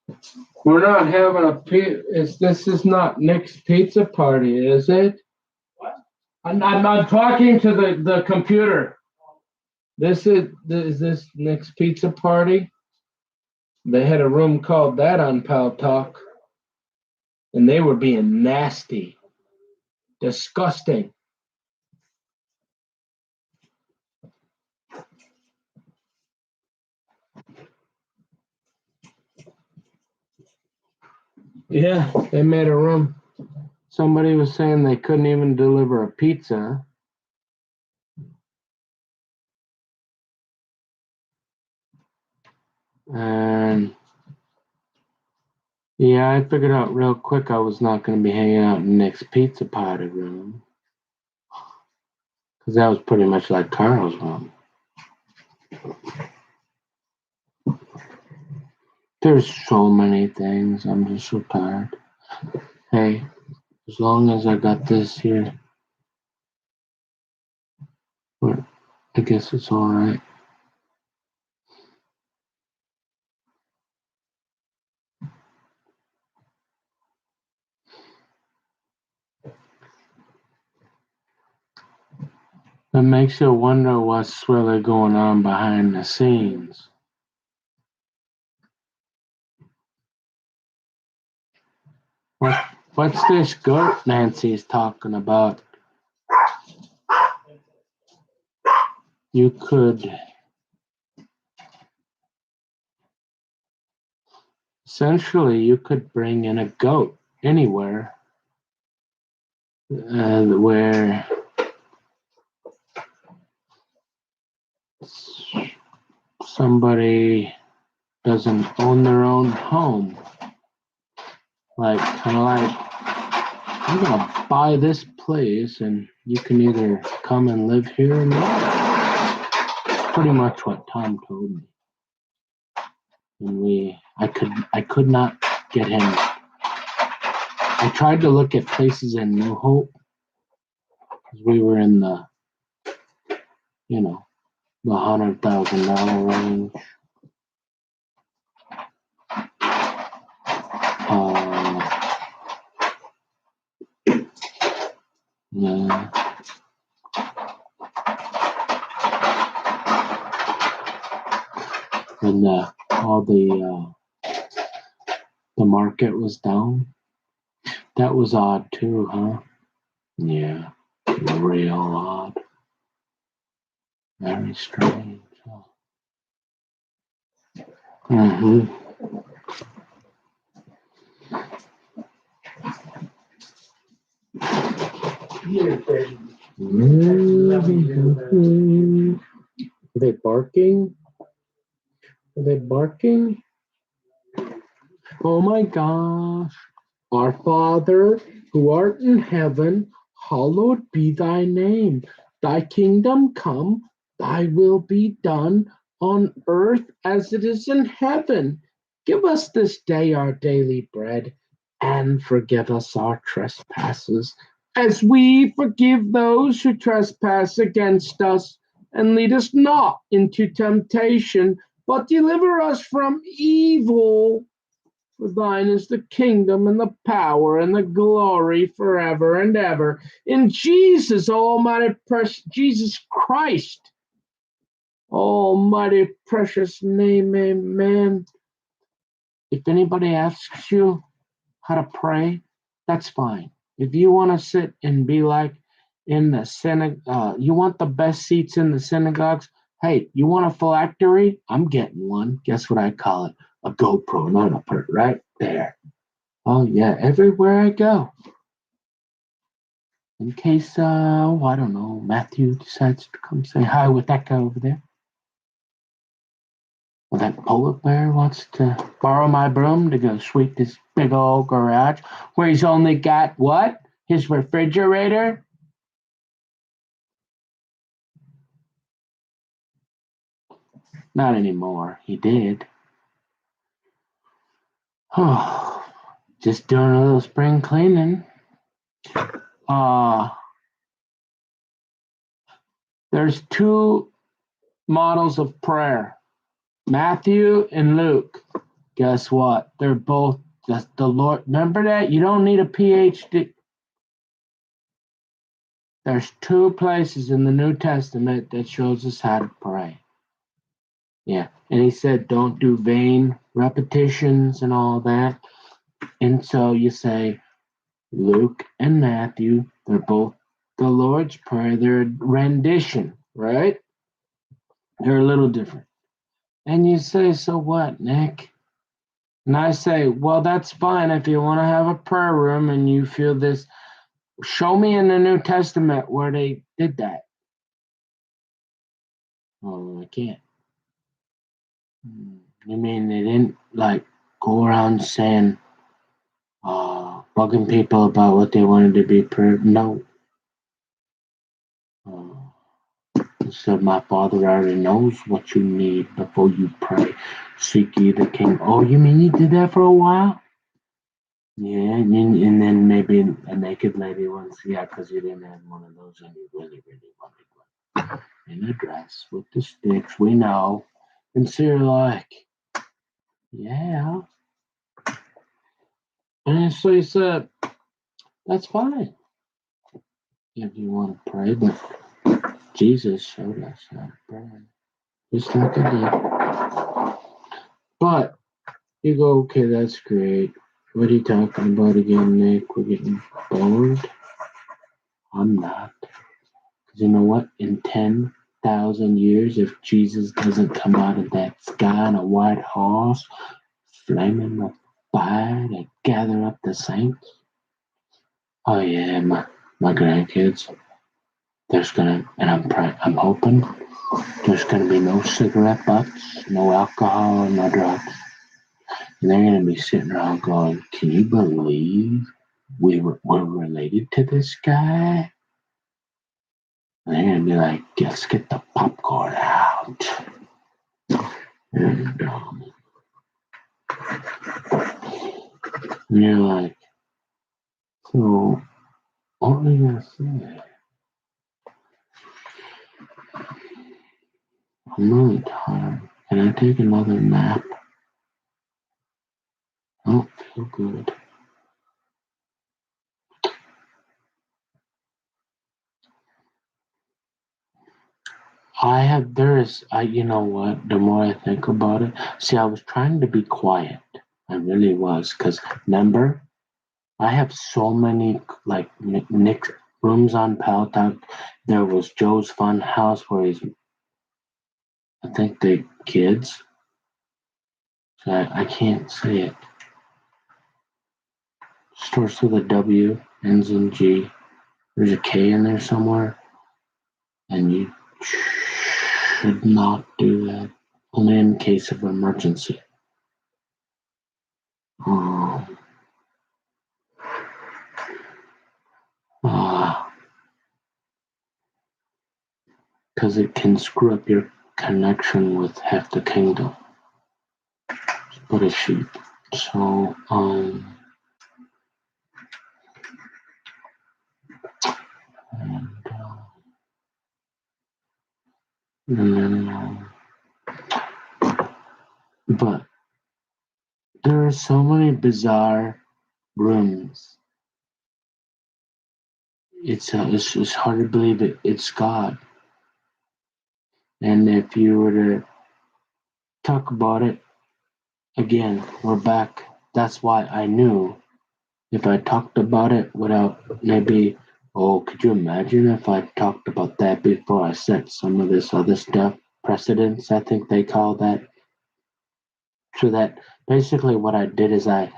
Speaker 6: half.
Speaker 1: We're not having a pizza. This is not Nick's pizza party, is it?
Speaker 6: What?
Speaker 1: I'm talking to the computer. Is this Nick's pizza party? They had a room called that on Pal Talk, and they were being nasty, disgusting. Yeah, they made a room. Somebody was saying they couldn't even deliver a pizza. And yeah, I figured out real quick I was not going to be hanging out in Nick's pizza party room. Because that was pretty much like Carl's room. There's so many things. I'm just so tired. Hey, as long as I got this here, I guess it's all right. It makes you wonder what's really going on behind the scenes. What's this goat Nancy's talking about? You could essentially bring in a goat anywhere where somebody doesn't own their own home. Like, kind of like, I'm gonna buy this place and you can either come and live here or not. Pretty much what Tom told me. And I could not get him. I tried to look at places in New Hope because we were in the $100,000 range. Yeah. When all the market was down, that was odd too, huh? Yeah, real odd. Very strange. Mm-hmm. Are they barking? Are they barking? Oh my gosh. Our Father, who art in heaven, hallowed be thy name. Thy kingdom come, thy will be done on earth as it is in heaven. Give us this day our daily bread, and forgive us our trespasses, as we forgive those who trespass against us. And lead us not into temptation, but deliver us from evil. For thine is the kingdom and the power and the glory forever and ever. In Jesus, almighty precious Jesus Christ, almighty precious name, amen. If anybody asks you how to pray, that's fine. If you want to sit and be like in the synagogue, you want the best seats in the synagogues. Hey, you want a phylactery? I'm getting one. Guess what I call it? A GoPro. I'm gonna put it right there. Oh yeah, everywhere I go. In case, I don't know, Matthew decides to come say hi with that guy over there. Or that polar bear wants to borrow my broom to go sweep this big old garage where he's only got what? His refrigerator? Not anymore. He did. Oh, just doing a little spring cleaning. There's two models of prayer, Matthew and Luke. Guess what? They're both just the Lord. Remember that? You don't need a PhD. There's two places in the New Testament that shows us how to pray. Yeah. And he said, don't do vain repetitions and all that. And so you say, Luke and Matthew, they're both the Lord's Prayer. They're a rendition, right? They're a little different. And you say, so what, Nick? And I say, well, that's fine if you want to have a prayer room and you feel this. Show me in the New Testament where they did that. Oh, I can't. You mean they didn't like go around saying, bugging people about what they wanted to be prayed? No. Said my Father already knows what you need before you pray. Seek ye the King. Oh, you mean you did that for a while? Yeah, and then maybe a naked lady once. Yeah, because you didn't have one of those and you really, really wanted one. In a dress with the sticks, we know. And so you're like, yeah. And so he said, that's fine if you want to pray, but Jesus showed us how to pray. Just like I did. But you go, okay, that's great. What are you talking about again, Nick? We're getting bored? I'm not. Because you know what? In 10,000 years, if Jesus doesn't come out of that sky on a white horse, flaming with fire to gather up the saints, oh yeah, my grandkids, there's gonna, and I'm hoping there's gonna be no cigarette butts, no alcohol, no drugs. And they're gonna be sitting around going, can you believe we're related to this guy? And they're gonna be like, let's get the popcorn out. And you're like, so what are you gonna say? I'm really tired. Can I take another nap? I don't feel good. You know what, the more I think about it, see, I was trying to be quiet. I really was, because remember, I have so many, like, Nick rooms on Paltalk. There was Joe's Fun House where I think the kids, so I can't say it. Starts with a W, ends in G. There's a K in there somewhere, and you should not do that. Only in case of emergency. Because it can screw up your connection with half the kingdom. But a sheep. So, and then, but there are so many bizarre rooms. It's hard to believe it's God. And if you were to talk about it, again, we're back. That's why I knew if I talked about it without maybe, could you imagine if I talked about that before I set some of this other stuff, precedence, I think they call that. So that basically what I did is in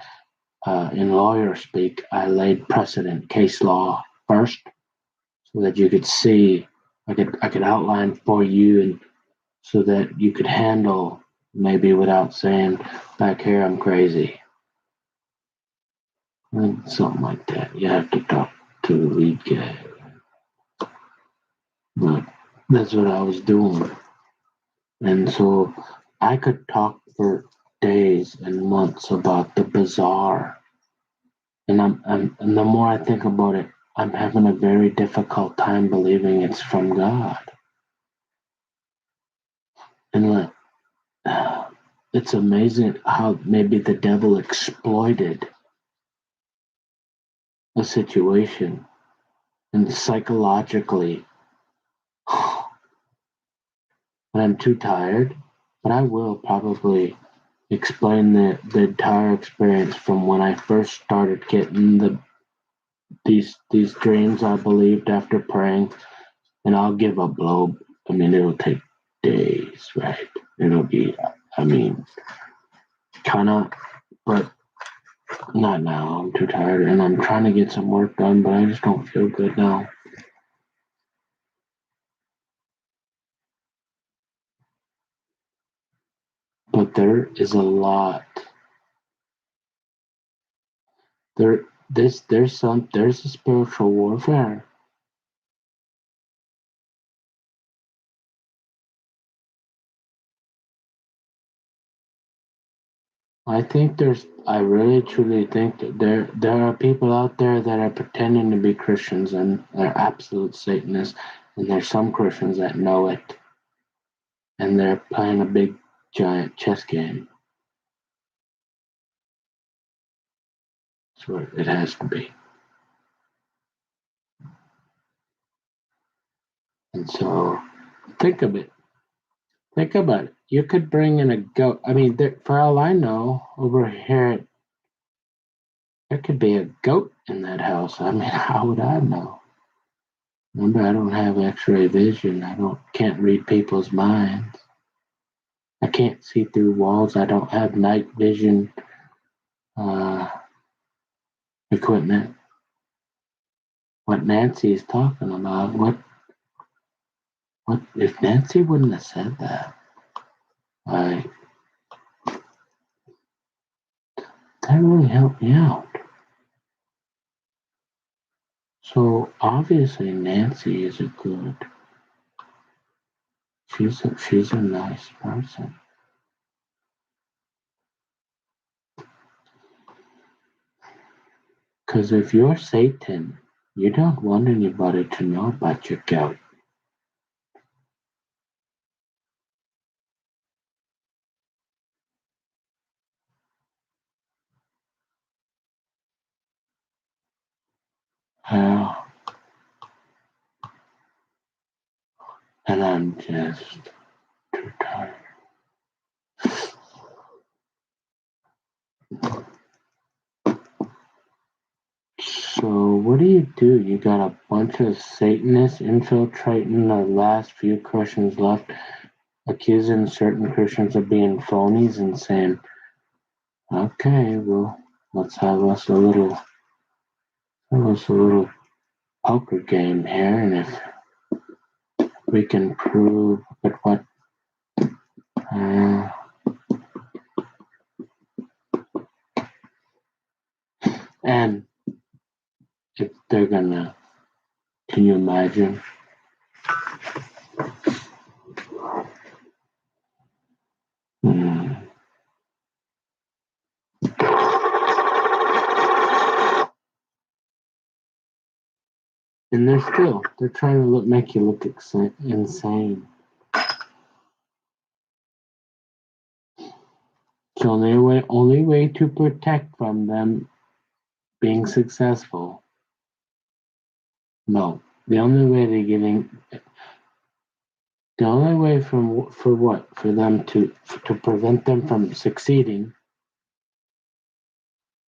Speaker 1: lawyer speak, I laid precedent, case law first, so that you could see, I could outline for you, and so that you could handle maybe without saying back here I'm crazy. Something like that. You have to talk to the lead guy. But that's what I was doing. And so I could talk for days and months about the bizarre. And and the more I think about it, I'm having a very difficult time believing it's from God. And it's amazing how maybe the devil exploited a situation and psychologically. But I'm too tired. But I will probably explain the entire experience from when I first started getting these dreams I believed after praying, and I'll give a blow. I mean, it'll take days, right? It'll be, I mean, kind of, but not now. I'm too tired, and I'm trying to get some work done, but I just don't feel good now. But there is a lot. There's a spiritual warfare. I really truly think that there are people out there that are pretending to be Christians and they're absolute Satanists, and there's some Christians that know it, and they're playing a big giant chess game. That's what it has to be. And so think of it. Think about it. You could bring in a goat. I mean, for all I know, over here, there could be a goat in that house. I mean, how would I know? Remember, I don't have X-ray vision. Can't read people's minds. I can't see through walls. I don't have night vision equipment. What Nancy is talking about? What if Nancy wouldn't have said that? That really helped me out. So obviously Nancy is she's a nice person. Because if you're Satan, you don't want anybody to know about your gout. And I'm just too tired. So what do? You got a bunch of Satanists infiltrating the last few Christians left, accusing certain Christians of being phonies and saying, okay, well, let's have us a little poker game here, and if we can prove that what and if they're gonna, can you imagine? And they're trying to make you look insane. So the only way to protect from them being successful. No, the only way for them to prevent them from succeeding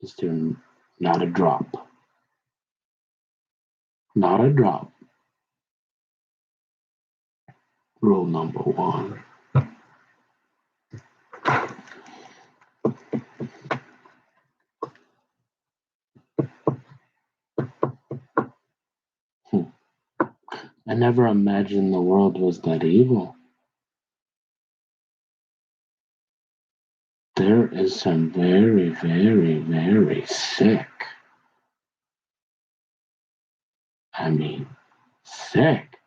Speaker 1: is to not a drop. Not a drop. Rule number 1. I never imagined the world was that evil. There is some very, very, very sick. I mean, sick.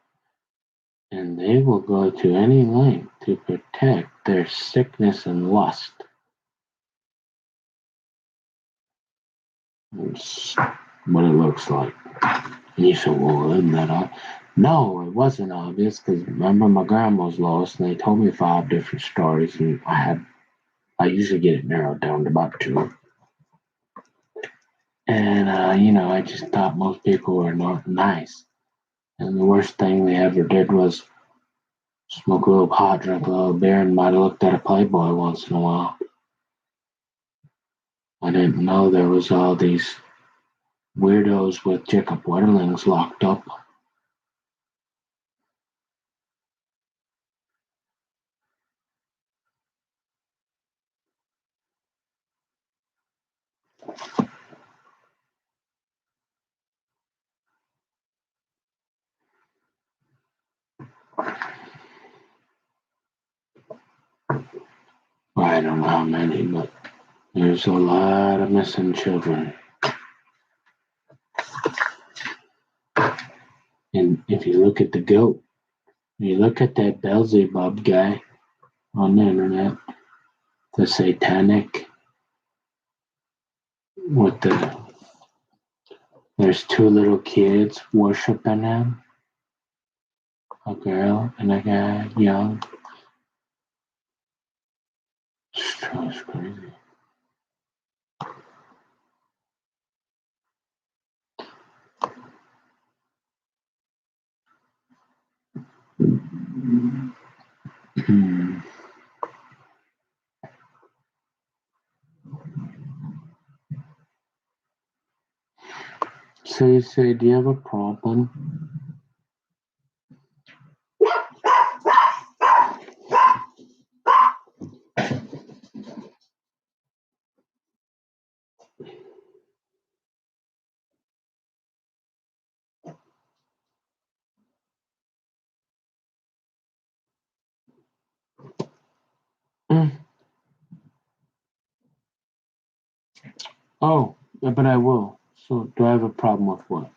Speaker 1: And they will go to any length to protect their sickness and lust. It's what it looks like. And you said, well, isn't that obvious? No, it wasn't obvious, because remember my grandma was lost and they told me 5 different stories, and I usually get it narrowed down to about 2. And, I just thought most people were not nice. And the worst thing they ever did was smoke a little pot, drink a little beer, and might have looked at a Playboy once in a while. I didn't know there was all these weirdos with Jacob Wetterlings locked up. I don't know how many, but there's a lot of missing children. And if you look at the goat, you look at that Beelzebub guy on the internet, the satanic, there's 2 little kids worshiping him, a girl and a guy, young. It's crazy. So you say, do you have a problem? Oh, but I will. So do I have a problem with what?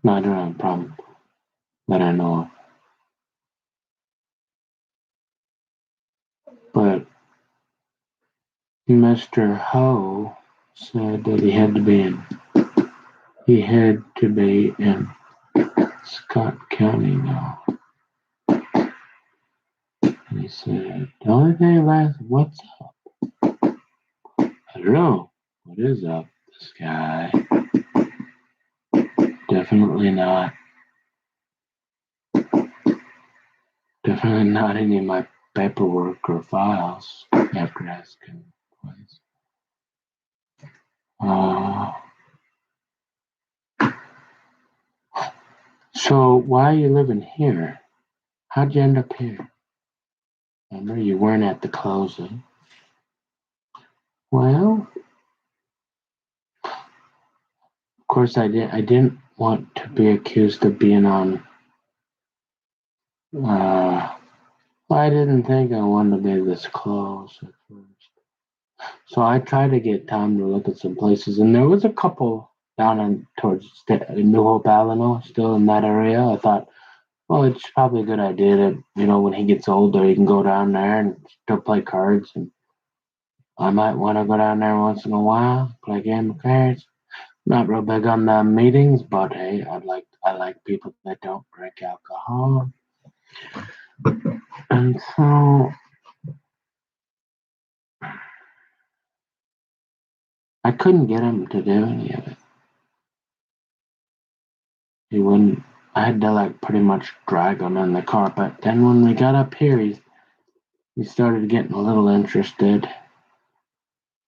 Speaker 1: No, I don't have a problem that I know of. But Mr. Ho said that he had to be in Scott County now. And he said, the only thing left, what's up? I don't know. What is up, this guy? definitely not. Definitely not any of my paperwork or files after asking twice. So why are you living here? How'd you end up here? Remember, you weren't at the closing. Well, of course I didn't want to be accused of being on. I didn't think I wanted to be this close at first. So I tried to get time to look at some places, and there was a couple down towards New Hope, Illinois, still in that area. I thought, well, it's probably a good idea to, when he gets older, he can go down there and still play cards. And I might want to go down there once in a while, play a game of cards. Not real big on the meetings, but hey, I like people that don't drink alcohol. And so I couldn't get him to do any of it. He wouldn't. I had to pretty much drag him in the car. But then when we got up here, he started getting a little interested.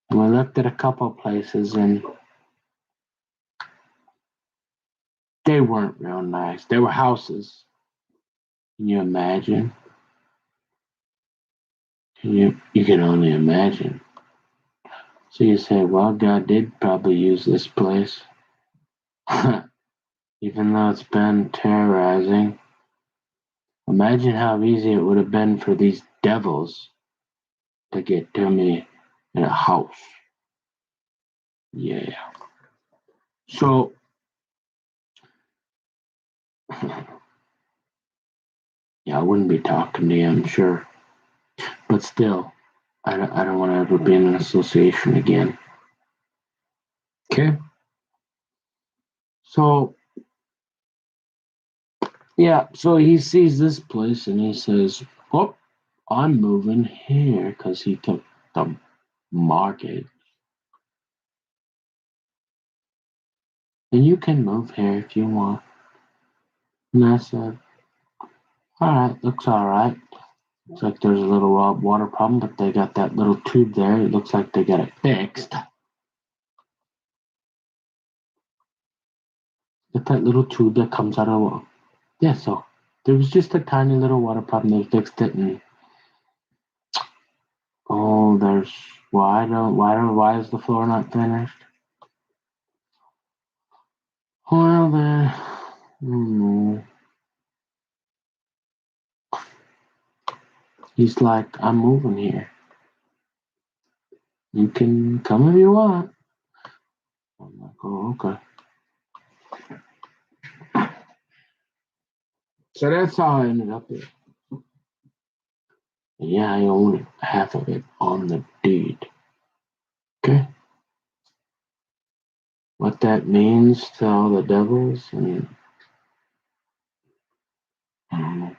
Speaker 1: And we looked at a couple places, and they weren't real nice. They were houses. Can you imagine? You can only imagine. So you say, well, God did probably use this place. Even though it's been terrorizing. Imagine how easy it would have been for these devils to get to me in a house. Yeah. So, yeah, I wouldn't be talking to you, I'm sure. But still, I don't want to ever be in an association again. Okay? So, yeah, so he sees this place and he says, oh, I'm moving here because he took the mortgage. And you can move here if you want. And I said, all right, looks all right. Looks like there's a little water problem, but they got that little tube there. It looks like they got it fixed. Got that little tube that comes out of water. Yeah, so there was just a tiny little water problem. They fixed it, and there's why is the floor not finished? Well, he's like, I'm moving here. You can come if you want. I'm like, oh, okay. So that's how I ended up here. And yeah, I own half of it on the deed. Okay? What that means to all the devils, and I don't know.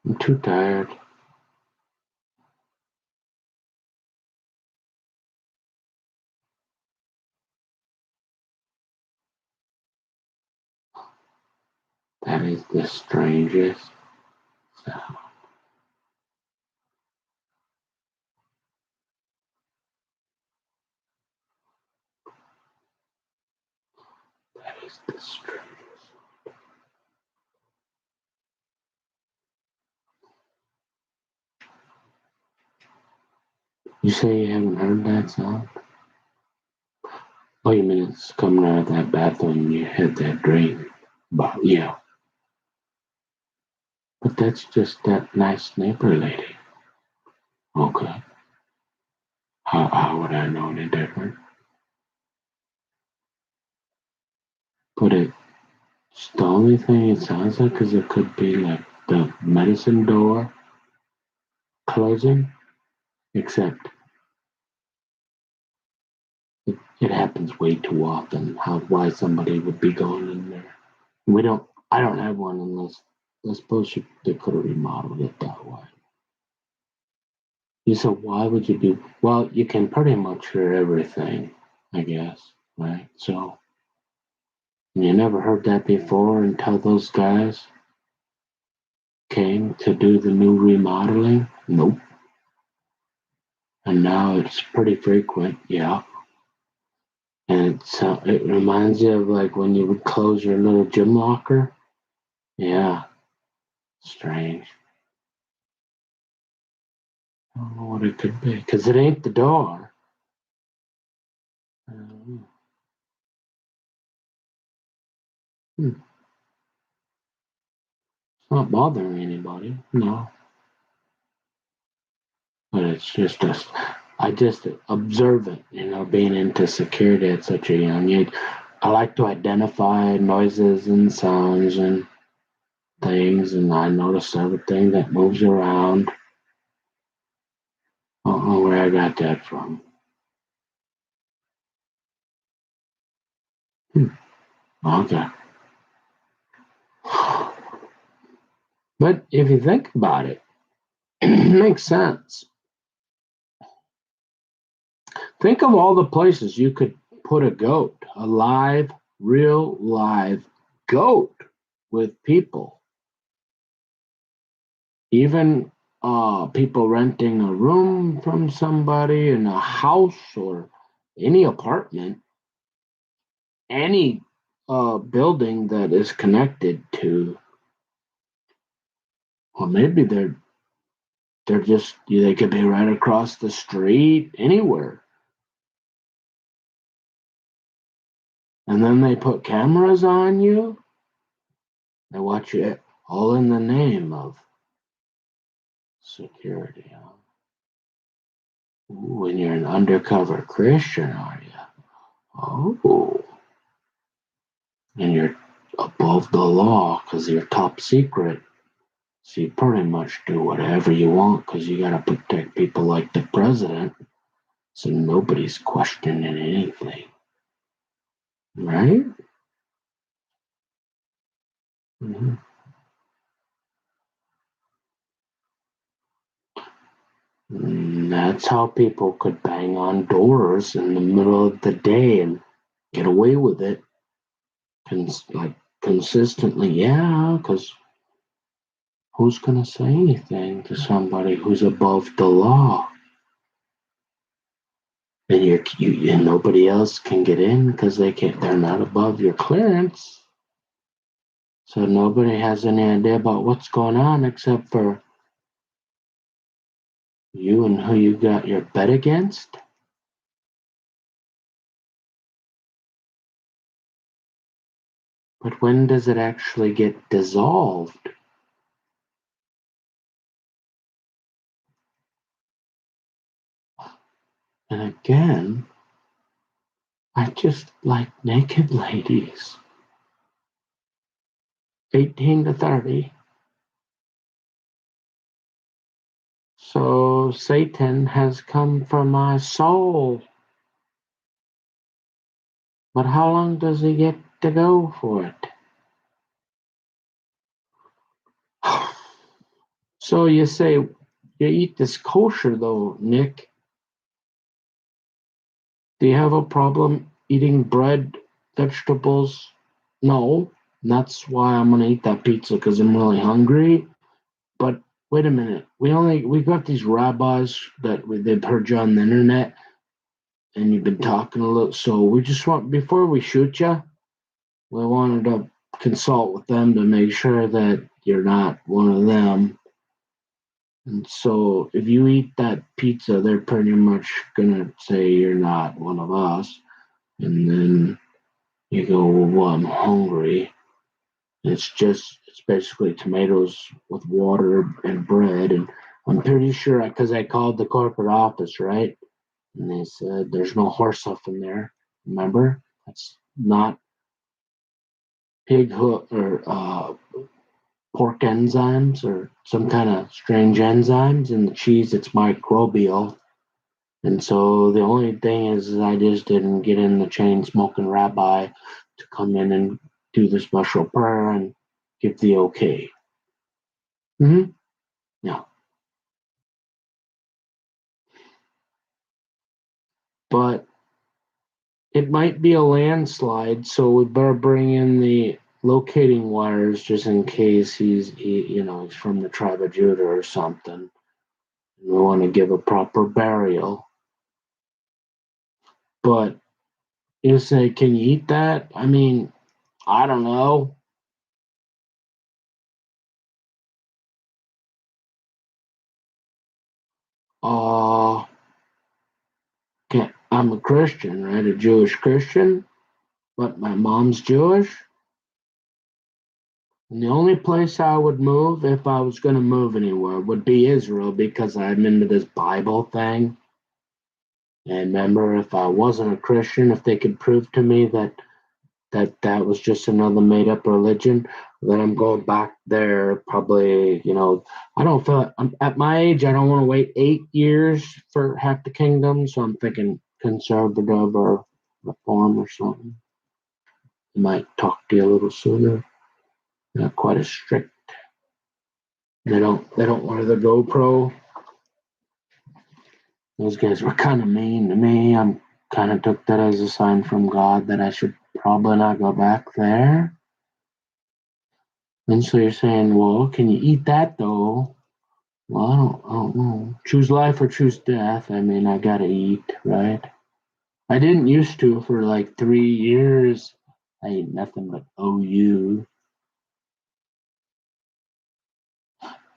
Speaker 1: I'm too tired. That is the strangest sound. That is the strangest. You say you haven't heard that sound? Oh, you mean it's coming out of that bathroom you had that dream? But yeah. But that's just that nice neighbor lady. Okay. How would I know any different? But it's the only thing it sounds like is it could be like the medicine door closing, except it happens way too often. Why somebody would be going in there? I don't have one unless I suppose they could have remodeled it that way. You said, why would you do? Well, you can pretty much hear everything, I guess, right? So you never heard that before until those guys came to do the new remodeling? Nope. And now it's pretty frequent, yeah. And it reminds you of like when you would close your little gym locker. Yeah, strange. I don't know what it could be because it ain't the door. It's not bothering anybody, no. But it's just us. I just observe it, being into security at such a young age. I like to identify noises and sounds and things, and I notice everything that moves around. I don't know where I got that from. Okay. But if you think about it, it makes sense. Think of all the places you could put a goat, a real live goat with people. Even people renting a room from somebody in a house or any apartment, any building that is connected to, or maybe they're just they could be right across the street, anywhere. And then they put cameras on you. They watch you all in the name of security. Ooh, and you're an undercover Christian, are you? Oh. And you're above the law because you're top secret. So you pretty much do whatever you want because you got to protect people like the president. So nobody's questioning anything. Right? Mm-hmm. That's how people could bang on doors in the middle of the day and get away with it. Consistently, yeah, because who's going to say anything to somebody who's above the law? And and nobody else can get in because they're not above your clearance. So nobody has any idea about what's going on except for you and who you got your bet against. But when does it actually get dissolved? And again, I just like naked ladies. 18 to 30. So Satan has come for my soul. But how long does he get to go for it? So you say you eat this kosher though, Nick. Do you have a problem eating bread, vegetables? No. That's why I'm gonna eat that pizza because I'm really hungry. But wait a minute. We got these rabbis that they've heard you on the internet and you've been talking a little. So we just want before we shoot you, we wanted to consult with them to make sure that you're not one of them. And so if you eat that pizza, they're pretty much gonna say you're not one of us. And then you go, well, I'm hungry. And it's basically tomatoes with water and bread. And I'm pretty sure because I called the corporate office, right? And they said there's no horse hoof in there. Remember? That's not pig hoof or pork enzymes or some kind of strange enzymes. In the cheese, it's microbial. And so the only thing is I just didn't get in the chain smoking rabbi to come in and do the special prayer and give the okay. Mm-hmm. Yeah. but it might be a landslide, so we better bring in the locating wires just in case he's from the tribe of Judah or something. We want to give a proper burial. But you say, can you eat that? I mean, I don't know. Okay, I'm a Christian, right? A Jewish Christian, but my mom's Jewish. And the only place I would move, if I was going to move anywhere, would be Israel, because I'm into this Bible thing. And remember, if I wasn't a Christian, if they could prove to me that was just another made-up religion, then I'm going back there. Probably, I don't feel at my age, I don't want to wait 8 years for half the kingdom. So I'm thinking conservative or reform or something. I might talk to you a little sooner. Not quite as strict. They don't wear the GoPro. Those guys were kind of mean to me. I'm kind of took that as a sign from God that I should probably not go back there. And so you're saying, well, can you eat that though? Well, I don't know. Choose life or choose death. I mean, I gotta eat, right? I didn't used to for like 3 years. I ate nothing but OU.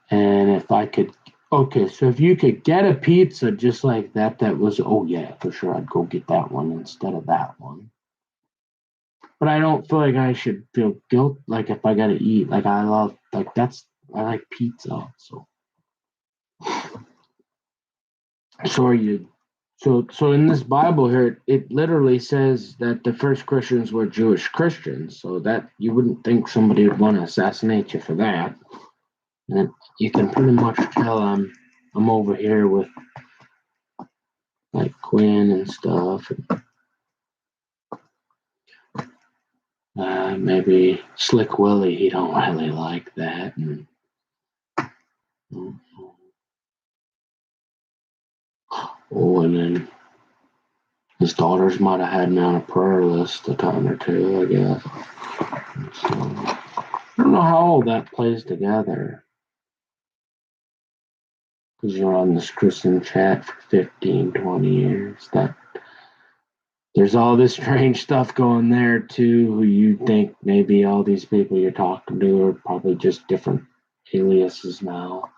Speaker 1: And if I could, okay, so if you could get a pizza just like that was, oh yeah, for sure, I'd go get that one instead of that one. But I don't feel like I should feel guilt, like if I gotta eat, like I like pizza, so. So in this Bible here, it literally says that the first Christians were Jewish Christians, so that you wouldn't think somebody would want to assassinate you for that. And you can pretty much tell I'm over here with like Quinn and stuff. Maybe Slick Willie, he don't really like that. And then his daughters might have had me on a prayer list a time or two, I guess. So, I don't know how all that plays together. Because you're on this Christian chat for 15, 20 years. There's all this strange stuff going there too. Who you think maybe all these people you're talking to are probably just different aliases now,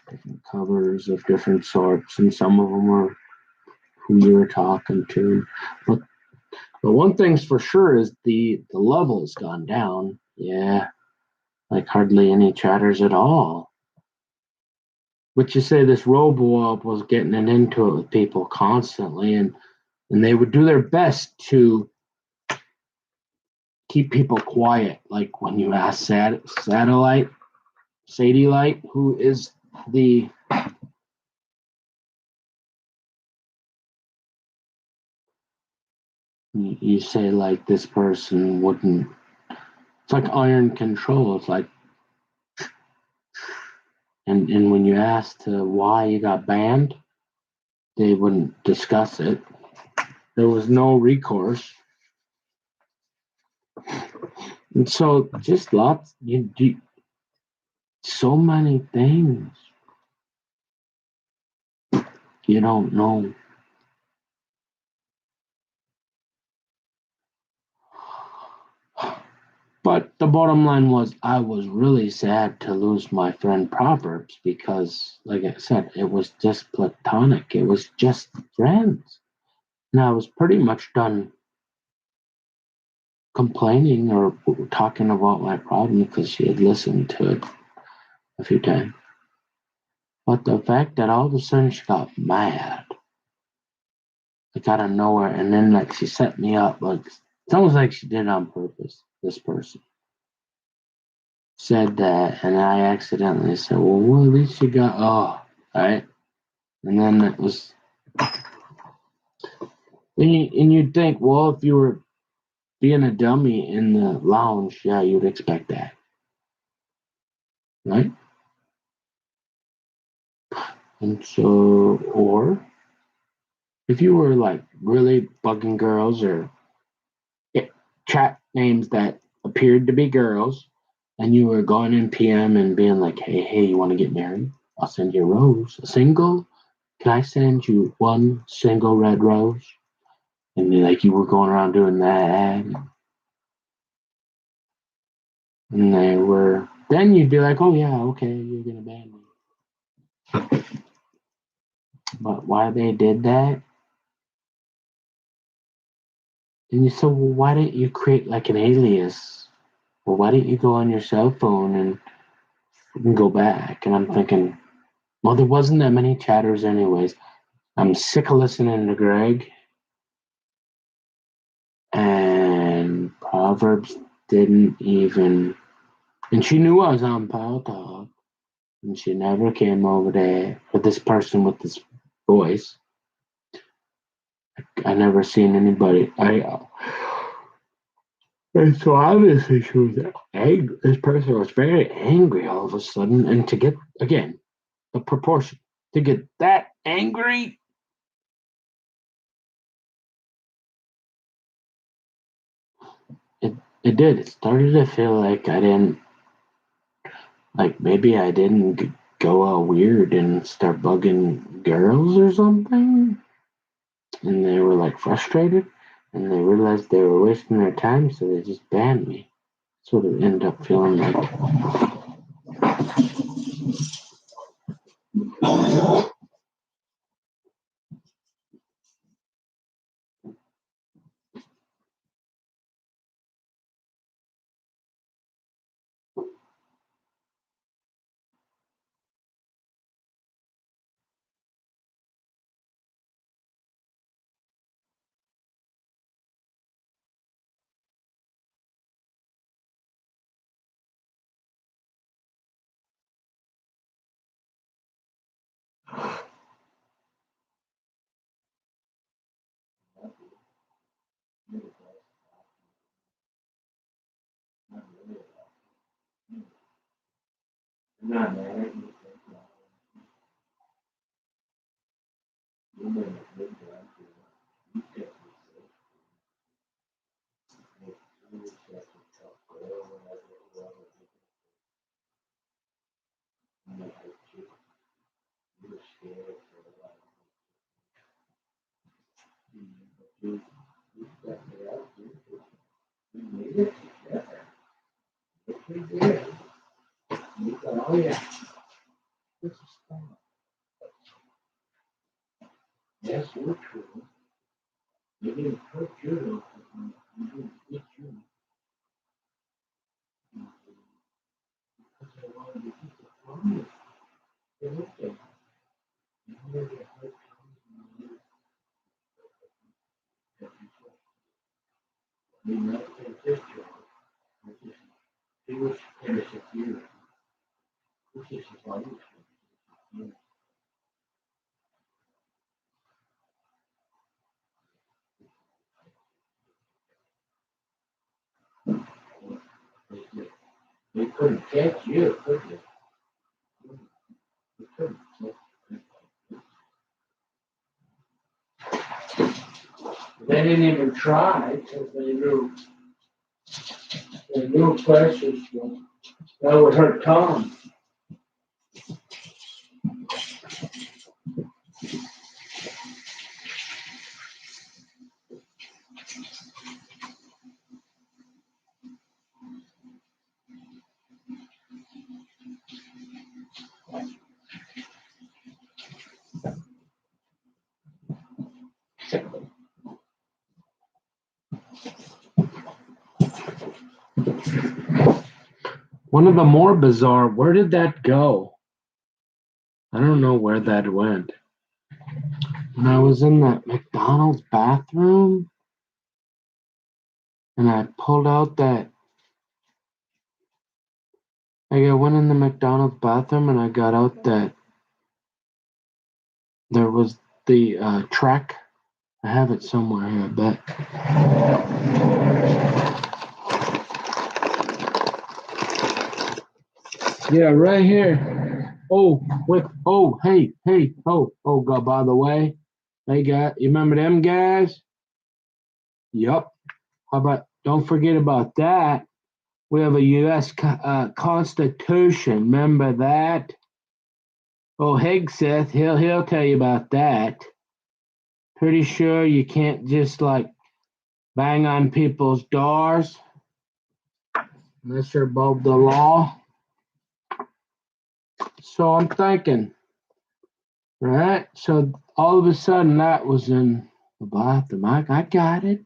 Speaker 1: different covers of different sorts, and some of them are who you were talking to. But one thing's for sure is the level's gone down. Yeah, like hardly any chatters at all. But you say this robo-op was getting into it with people constantly, and they would do their best to keep people quiet. Like when you ask Sadie Light, who is the you say like this person wouldn't. It's like iron control. It's like, and when you ask to why you got banned, they wouldn't discuss it. There was no recourse. And so just lots, you do so many things you don't know. But the bottom line was I was really sad to lose my friend Proverbs because, like I said, it was just platonic. It was just friends. And I was pretty much done complaining or talking about my problem because she had listened to it a few times. But the fact that all of a sudden she got mad, like out of nowhere, and then like she set me up, like it's almost like she did it on purpose, this person. Said that, and I accidentally said, well, at least you got, right? And then it was, and you'd think, well, if you were being a dummy in the lounge, yeah, you'd expect that, right? And so, or if you were like really bugging girls or chat names that appeared to be girls, and you were going in PM and being like, hey, you want to get married? I'll send you a rose. A single? Can I send you one single red rose? And then, like, you were going around doing that. And they were, then you'd be like, oh, yeah, okay, you're going to ban me. But why they did that? And you said, well, why didn't you create like an alias? Well, why didn't you go on your cell phone and go back? And I'm thinking, well, there wasn't that many chatters anyways. I'm sick of listening to Greg. And Proverbs didn't even, and she knew I was on Pal Talk. And she never came over there with this person with this voice. I never seen anybody. And so obviously she was angry. This person was very angry all of a sudden, and to get again the proportion to get that angry. It did. It started to feel like I didn't maybe I didn't go all weird and start bugging girls or something. And they were like frustrated and they realized they were wasting their time, so they just banned me. That's what it ended up feeling like. Oh yeah. Yes, you're true. You didn't hurt you. You didn't hit you. Because I wanted to keep the promise. They looked at you. You never hurt you. You never hit you. He was insecure. This is why you they couldn't catch you, could they? They couldn't. They didn't even try because they knew questions that would hurt Tom. One of the more bizarre, where did that go? I don't know where that went. When I was in that McDonald's bathroom and I pulled out that, I went in the McDonald's bathroom and I got out that there was the track. I have it somewhere here, I bet. Yeah, right here. Oh, hey, oh, God, by the way, You remember them guys? Yup. How about, don't forget about that. We have a U.S. Constitution. Remember that? Oh, Hegseth, he'll tell you about that. Pretty sure you can't just like bang on people's doors unless you're above the law. So I'm thinking, right? So all of a sudden that was in about the mic. I got it.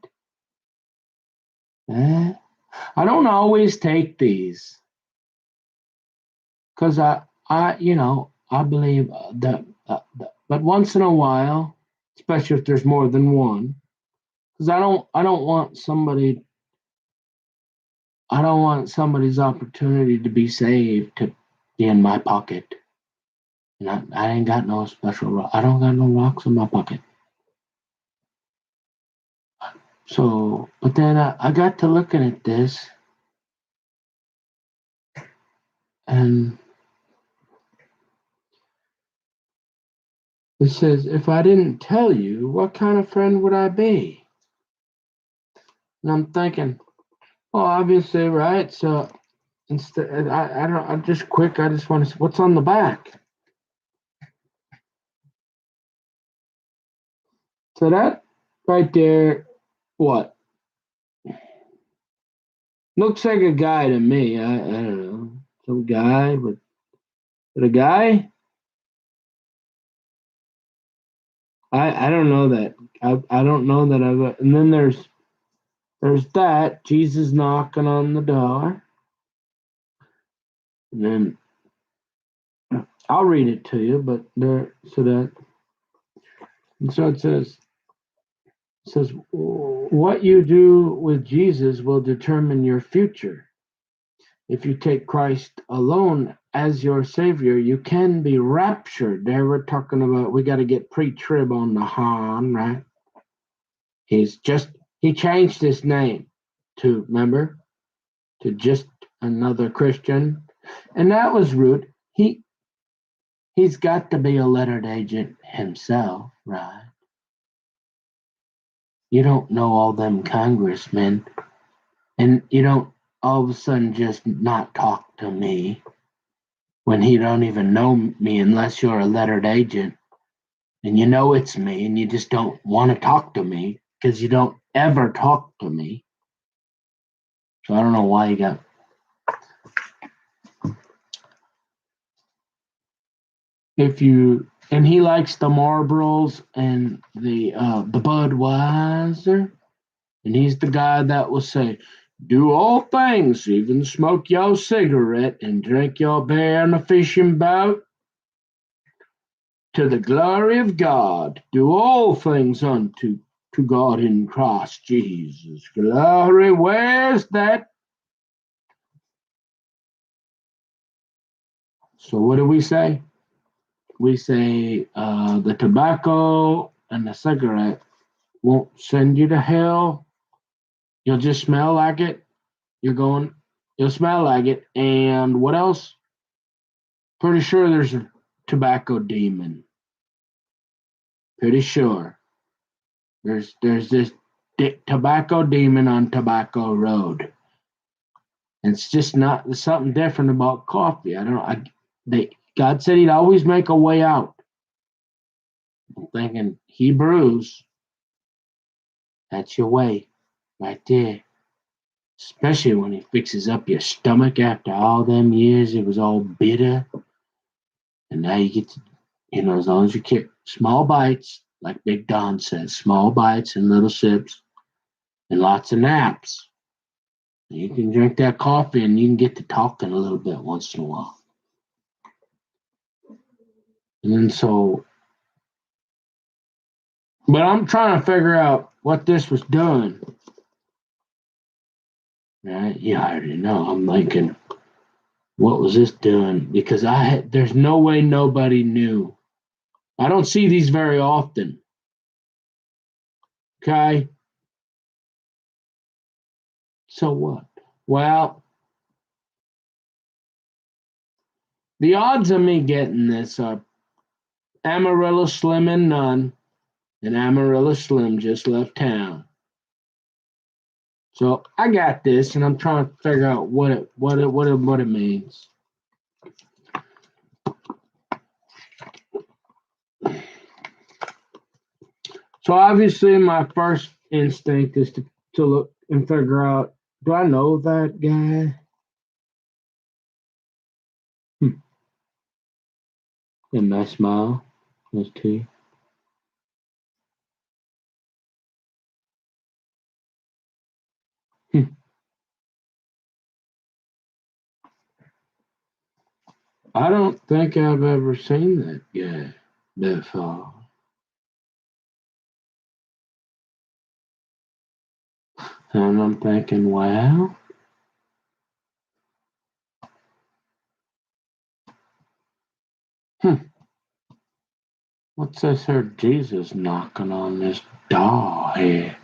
Speaker 1: I don't always take these because I believe that, but once in a while, especially if there's more than one, because I don't want somebody's opportunity to be saved to be in my pocket. And I ain't got no special. I don't got no rocks in my pocket. So, but then I got to looking at this, and it says, if I didn't tell you, what kind of friend would I be? And I'm thinking, well, obviously, right? So instead, I'm just quick. I just want to see what's on the back. So that right there, what? Looks like a guy to me. I don't know. Some guy with a guy? I don't know that. I don't know that I've, and then there's that, Jesus knocking on the door. And then I'll read it to you, but so it says what you do with Jesus will determine your future. If you take Christ alone as your savior, you can be raptured. There we're talking about we got to get pre-trib on the Han, right? He changed his name to, remember, to just another Christian. And that was rude. He's got to be a lettered agent himself, right? You don't know all them congressmen, and you don't all of a sudden just not talk to me when he don't even know me unless you're a lettered agent and you know it's me and you just don't want to talk to me because you don't ever talk to me. So I don't know why you got. And he likes the Marlboros and the Budweiser, and he's the guy that will say, "Do all things, even smoke your cigarette and drink your beer in a fishing boat, to the glory of God. Do all things unto to God in Christ Jesus." Glory, where's that? So what do we say? We say the tobacco and the cigarette won't send you to hell. You'll just smell like it. You'll smell like it. And what else? Pretty sure there's a tobacco demon. Pretty sure. There's this tobacco demon on Tobacco Road. And it's just not, there's something different about coffee. I don't know. God said he'd always make a way out. I'm thinking Hebrews, that's your way right there. Especially when he fixes up your stomach after all them years it was all bitter. And now you get to, as long as you keep small bites, like Big Don says, small bites and little sips and lots of naps. You can drink that coffee and you can get to talking a little bit once in a while. And then but I'm trying to figure out what this was doing. Right? Yeah, I already know. I'm thinking, what was this doing? Because there's no way nobody knew. I don't see these very often. Okay? So what? Well, the odds of me getting this are Amarillo Slim and none. And Amarillo Slim just left town. So I got this, and I'm trying to figure out what it means. So obviously, my first instinct is to look and figure out, do I know that guy? And my smile was too. I don't think I've ever seen that guy before. And I'm thinking, wow. What's this here Jesus knocking on this door here?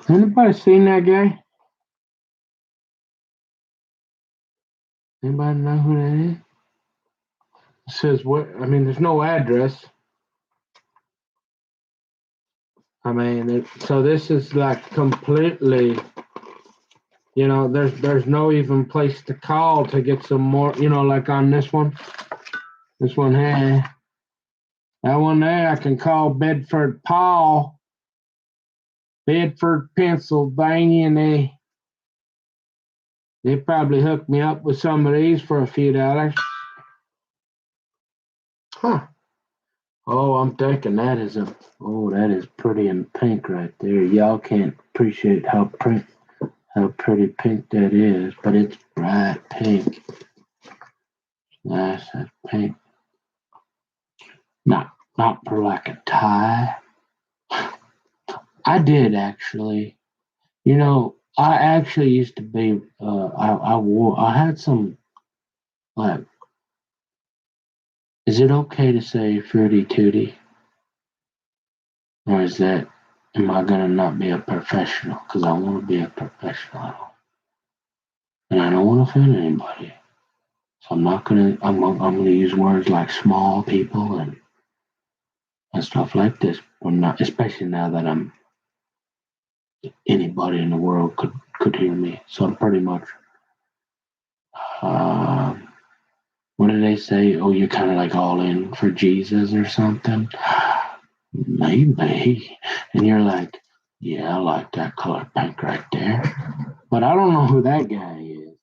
Speaker 1: Anybody seen that guy? Anybody know who that is? It says what? I mean, there's no address. I mean, so this is like completely, there's no even place to call to get some more, like on this one. This one here. That one there, I can call Bedford Paul, Bedford, Pennsylvania, and they probably hooked me up with some of these for a few dollars. Huh. Oh, I'm thinking that is pretty in pink right there. Y'all can't appreciate how pretty pink that is, but it's bright pink. Nice, that pink. Not for like a tie. I did actually. I actually used to be. I had some like. Is it okay to say fruity tootie? Or am I gonna not be a professional? Because I want to be a professional. And I don't want to offend anybody. So I'm gonna use words like small people and stuff like this. Especially now that anybody in the world could hear me. So I'm pretty much, what do they say? Oh, you're kind of like all in for Jesus or something? Maybe. And you're like, yeah, I like that color pink right there. But I don't know who that guy is.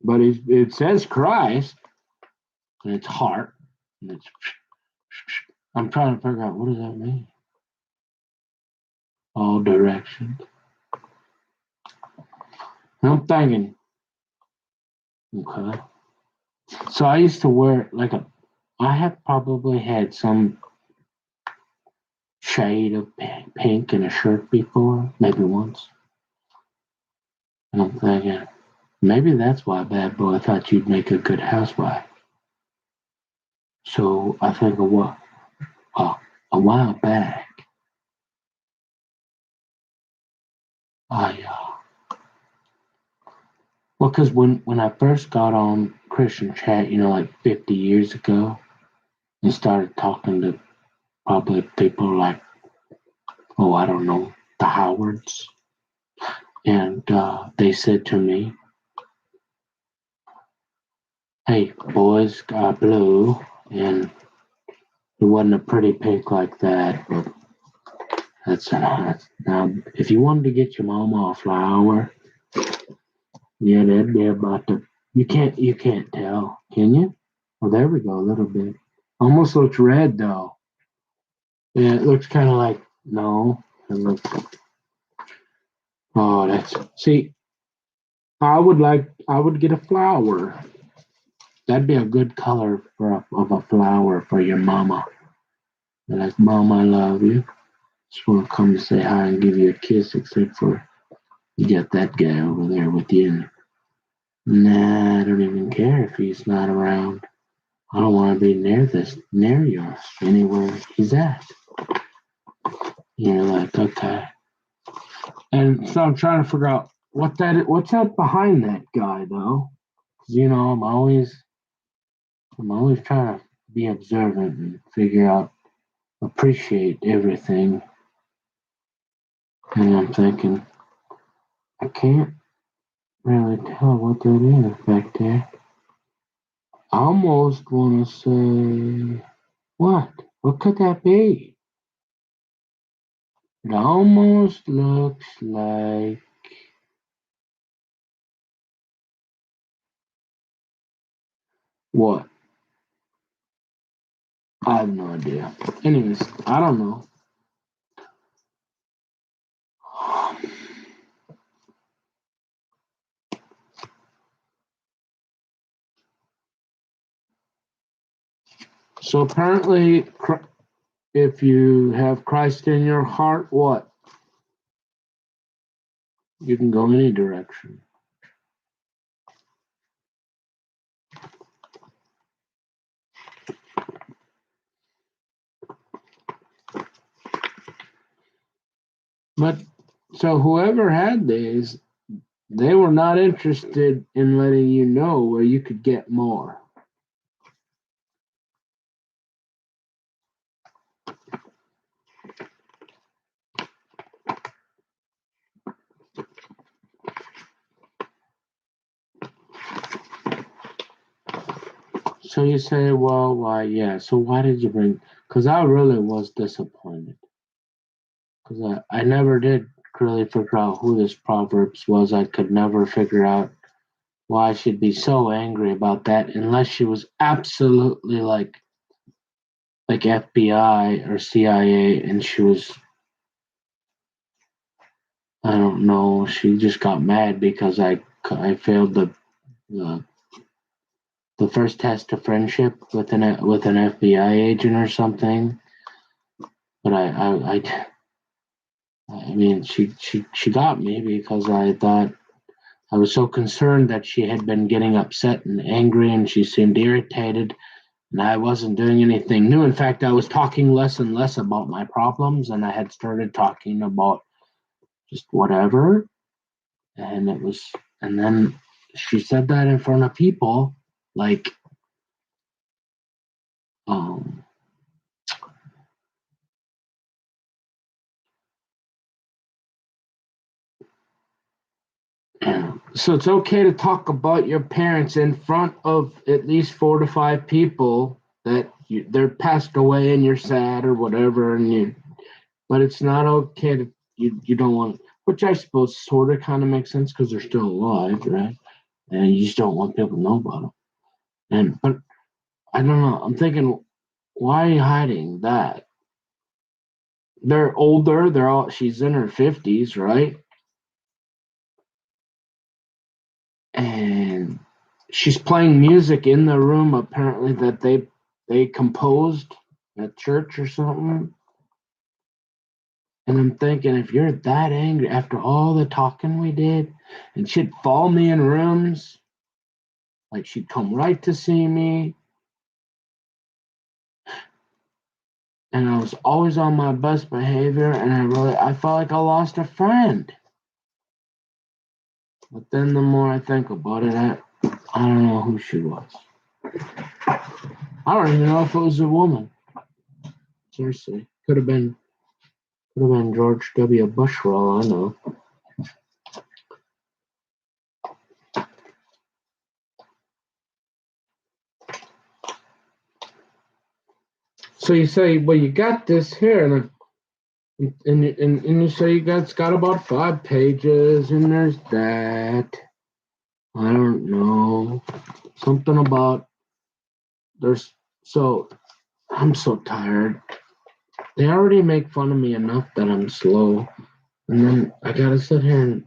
Speaker 1: But it says Christ, and it's heart, and I'm trying to figure out, what does that mean? All directions. And I'm thinking, okay. So I used to wear I have probably had some shade of pink in a shirt before, maybe once. And I'm thinking, maybe that's why Bad Boy thought you'd make a good housewife. So I think a while back, because when I first got on Christian chat, like 50 years ago, and started talking to probably people like, I don't know, the Howards, and they said to me, "Hey, boys got blue," and it wasn't a pretty pink like that, but that's now. If you wanted to get your mama a flower, yeah, that'd be about the. You can't tell, can you? Oh, there we go, a little bit. Almost looks red though. Yeah, it looks kind of like no. It looks. Oh, see. I would get a flower. That'd be a good color of a flower for your mama. Like, Mom, I love you. Just want to come to say hi and give you a kiss, except for you got that guy over there with you. Nah, I don't even care if he's not around. I don't want to be near you, anywhere he's at. You're like, okay. And so I'm trying to figure out what's that behind that guy though. 'Cause, I'm always trying to be observant and figure out, appreciate everything. And I'm thinking, I can't really tell what that is back there. I almost want to say, what? What could that be? It almost looks like, what? I have no idea. Anyways, I don't know. So apparently, if you have Christ in your heart, what? You can go any direction. But so whoever had these, they were not interested in letting you know where you could get more. So you say, well, why, yeah. So why did you bring? Because I really was disappointed. Because I never did really figure out who this Proverbs was. I could never figure out why she'd be so angry about that unless she was absolutely like FBI or CIA, and she was, I don't know, she just got mad because I failed the the first test of friendship with an FBI agent or something. But I mean, she got me because I thought I was so concerned that she had been getting upset and angry, and she seemed irritated, and I wasn't doing anything new. In fact, I was talking less and less about my problems, and I had started talking about just whatever. And then she said that in front of people, like, um, so it's okay to talk about your parents in front of at least 4 to 5 people that they're passed away and you're sad or whatever, but it's not okay to you don't want, which I suppose sort of kind of makes sense because they're still alive, right? And you just don't want people to know about them. But I don't know. I'm thinking, why are you hiding that? They're older. She's in her 50s, right? And she's playing music in the room apparently that they composed at church or something. And I'm thinking, if you're that angry after all the talking we did, and she'd follow me in rooms, like she'd come right to see me, and I was always on my best behavior, and I felt like I lost a friend. But then the more I think about it, I don't know who she was. I don't even know if it was a woman. Seriously, could have been George W. Bush for all I know. So you say, well, you got this here, and you say it's got about 5 pages, and there's that. I don't know, something about there's. So I'm so tired. They already make fun of me enough that I'm slow, and then I gotta sit here and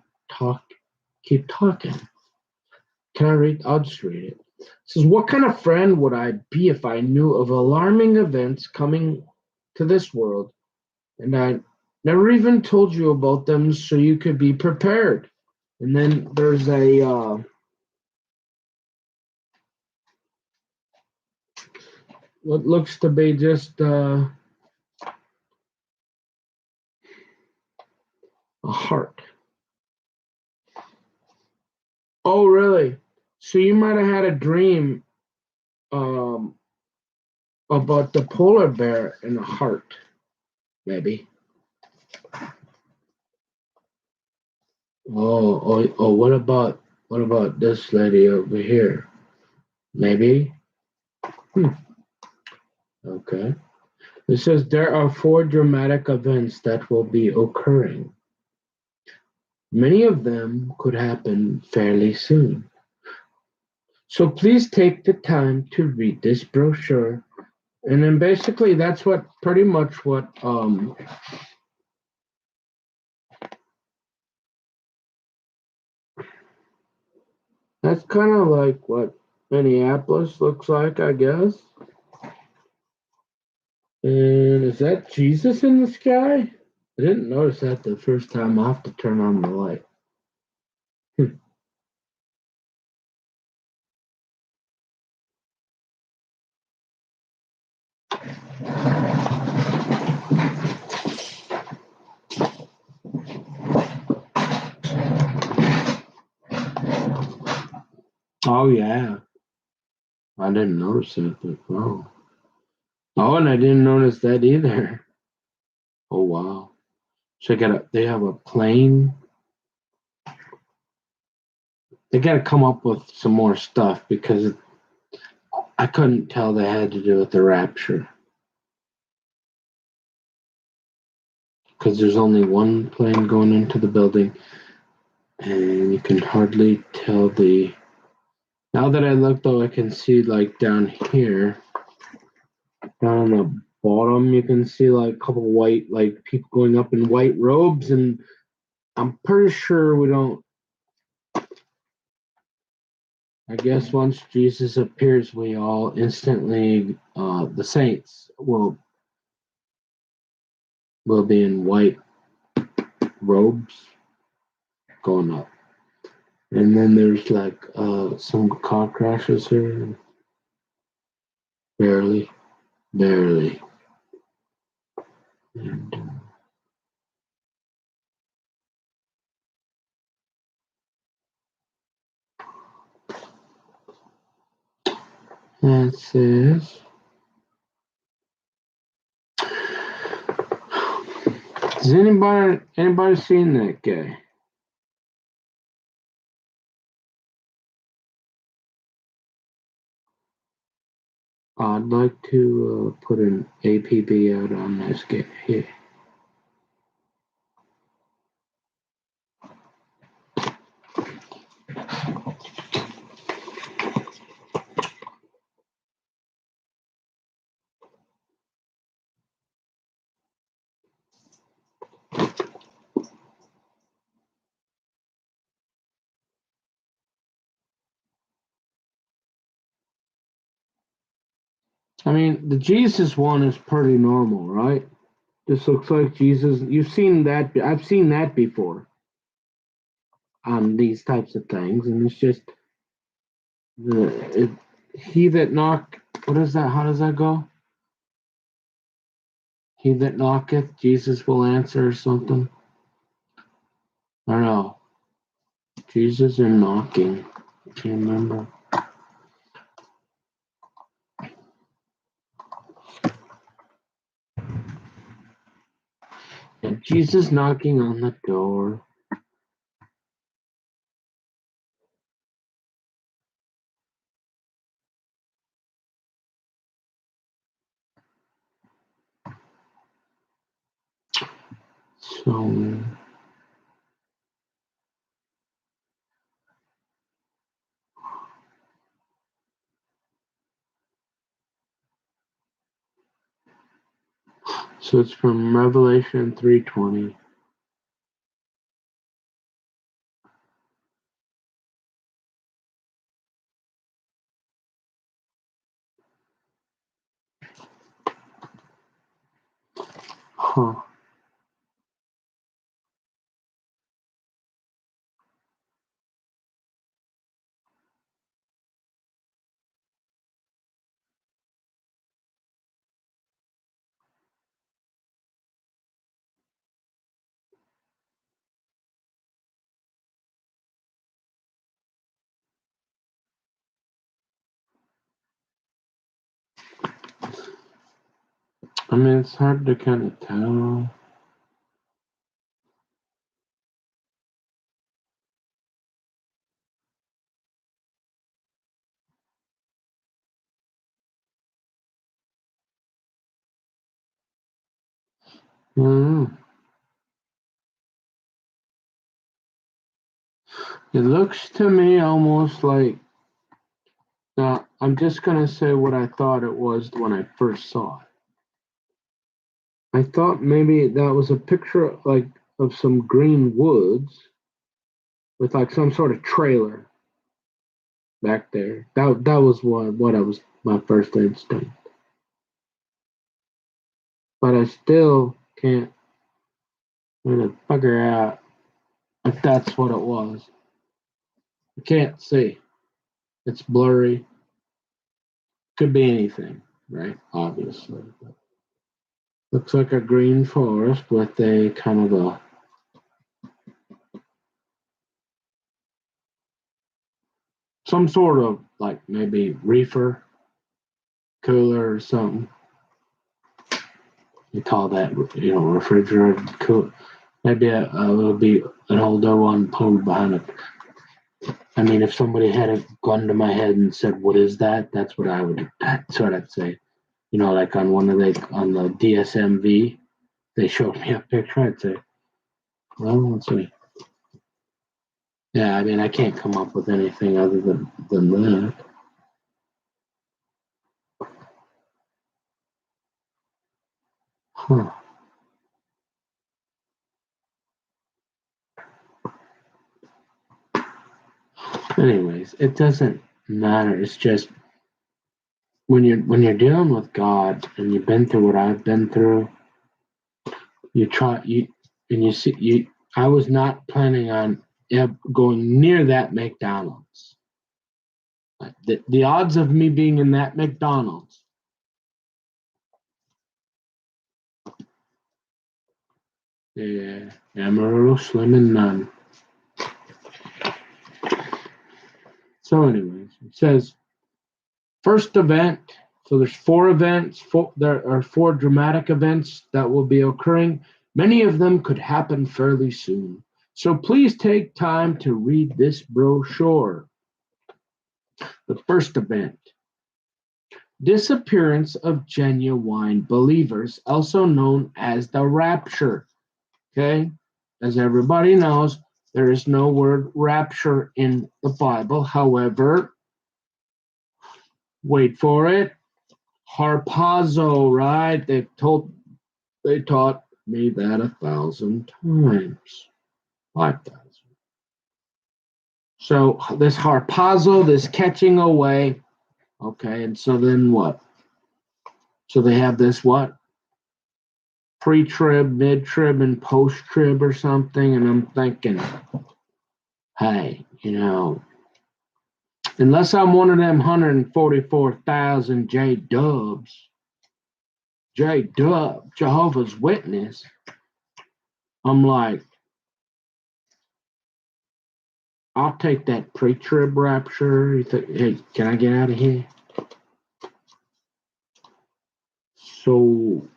Speaker 1: keep talking. Can I read? I'll just read it. It says, what kind of friend would I be if I knew of alarming events coming to this world, and I never even told you about them so you could be prepared? And then there's what looks to be just a heart. Oh, really? So you might have had a dream, um, about the polar bear and a heart, maybe. Oh, what about this lady over here? Maybe? Okay. It says there are 4 dramatic events that will be occurring. Many of them could happen fairly soon. So please take the time to read this brochure. And then basically that's what pretty much what that's kind of like what Minneapolis looks like, I guess. And is that Jesus in the sky? I didn't notice that the first time. I'll have to turn on the light. Oh yeah. I didn't notice that, but wow. Oh, and I didn't notice that either. Oh wow. So they have a plane. They gotta come up with some more stuff because I couldn't tell they had to do with the rapture. Because there's only one plane going into the building, and you can hardly tell the. Now that I look, though, I can see like down here, down on the bottom, you can see like a couple white, like people going up in white robes, and I'm pretty sure we don't. I guess once Jesus appears, we all instantly, the saints will be in white robes going up. And then there's like some car crashes here. Barely. Barely. And, that says. Has anybody seen that guy? I'd like to put an APB out on this guy here. I mean, the Jesus one is pretty normal, right? This looks like Jesus. You've seen that. I've seen that before on these types of things, and it's just he that knock. What is that? How does that go? He that knocketh, Jesus will answer, or something. I don't know. Jesus or knocking. I can't remember. Yeah, Jesus knocking on the door. So it's from Revelation 3:20. Huh. I mean, it's hard to kind of tell. Mm. It looks to me almost like. Now, I'm just gonna say what I thought it was when I first saw it. I thought maybe that was a picture like of some green woods with like some sort of trailer back there. That was what I was my first instinct. But I still can't really figure out if that's what it was. I can't see. It's blurry. Could be anything, right? Obviously. But looks like a green forest with a kind of a some sort of like maybe reefer cooler or something. You call that, refrigerator cooler. Maybe it would be an older one pulled behind it. I mean, if somebody had a gun to my head and said, "What is that?" That's what I'd say. Like on the DSMV, they showed me a picture. I'd say, "Well, let's see." Yeah, I mean, I can't come up with anything other than that. Huh. Anyways, it doesn't matter. It's just when you're dealing with God and you've been through what I've been through, you see you. I was not planning on going near that McDonald's. The odds of me being in that McDonald's. Yeah, Amarillo Slim and none. So, anyways, it says first event. So there's 4 events. There are 4 dramatic events that will be occurring. Many of them could happen fairly soon. So please take time to read this brochure. The first event. Disappearance of genuine believers, also known as the rapture. Okay? As everybody knows, there is no word rapture in the Bible. However, wait for it, harpazo, right? They taught me that 1,000 times. 5,000. So this harpazo, this catching away, okay, and so then what? So they have this what? Pre-trib, mid-trib, and post-trib or something, and I'm thinking, hey, unless I'm one of them 144,000 Jehovah's Witness, I'm like, I'll take that pre-trib rapture. You think, hey, can I get out of here? So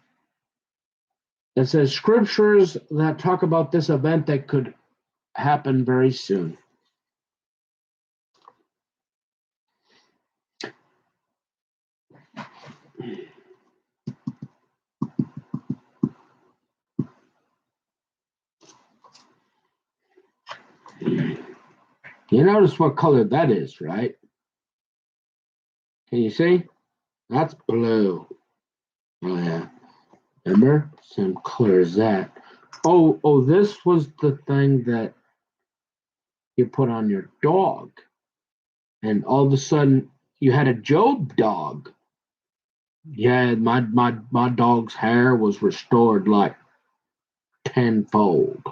Speaker 1: it says scriptures that talk about this event that could happen very soon. You notice what color that is, right? Can you see? That's blue. Oh yeah. Remember? Same color as that. Oh, this was the thing that you put on your dog. And all of a sudden you had a Job dog. Yeah, my dog's hair was restored like tenfold.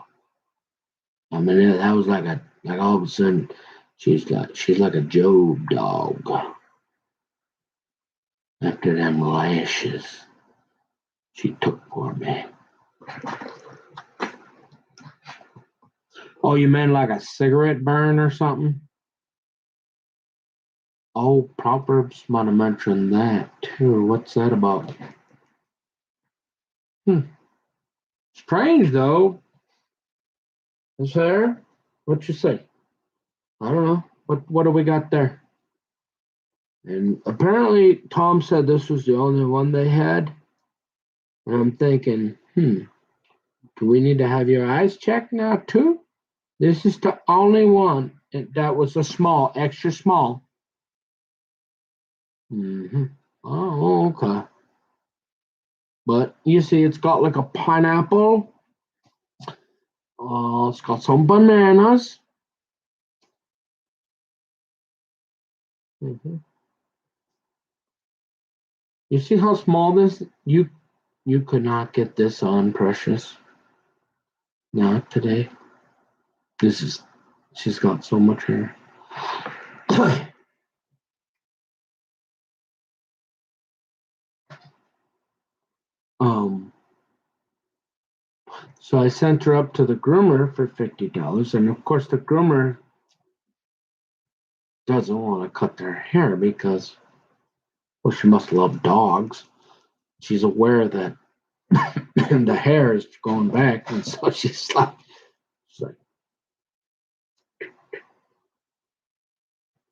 Speaker 1: I mean, that was like all of a sudden she's like a Job dog after them lashes she took for me. Oh, you meant like a cigarette burn or something? Oh, Proverbs might have mentioned that too. What's that about? Strange though. His hair? What you say? I don't know. What do we got there? And apparently Tom said this was the only one they had. And I'm thinking, do we need to have your eyes checked now too? This is the only one that was a small, extra small. Oh, okay. But you see, it's got like a pineapple. It's got some bananas. You see how small this? You could not get this on, Precious. Not today. She's got so much hair. So I sent her up to the groomer for $50, and of course the groomer doesn't want to cut their hair because, well, she must love dogs. She's aware that the hair is going back, and so she's like,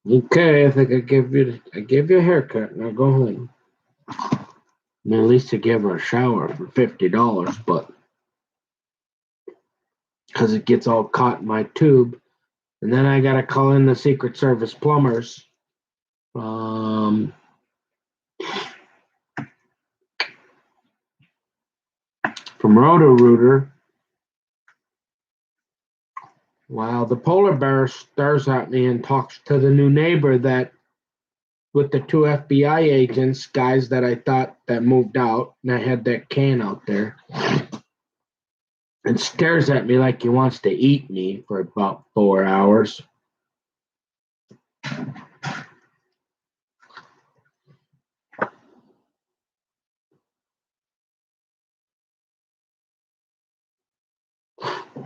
Speaker 1: okay, I think I gave you a haircut. Now go home. I mean, at least to give her a shower for $50, but because it gets all caught in my tube, and then I gotta call in the Secret Service plumbers. From Roto-Rooter. Wow, the polar bear stares at me and talks to the new neighbor that with the two FBI agents, guys that I thought that moved out, and I had that can out there, and stares at me like he wants to eat me for about 4 hours.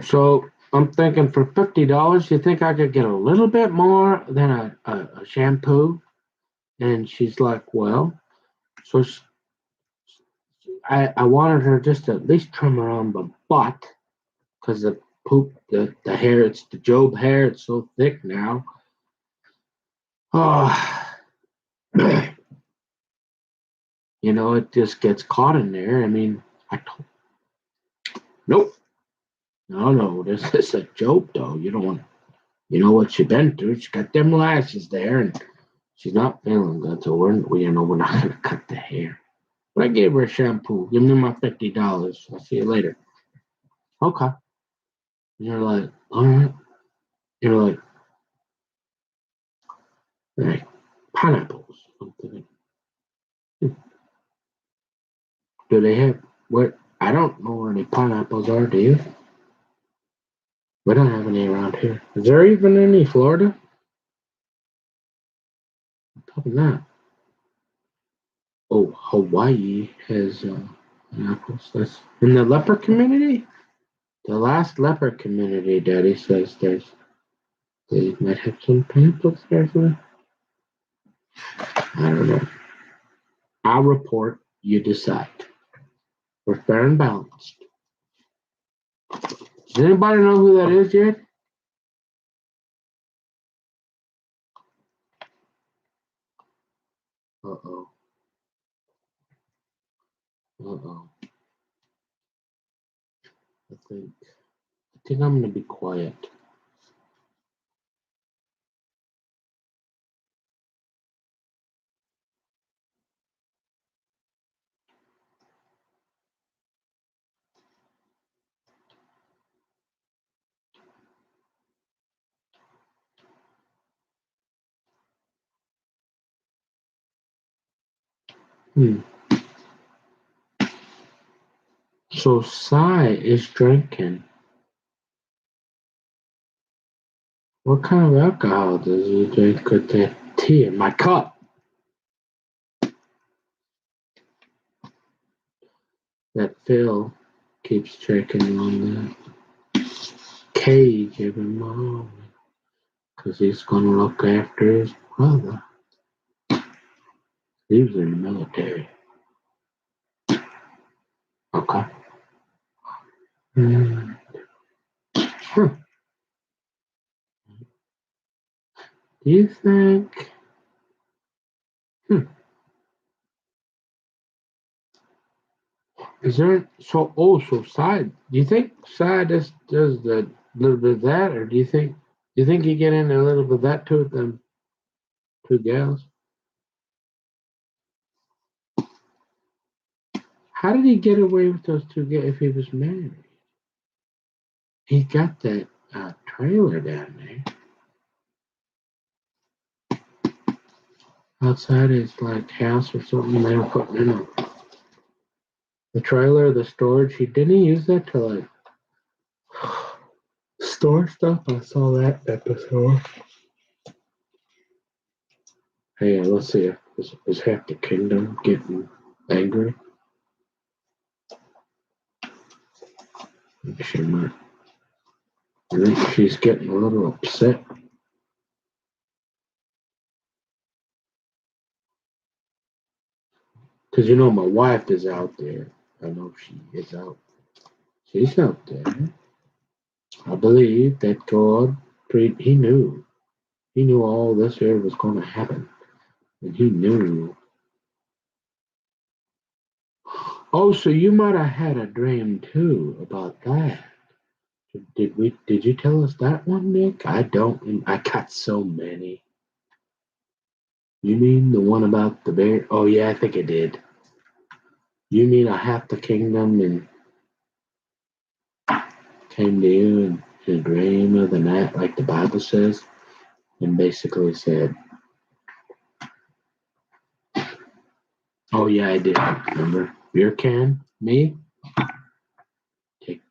Speaker 1: So I'm thinking for $50, you think I could get a little bit more than a shampoo? And she's like, well, so I wanted her just to at least trim around the butt because the hair, it's the Job hair, it's so thick now. Oh, it just gets caught in there. I mean, nope. No, this is a joke, though. You don't want, what she's been through. She got them lashes there, and she's not feeling good, so we're not going to cut the hair. But I gave her a shampoo. Give me my $50. I'll see you later. Okay. And you're like, all right. You're like pineapples. I'm thinking, do they have, what? I don't know where any pineapples are, do you? We don't have any around here. Is there even any in Florida? Probably not. Oh, Hawaii has pineapples. That's in the leopard community? The last leopard community, Daddy says they might have some pineapples there. I don't know. I'll report. You decide. We're fair and balanced. Does anybody know who that is yet? Uh-oh. I think I'm gonna be quiet. So Sai is drinking. What kind of alcohol does he drink with that tea in my cup? That Phil keeps checking on that cage every morning because he's gonna look after his brother. He was in the military. Okay. Mm. Huh. Do you think? Is there so side? Do you think side does the little bit of that, or do you think you get in a little bit of that too with them two gals? How did he get away with those two gals if he was married? He got that trailer down there outside his like house or something. They were putting in the trailer, the storage. Didn't he use that to like store stuff? I saw that at the store. Hey, let's see. Is half the kingdom getting angry? She might. I think she's getting a little upset. Because my wife is out there. I know she is out. She's out there. I believe that God, he knew. He knew all this here was going to happen. And he knew. Oh, so you might have had a dream too about that. Did you tell us that one, Nick? I don't. I got so many. You mean the one about the bear? Oh yeah, I think I did. You mean I half the kingdom and came to you in a dream of the night, like the Bible says, and basically said, "Oh yeah, I did. Remember beer can? Me? Take.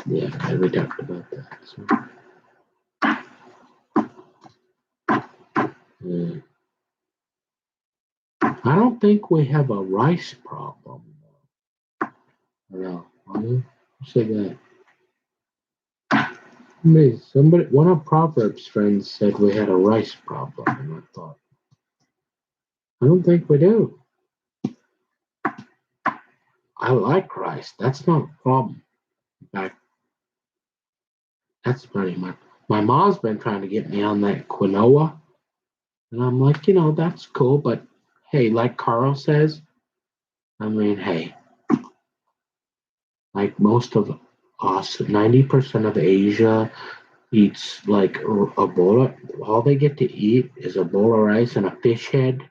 Speaker 1: Yeah, we talked about that. So, yeah. I don't think we have a rice problem. No, who said that? One of Proverbs' friends said we had a rice problem, and I thought, I don't think we do. I like rice. That's not a problem. In fact, that's pretty much. My mom's been trying to get me on that quinoa, and I'm like, that's cool, but hey, like Carl says, I mean, hey, like most of us, 90% of Asia eats like a bowl of, all they get to eat is a bowl of rice and a fish head,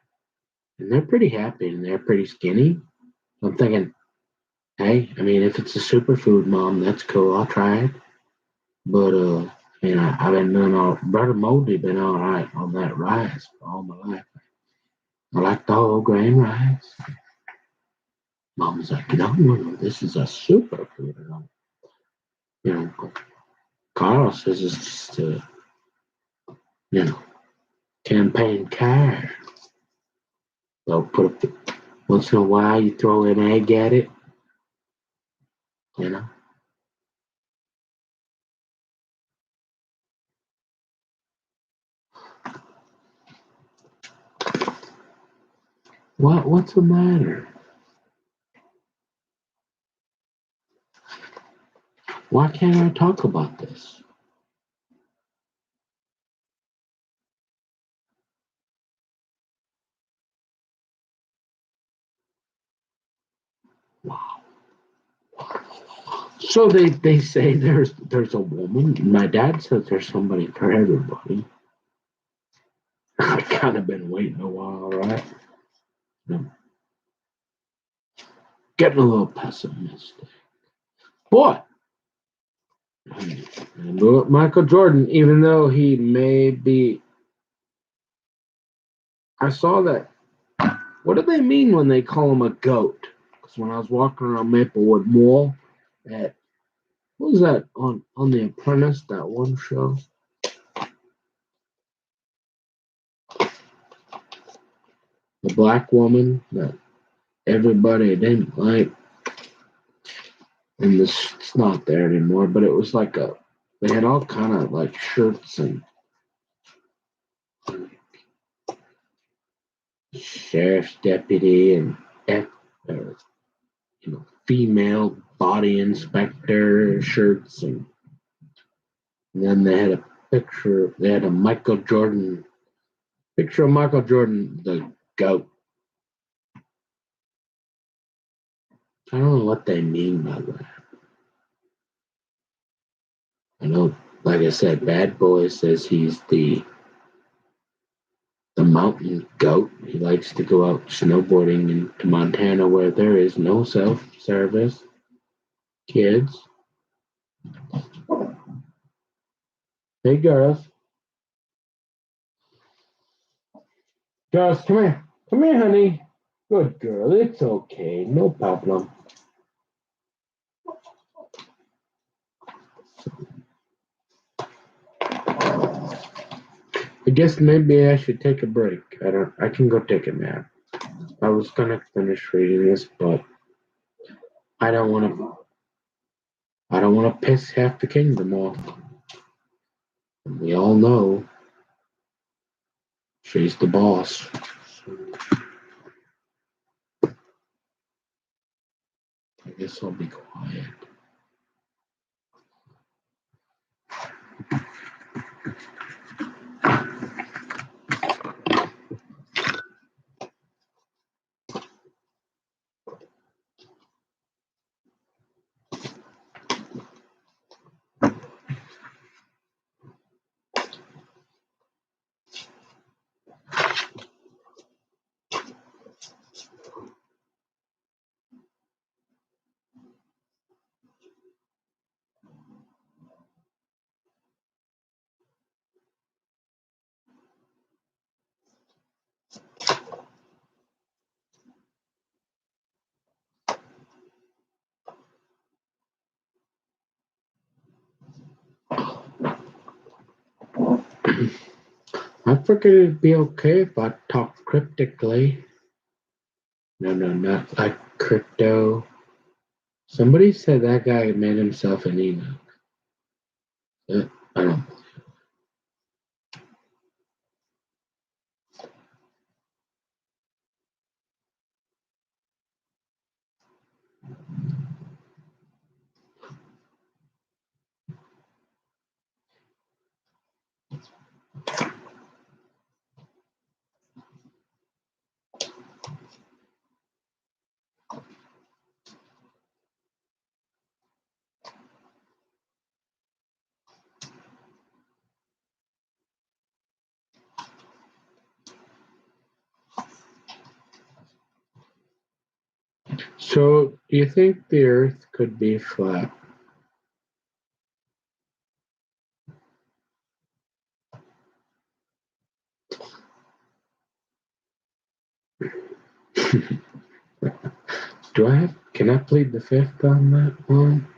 Speaker 1: and they're pretty happy and they're pretty skinny. I'm thinking, hey, I mean, if it's a superfood, Mom, that's cool. I'll try it. But I've been doing Brother Moldy been all right on that rice all my life. I like the whole grain rice. Mom's like, no, this is a superfood. And Carl says it's just a, campaign car. They'll put once in a while you throw an egg at it, you know. What's the matter? Why can't I talk about this? Wow. So they say there's a woman. My dad says there's somebody for everybody. I've kind of been waiting a while, right? I'm getting a little pessimistic. Boy, I know Michael Jordan, even though he may be. I saw that. What do they mean when they call him a goat? Because when I was walking around Maplewood Mall, at what was that on The Apprentice? That one show. The black woman that everybody didn't like, and it's not there anymore. But it was like they had all kind of like shirts and sheriff's deputy and female body inspector shirts, and then they had a picture. They had a Michael Jordan picture of Michael Jordan, the GOAT. I don't know what they mean by that. I know, like I said, Bad Boy says he's the mountain goat. He likes to go out snowboarding into Montana where there is no self-service. Kids. Hey, girls. Girls, come here. Come here, honey. Good girl. It's okay. No problem. I guess maybe I should take a break. I can go take a nap. I was gonna finish reading this, but I don't wanna piss half the kingdom off. And we all know she's the boss. I guess I'll be quiet. I figured it'd be okay if I talk cryptically. No, not like crypto. Somebody said that guy made himself an email. I don't. So, do you think the Earth could be flat? Can I plead the fifth on that one?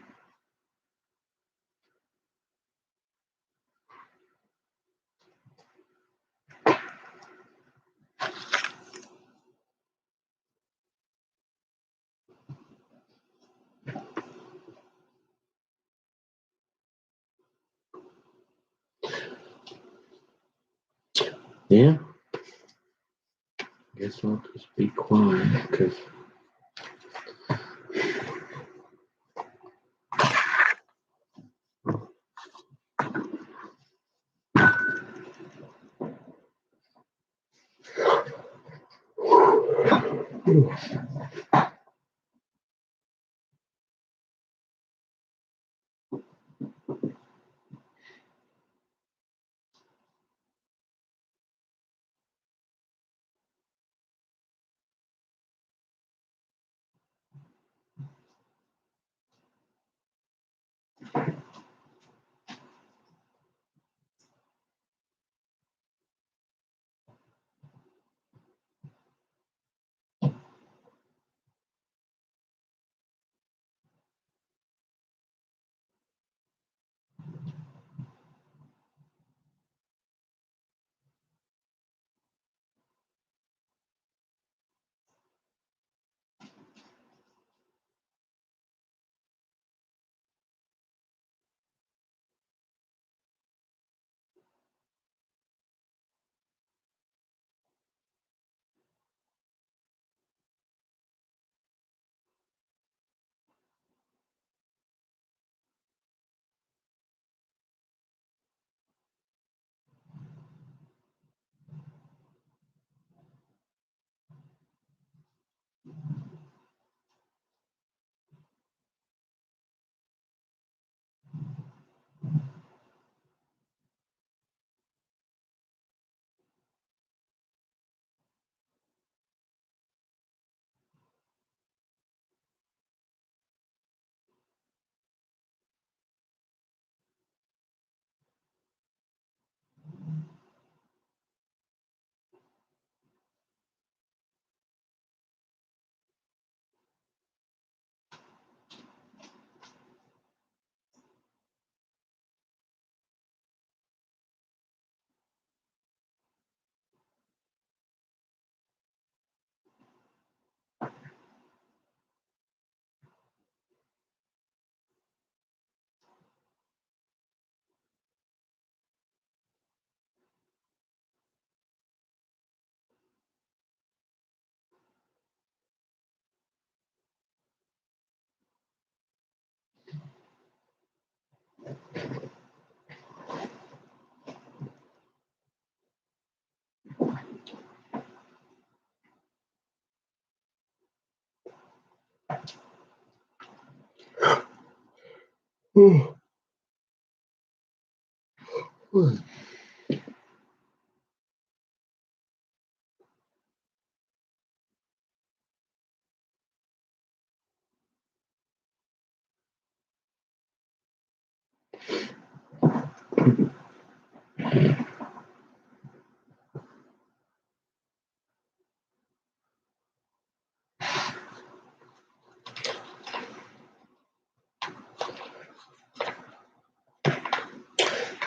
Speaker 1: Yeah. Guess I'll just be quiet because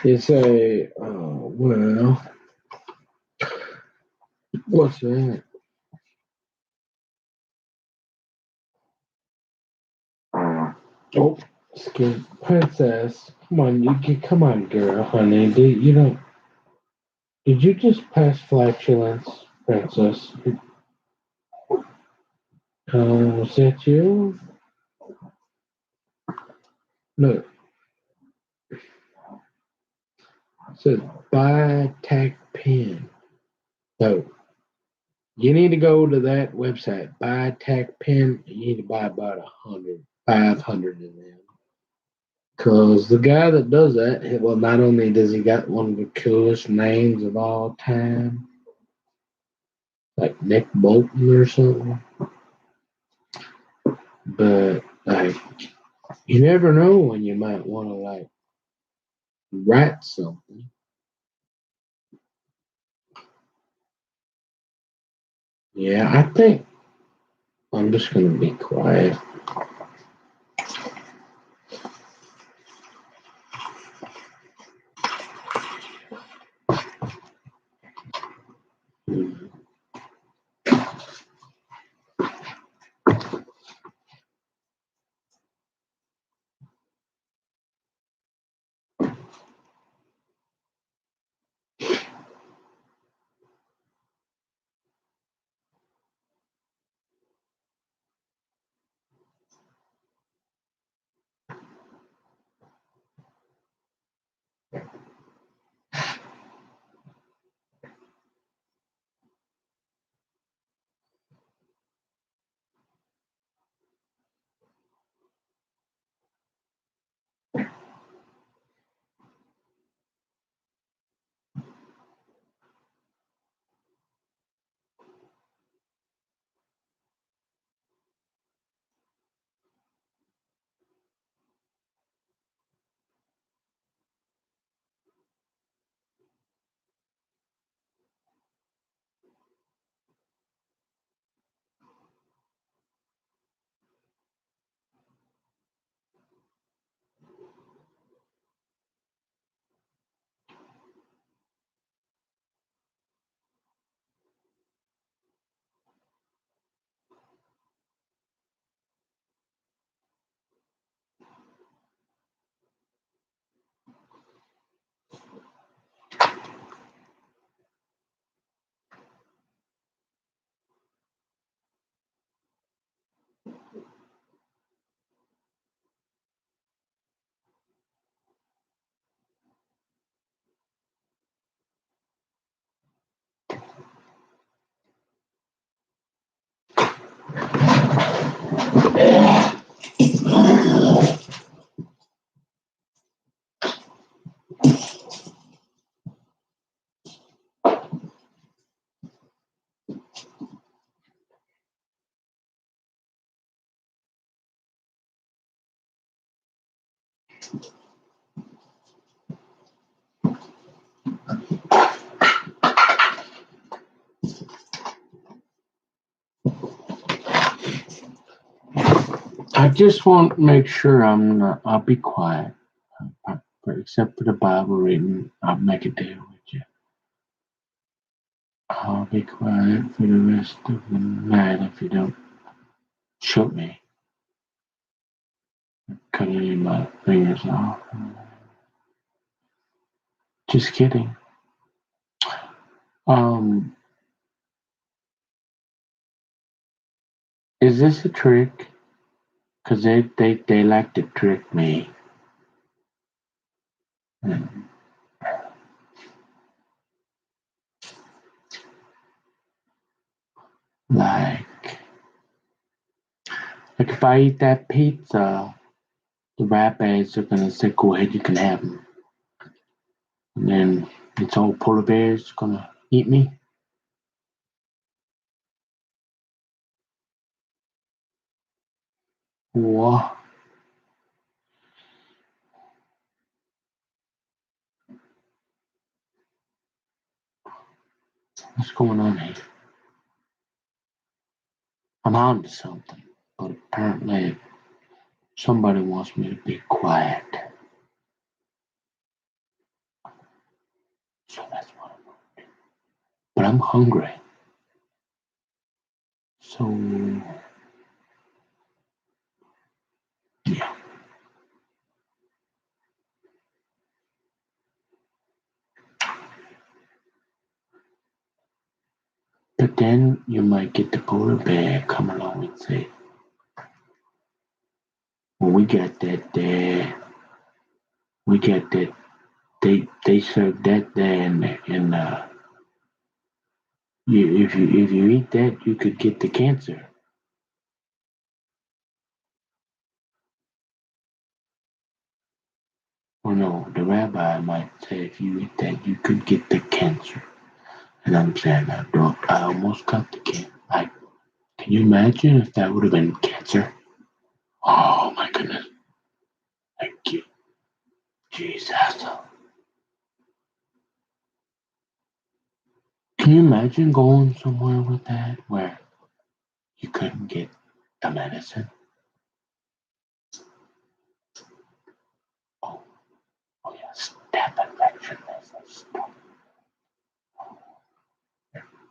Speaker 1: It's a, well, what's that? Oh, skin princess. Come on, come on, girl, honey. Did you just pass flatulence, princess? Was that you? Look, it said buy tack pen. So you need to go to that website, buy tack pen. You need to buy about 500 of them. Because the guy that does that, well, not only does he got one of the coolest names of all time, like Nick Bolton or something, but like you never know when you might want to like write something. Yeah, I think I'm just gonna be quiet. I just want to make sure I'll be quiet. Except for the Bible reading, I'll make a deal with you. I'll be quiet for the rest of the night if you don't shoot me. Cut any of my fingers off. Just kidding. Is this a trick? Because they like to trick me. Like if I eat that pizza, the rabbits are gonna say, "Go ahead, you can have them." And then it's all polar bears gonna eat me. What? What's going on here? I'm on to something, but apparently somebody wants me to be quiet. So that's what I'm doing. But I'm hungry. So, yeah. But then you might get the polar bear come along and say, well, we got that there. We got that. They serve that there, and if you eat that, you could get the cancer. Or no, the rabbi might say if you eat that, you could get the cancer. And I'm saying, I almost got the cancer. Can you imagine if that would have been cancer? Oh my goodness. Thank you, Jesus. Can you imagine going somewhere with that where you couldn't get the medicine? Oh, oh yeah, staph infection.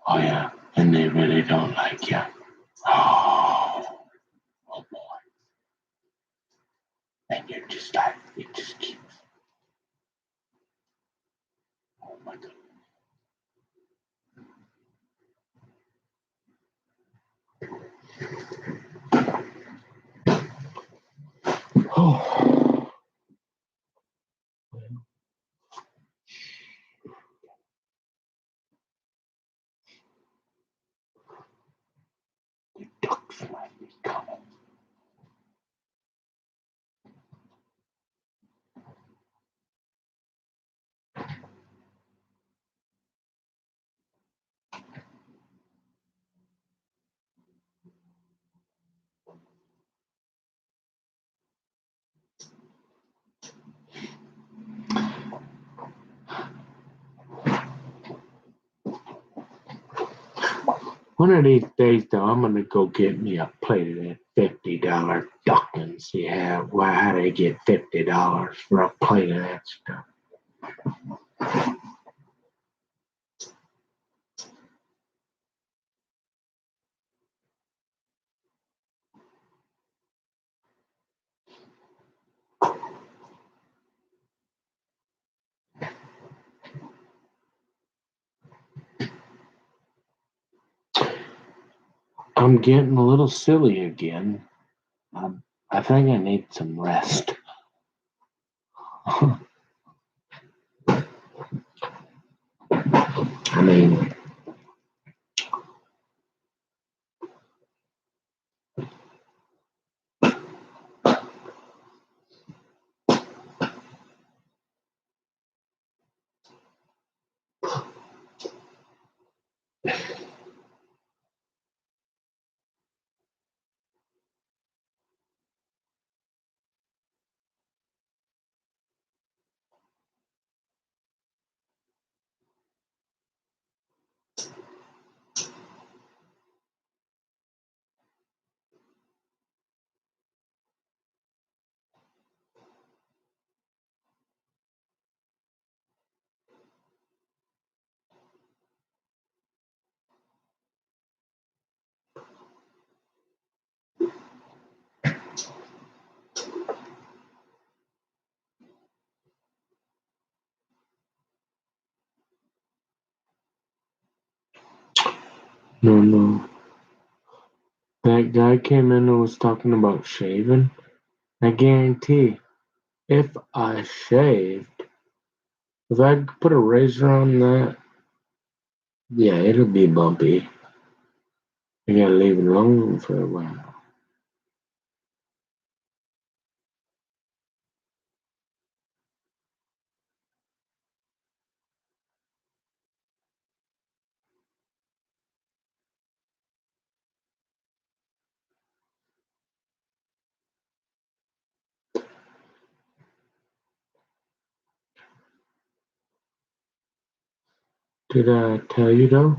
Speaker 1: Oh yeah, and they really don't like you. Oh, oh boy. And you're just like, it just keeps. Oh my goodness. Oh. The ducks might be coming. One of these days, though, I'm gonna go get me a plate of that $50 ducklings. Yeah, why? How they get $50 for a plate of that stuff? I'm getting a little silly again. I think I need some rest. I mean, no. That guy came in and was talking about shaving. I guarantee, if I shaved, if I put a razor on that, yeah, it'll be bumpy. I gotta leave it alone for a while. Did I tell you though?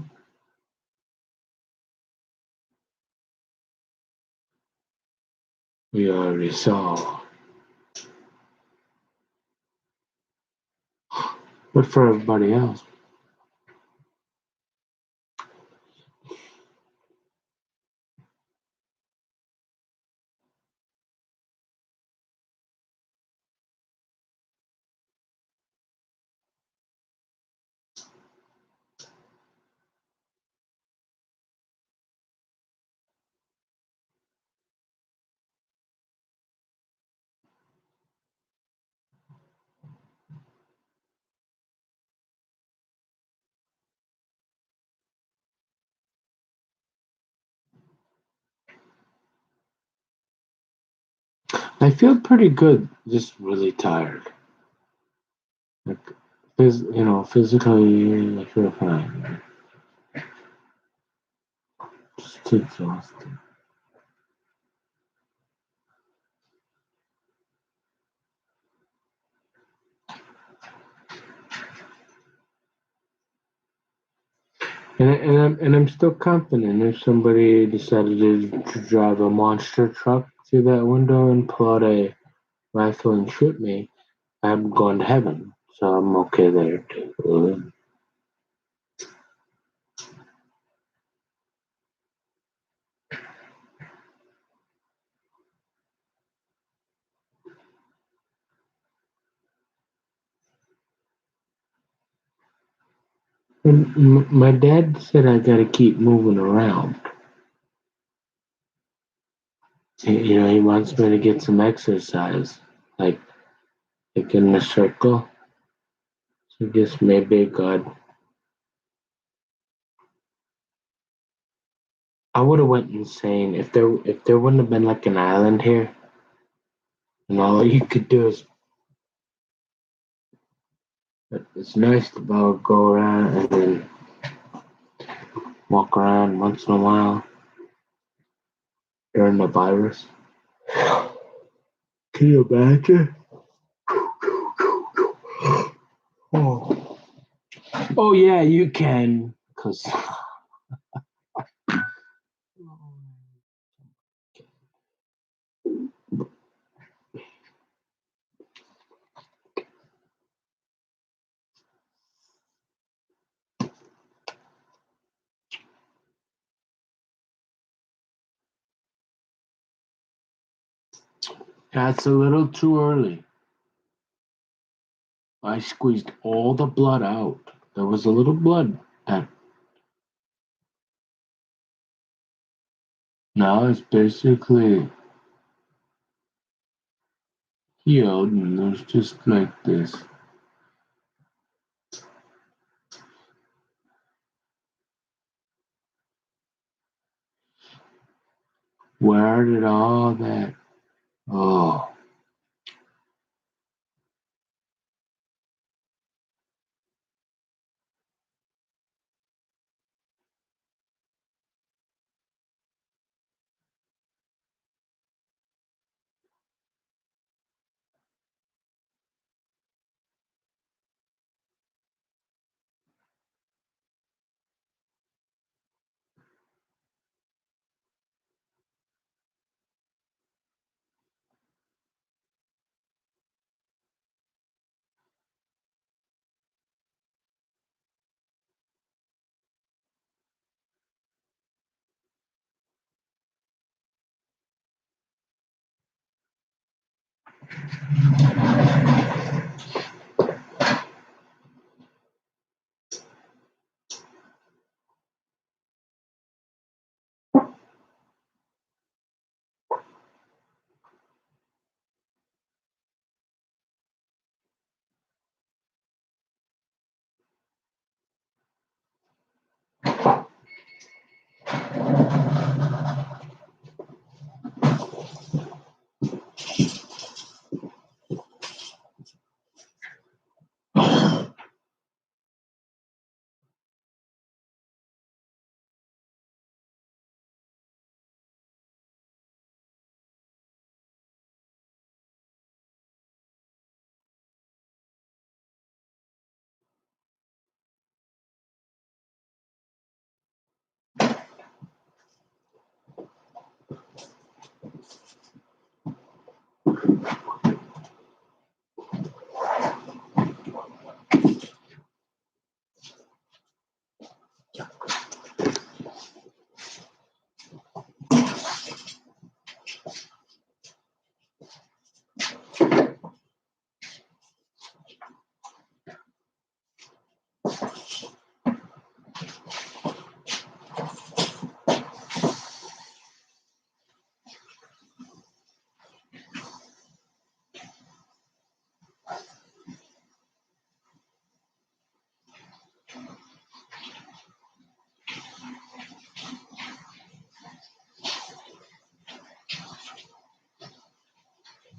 Speaker 1: We already saw. But for everybody else. I feel pretty good, just really tired. Like, physically, I feel fine. Just exhausted. And I'm still confident if somebody decided to drive a monster truck through that window and pull out a rifle and shoot me, I'm going to heaven. So I'm okay there too. And my dad said I got to keep moving around. He wants me to get some exercise, like in a circle. So I guess maybe God. I would have went insane if there wouldn't have been like an island here, and all you could do is. It's nice to go around and then walk around once in a while during the virus. Can you imagine? Oh, oh yeah, you can. Cause that's a little too early. I squeezed all the blood out. There was a little blood. Now it's basically healed, and there's just like this. Where did all that? Oh.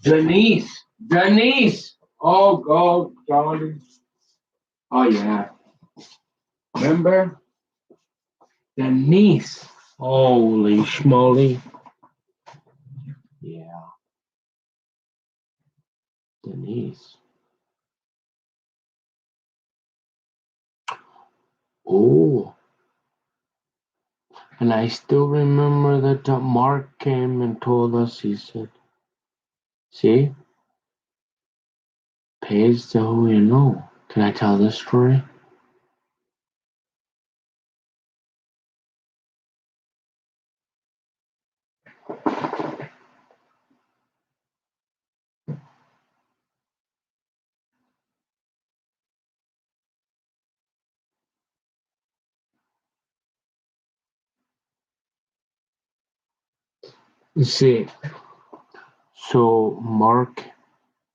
Speaker 1: Denise. Oh, go, darling. Oh yeah. Remember? Denise. Holy schmoly. Yeah. Denise. Oh. And I still remember that Mark came and told us, he said, see, pays to who you know. Can I tell this story? You see, so Mark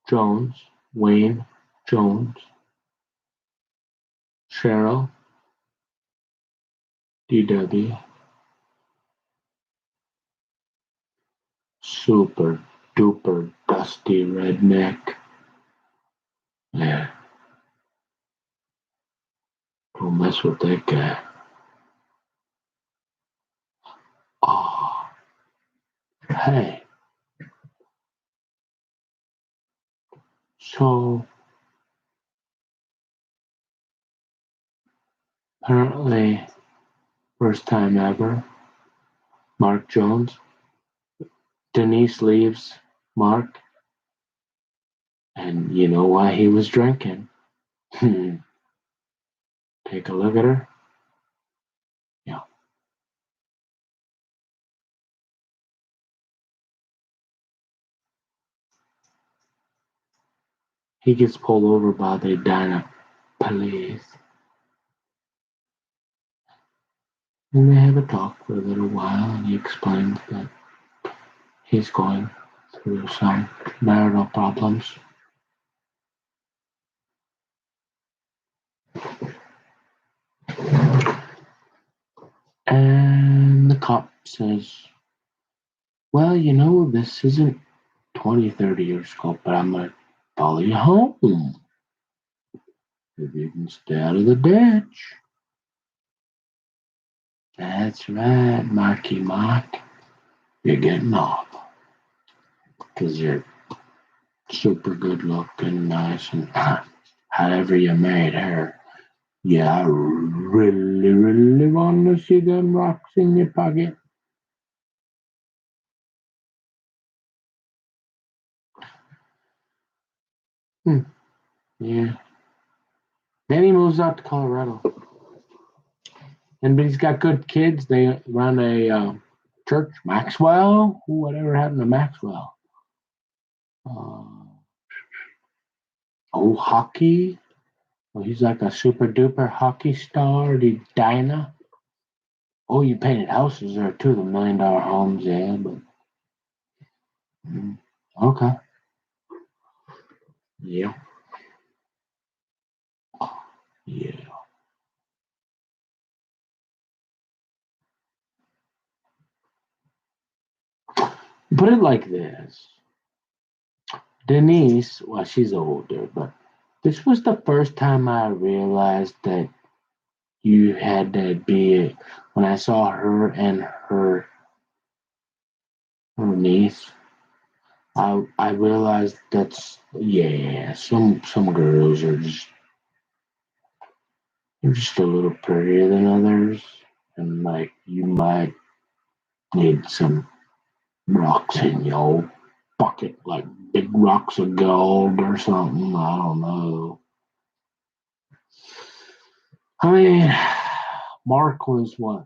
Speaker 1: Jones, Wayne Jones, Cheryl, DW, super duper dusty redneck. Yeah, don't mess with that guy. Oh, hey. So apparently, first time ever, Mark Jones. Denise leaves Mark, and you know why he was drinking. Take a look at her. Yeah. He gets pulled over by the Edina police. And they have a talk for a little while, and he explains that he's going through some marital problems. And the cop says, well, you know, this isn't 20, 30 years ago, but I'm going to follow you home if you can stay out of the ditch. That's right, Marky Mark. You're getting off. Because you're super good looking, nice, and however you made her. Yeah, I really, really want to see them rocks in your pocket. Yeah. Then he moves out to Colorado. But he's got good kids. They run a church, Maxwell. Whatever happened to Maxwell? Hockey. Oh, he's like a super duper hockey star. The Dinah. Oh, you painted houses there too, the $1 million homes, yeah, but okay. Yeah. Yeah. Put it like this. Denise, well, she's older, but this was the first time I realized that you had to be when I saw her and her niece. I realized that's some girls are just they're just a little prettier than others, and like you might need some rocks in you. bucket, like big rocks of gold or something. I don't know. I mean, Mark was what?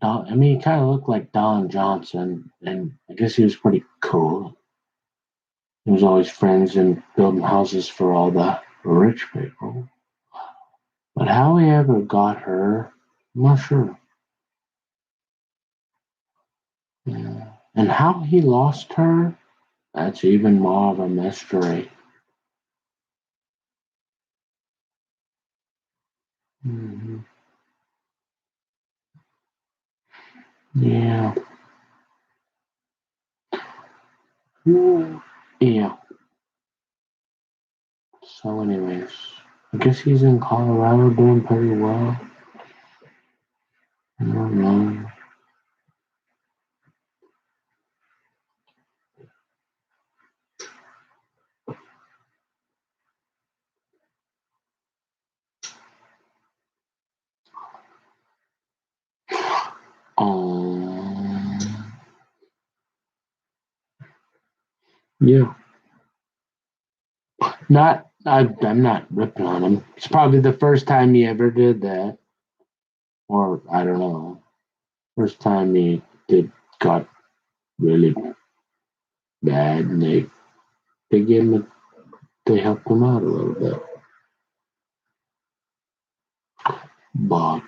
Speaker 1: I mean, he kind of looked like Don Johnson, and I guess he was pretty cool. He was always friends and building houses for all the rich people. But how he ever got her, I'm not sure. Yeah. And how he lost her, that's even more of a mystery. Mm-hmm. Yeah. Ooh. Yeah. So, anyways, I guess he's in Colorado doing pretty well. I don't know. Yeah. I'm not ripping on him. It's probably the first time he ever did that. Or, I don't know. First time he got really bad and they helped him out a little bit. But,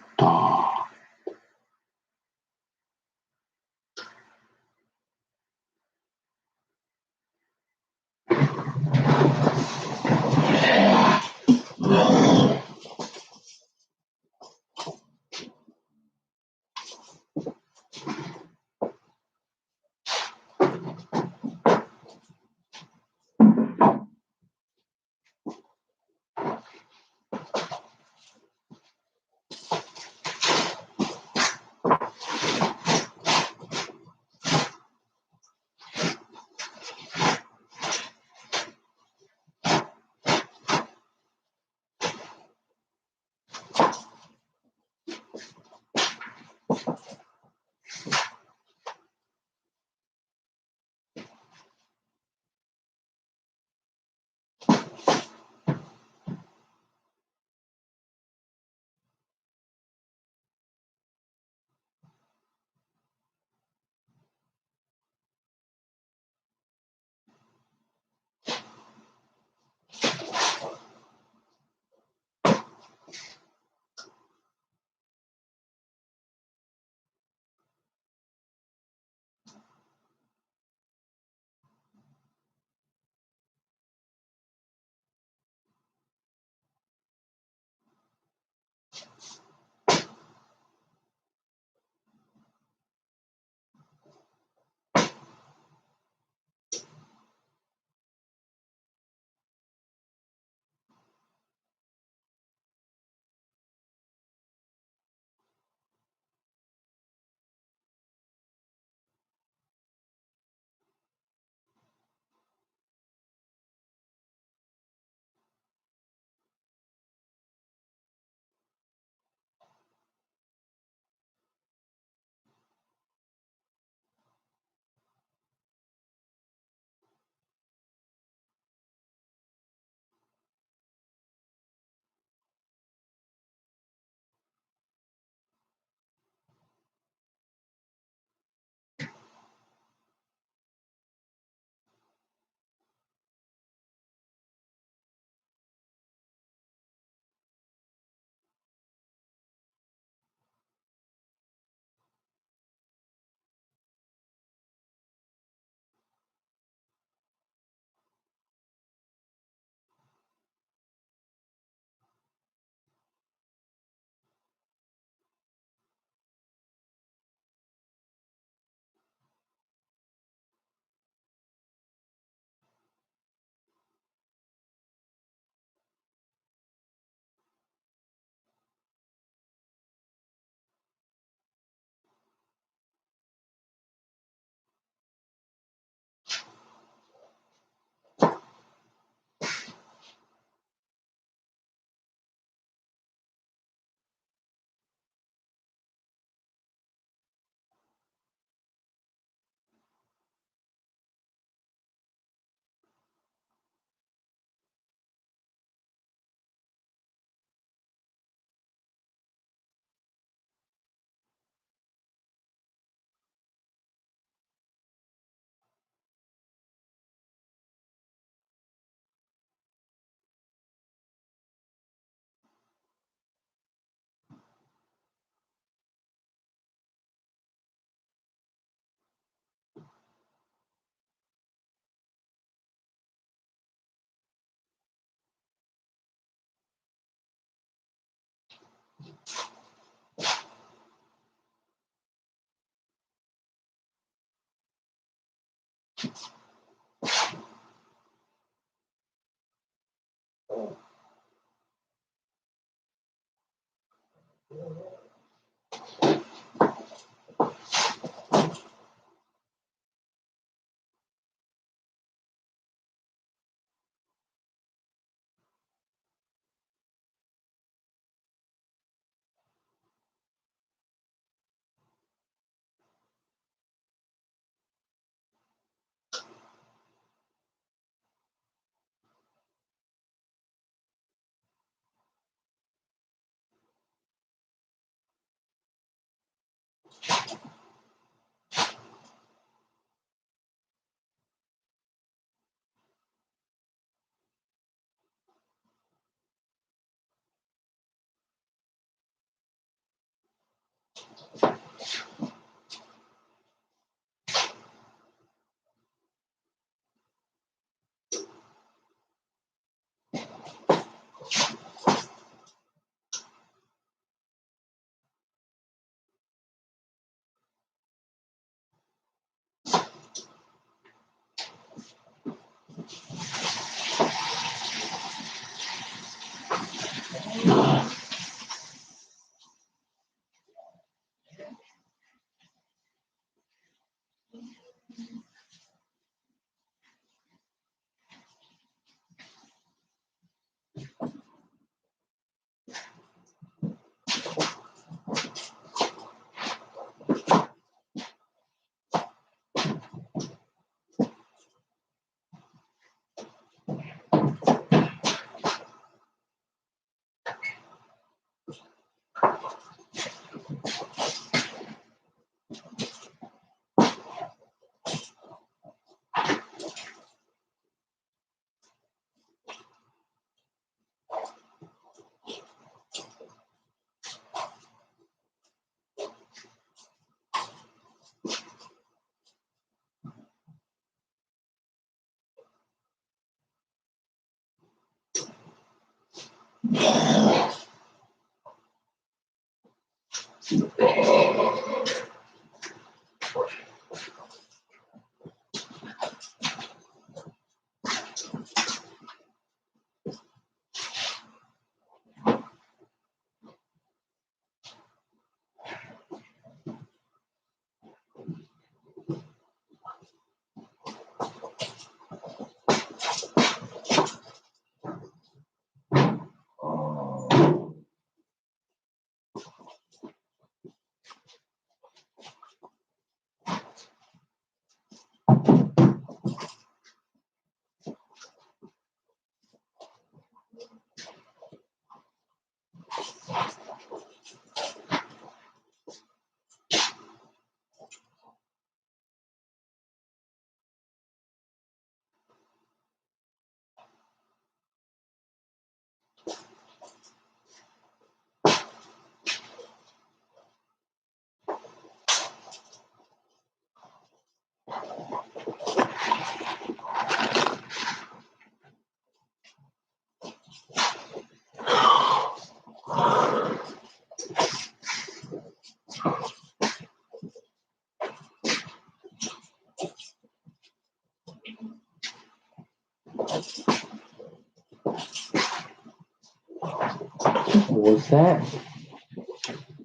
Speaker 1: Was that?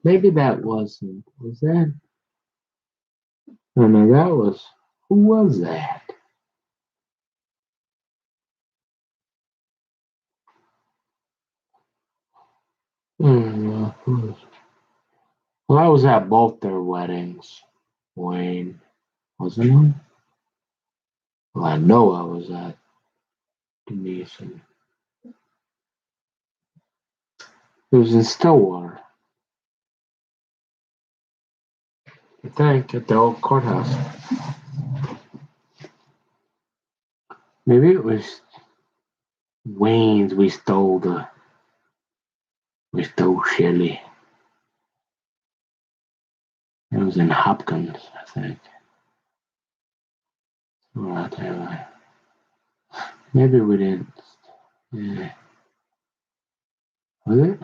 Speaker 1: Maybe that wasn't. Was that? Oh no, that was. Who was that? Well, I was at both their weddings, Wayne, wasn't I? Well, I know I was at Denise, and it was in Stillwater, I think, at the old courthouse. Maybe it was Wayne's. We stole Shelley. It was in Hopkins, I think. Right there. Maybe we didn't. Yeah. Was it?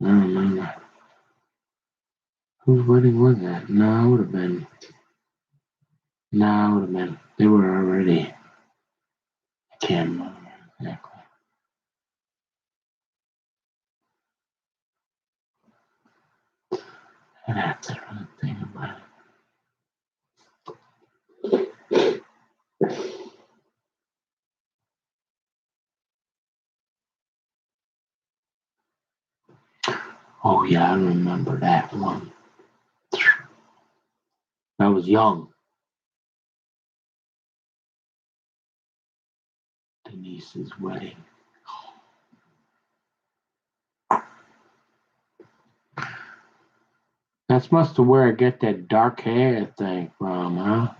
Speaker 1: I don't remember. Whose wedding was that? No, it would have been. No, wait a minute. They were already. I can't remember exactly. I'd have to really think about it. Oh yeah, I remember that one. I was young. Denise's wedding. That's must have where I get that dark hair thing from, huh?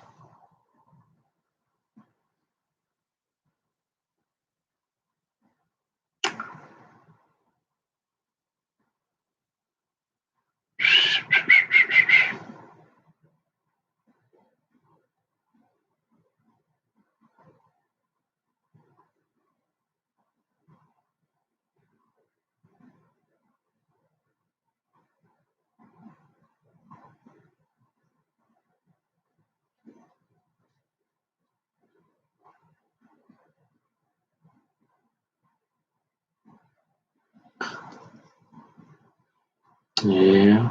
Speaker 1: Yeah.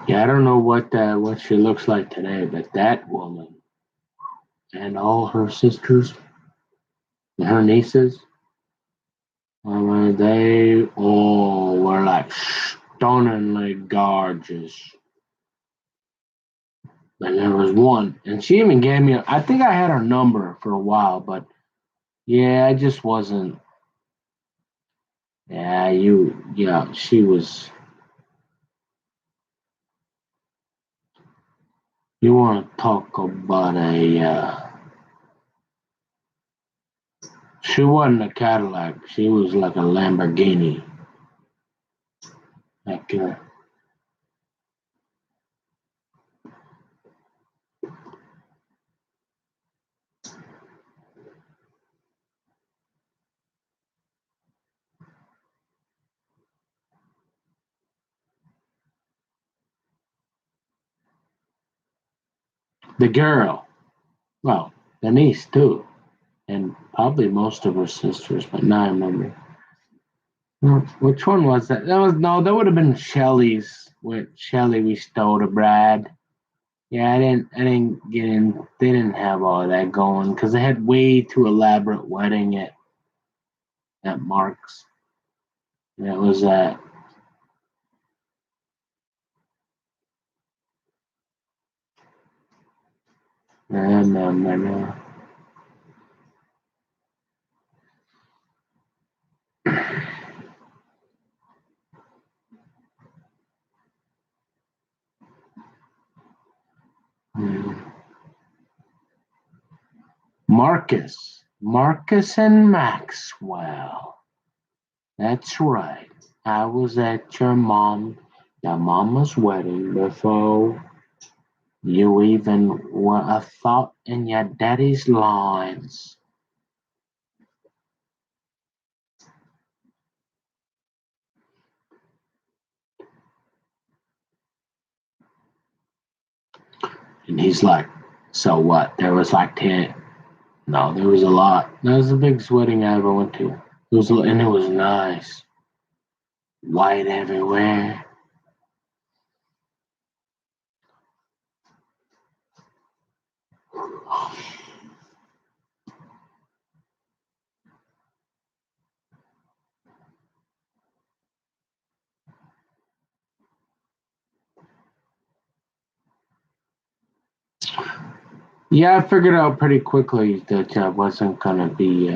Speaker 1: Yeah, I don't know what she looks like today, but that woman and all her sisters and her nieces, I mean, they all were like stunningly gorgeous. And there was one, and she even gave me. I think I had her number for a while, but yeah, I just wasn't. Yeah, yeah, she was. You want to talk about a? She wasn't a Cadillac. She was like a Lamborghini. Like the girl. Well, the niece too, and probably most of her sisters. But now I remember. Which one was that? That was no. That would have been Shelly's. With Shelly, we stole to Brad. Yeah, I didn't get in. They didn't have all of that going because they had way too elaborate wedding at Mark's. And it was no. Marcus and Maxwell. That's right. I was at your mama's wedding before you even were a thought in your daddy's lines. And he's like, so what? There was like 10. No, there was a lot. That was the biggest wedding I ever went to. And it was nice. White everywhere. Yeah, I figured out pretty quickly that I wasn't gonna be.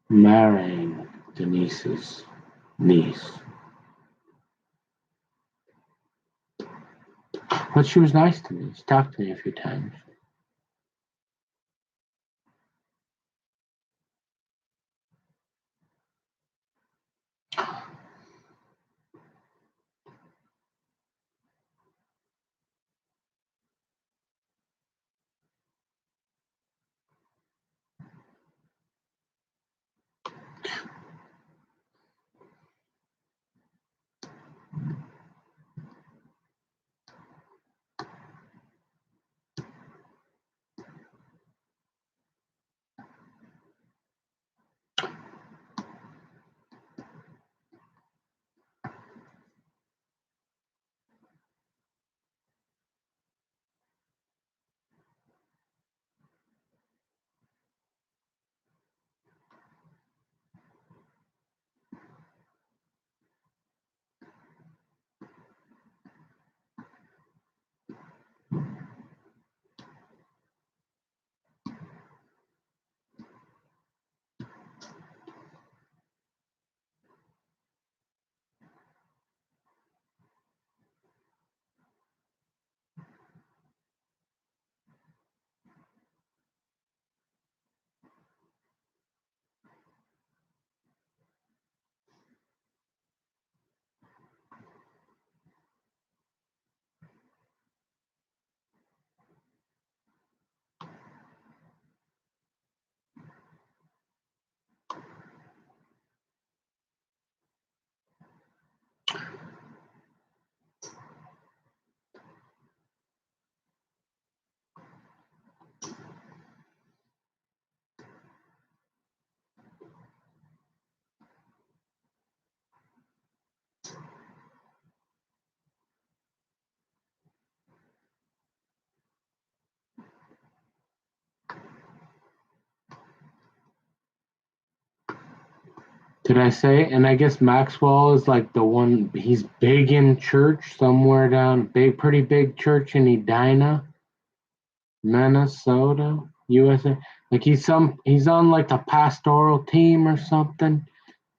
Speaker 1: marrying Denise's niece. But she was nice to me. She talked to me a few times. Did I say? And I guess Maxwell is like the one. He's big in church somewhere down, pretty big church in Edina, Minnesota, USA. Like he's on like the pastoral team or something.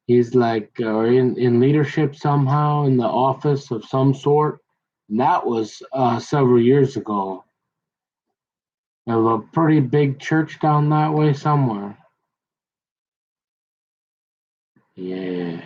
Speaker 1: He's like or in leadership somehow in the office of some sort. And that was several years ago. Of a pretty big church down that way somewhere. Yeah.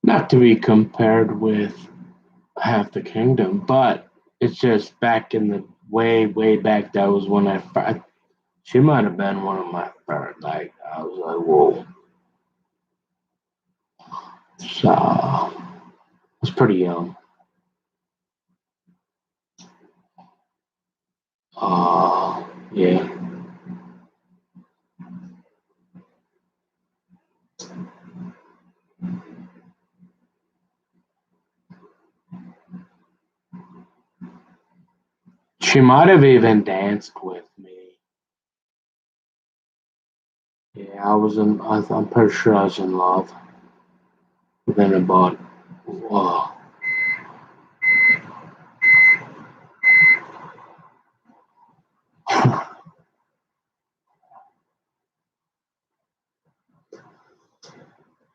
Speaker 1: Not to be compared with half the kingdom, but it's just back in the way back. That was when she might have been one of my first. Like I was like, whoa. So I was pretty young. Yeah. She might have even danced with me. Yeah, I'm pretty sure I was in love. Within about, whoa.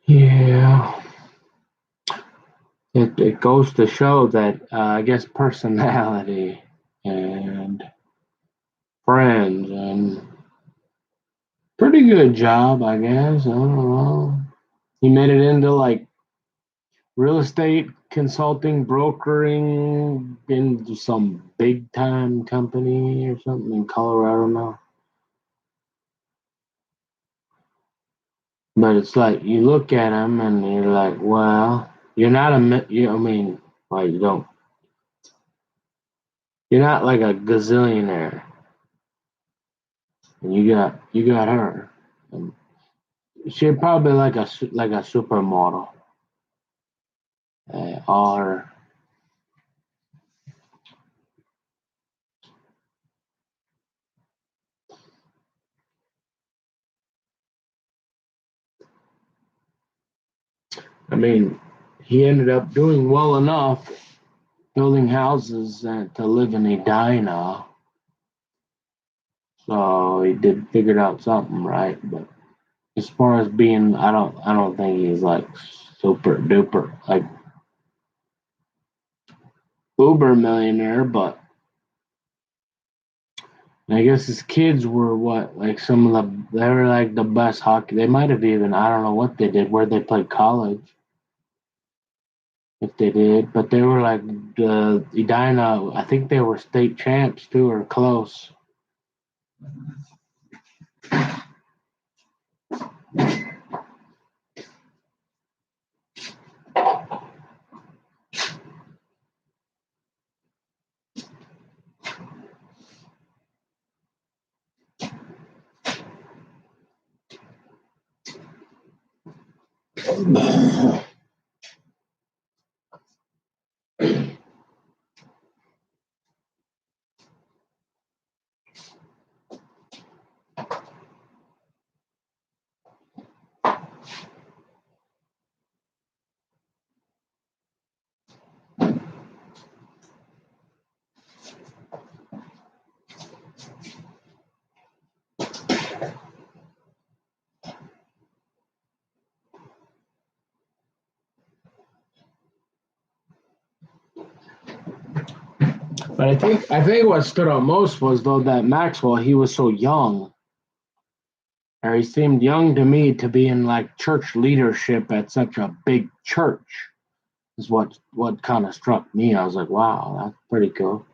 Speaker 1: Yeah. It goes to show that I guess personality and friends and pretty good job, I guess. I don't know. He made it into like real estate consulting, brokering in some big time company or something in Colorado now. But it's like you look at him and you're like, well, you're not I mean, like you're not like a gazillionaire, and you got her. And she's probably like a supermodel, or I mean, he ended up doing well enough building houses to live in Edina. So he did figured out something, right? But as far as being, I don't think he's like super duper like uber millionaire. But I guess his kids were what, like they were like the best hockey. They might have even, I don't know what they did, where they played college, if they did, but they were like the Edina. I think they were state champs too, or close. But I think what stood out most was though that Maxwell, he was so young, or he seemed young to me to be in like church leadership at such a big church. Is what kind of struck me. I was like, wow, that's pretty cool.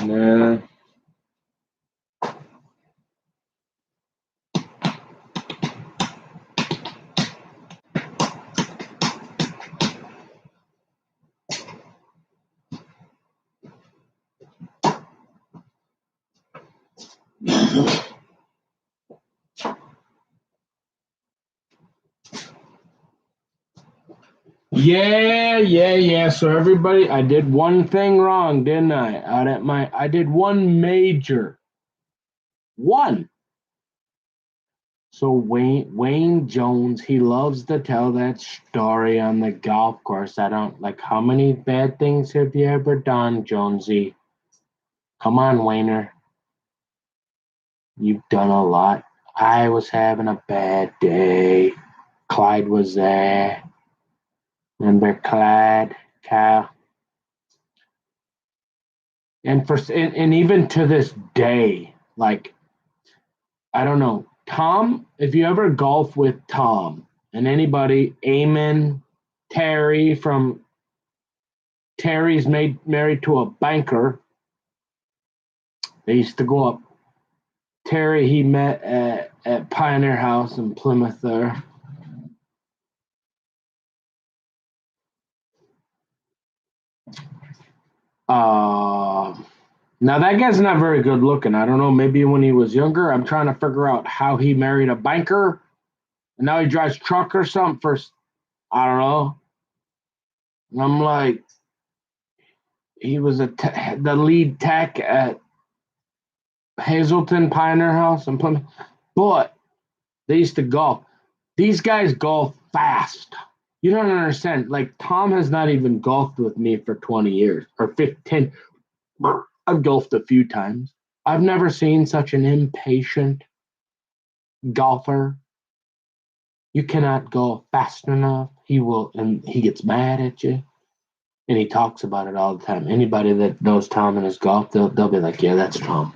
Speaker 1: Yeah. Yeah. So everybody, I did one thing wrong, didn't I? I did one major. One. So Wayne Jones, he loves to tell that story on the golf course. I don't like, how many bad things have you ever done, Jonesy? Come on, Wayner. You've done a lot. I was having a bad day. Clyde was there. Remember Clyde, Kyle? And even to this day, like, I don't know, Tom, if you ever golf with Tom and anybody, Eamon, Terry from Terry's married to a banker. They used to go up. Terry, he met at Pioneer House in Plymouth there. Now that guy's not very good looking. I don't know, maybe when he was younger. I'm trying to figure out how he married a banker. And now he drives truck or something for, I don't know. And I'm like, he was the lead tech at Hazelton Pioneer House in Plymouth. But they used to golf. These guys golf fast. You don't understand. Like, Tom has not even golfed with me for 20 years or 15. I've golfed a few times. I've never seen such an impatient golfer. You cannot go fast enough. He will, and he gets mad at you. And he talks about it all the time. Anybody that knows Tom and his golf, they'll be like, yeah, that's Tom.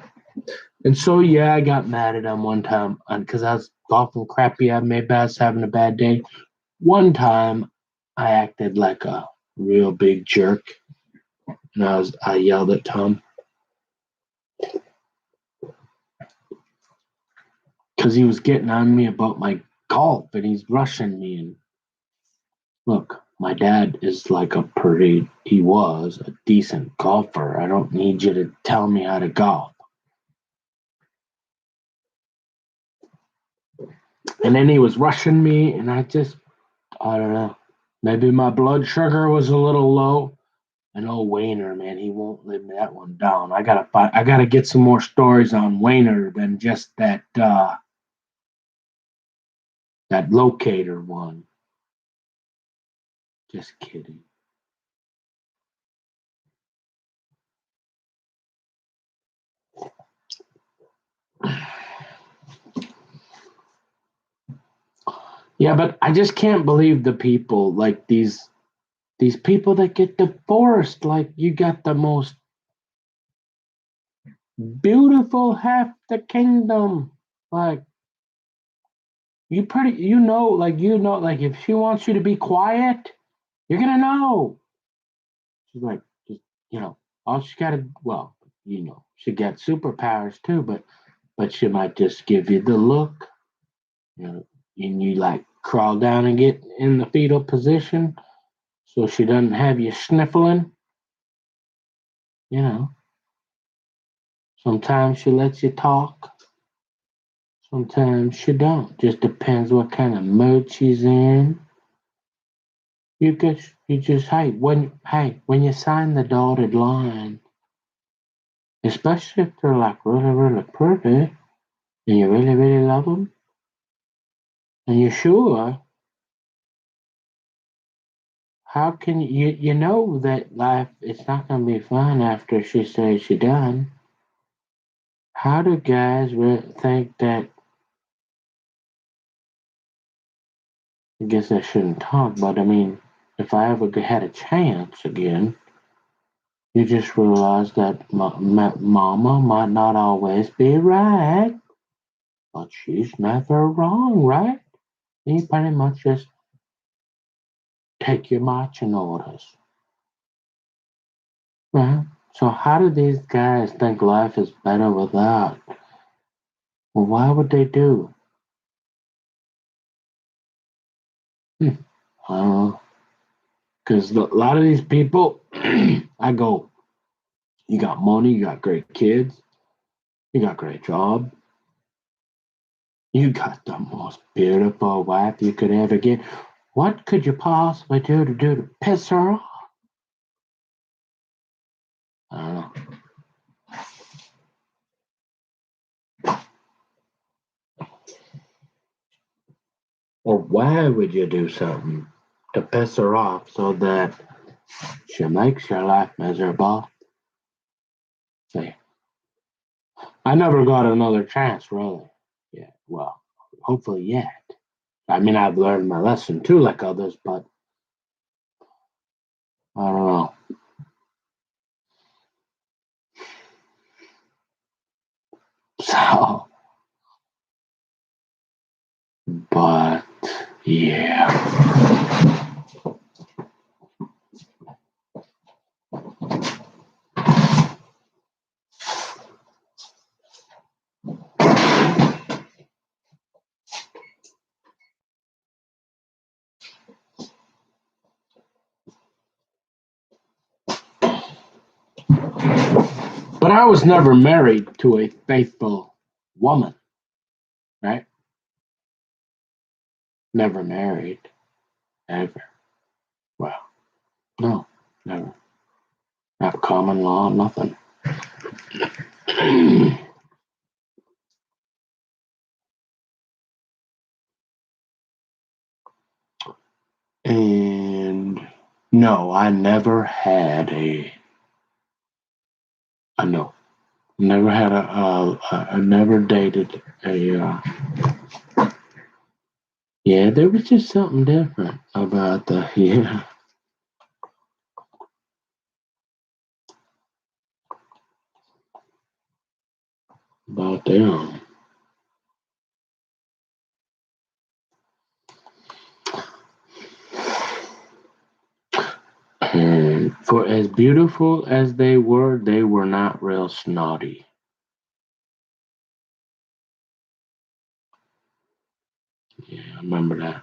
Speaker 1: And so, yeah, I got mad at him one time because I was golfing crappy. Maybe I was having a bad day. One time, I acted like a real big jerk. And I yelled at Tom. Because he was getting on me about my golf, and he's rushing me. And look, my dad is like he was a decent golfer. I don't need you to tell me how to golf. And then he was rushing me, and I don't know. Maybe my blood sugar was a little low. And old Wayner, man, he won't live that one down. I gotta get some more stories on Wayner than just that locator one. Just kidding. Yeah, but I just can't believe the people like these people that get divorced. Like, you got the most beautiful half the kingdom. Like, like if she wants you to be quiet, you're gonna know. She's like, just, all she gotta, well, she got superpowers too, but she might just give you the look, and you like crawl down and get in the fetal position so she doesn't have you sniffling. Sometimes she lets you talk, sometimes she don't. Just depends what kind of mood she's in. When you sign the dotted line, especially if they're like really, really pretty, and you really, really love them, and you're sure, how can you know that life it's not gonna be fun after she says she's done? How do guys think that? I guess I shouldn't talk, but I mean, if I ever had a chance again, you just realize that mama might not always be right, but she's never wrong, right? And you pretty much just take your marching orders. Right? So how do these guys think life is better without? Well, why would they do? I don't know. Because a lot of these people, I go, you got money, you got great kids, you got great job, You got the most beautiful wife you could ever get. What could you possibly do to piss her off? I don't know. Or why would you do something to piss her off so that she makes your life miserable? See, I never got another chance, really. Yeah, well, hopefully yet. I mean, I've learned my lesson too, like others, but I don't know. So, but yeah. But I was never married to a faithful woman, right? Never married, ever. Well, no, never. Not common law, nothing. And no, I never had no, never had I never dated a, yeah, there was just something different about yeah, about them. And for as beautiful as they were not real snotty. Yeah, I remember that.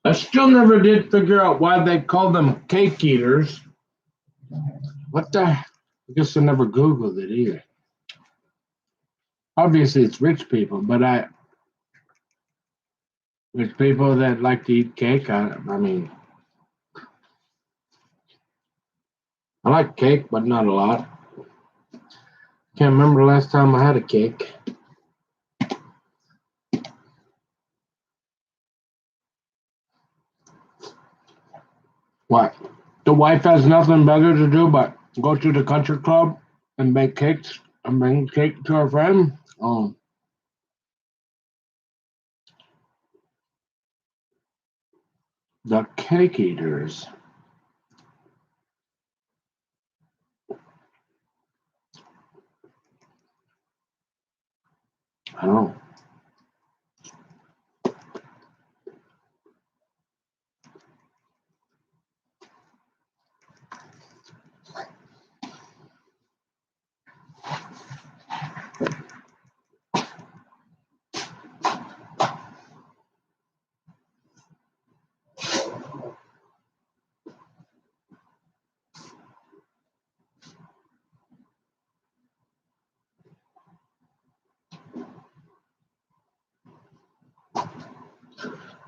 Speaker 1: I still never did figure out why they call them cake eaters. What the? I guess I never Googled it either. Obviously, it's rich people, but There's people that like to eat cake. I mean, I like cake, but not a lot. Can't remember the last time I had a cake. What? The wife has nothing better to do but go to the country club and bake cakes and bring cake to her friend. The cake eaters. I don't know.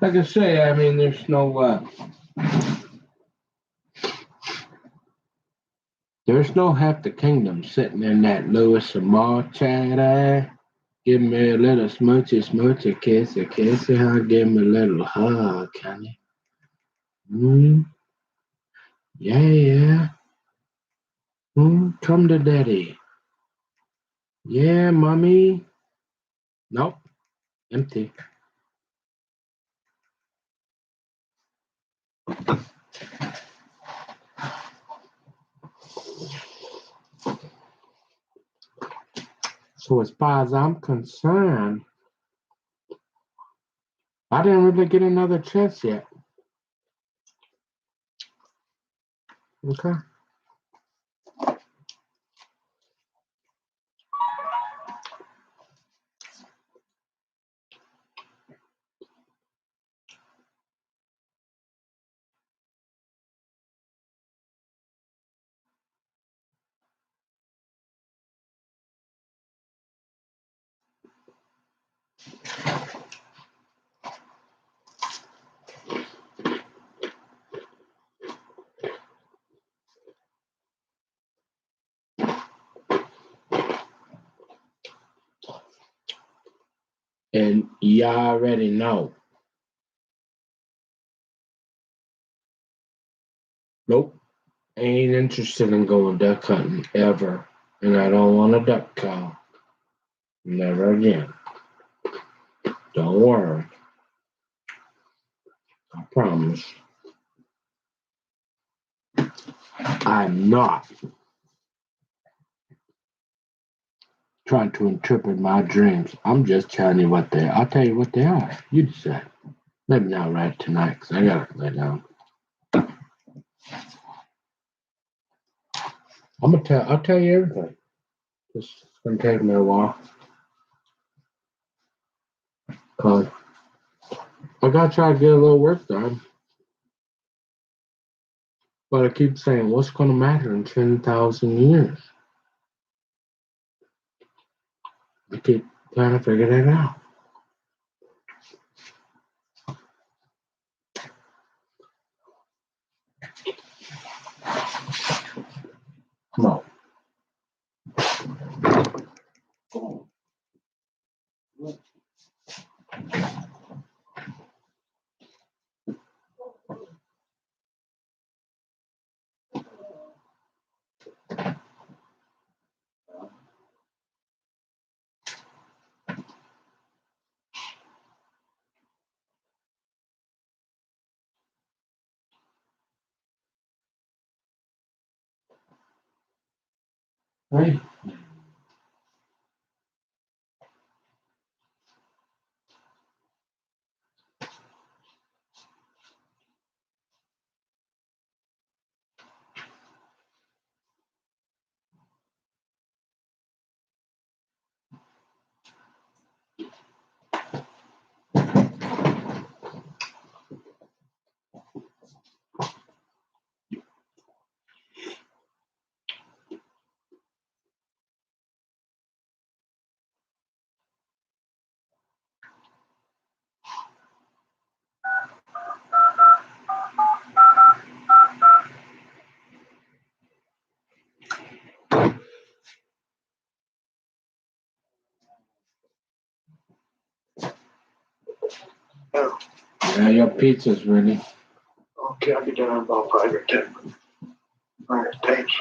Speaker 1: Like I say, I mean, there's no half the kingdom sitting in that Lewis and Moore chatter. Give me a little smoochy, smoochy, kissy, kissy, huh? Give me a little hug, honey. Yeah, yeah. Come to daddy. Yeah, mommy. Nope, empty. So as far as I'm concerned, I didn't really get another chance yet. Okay. And you already know. Nope. Ain't interested in going duck hunting ever. And I don't want a duck call. Never again. Don't worry. I promise. I'm not trying to interpret my dreams. I'm just telling you what they are. I'll tell you what they are. You decide. Maybe not right tonight because I gotta lay down. I'll tell you everything. It's gonna take me a while. Cause I gotta try to get a little work done. But I keep saying, what's gonna matter in 10,000 years? I keep trying to figure that out. Come on. Hey. Yeah, your pizza's ready.
Speaker 6: Okay, I'll be done in about 5 or 10. All right, thanks.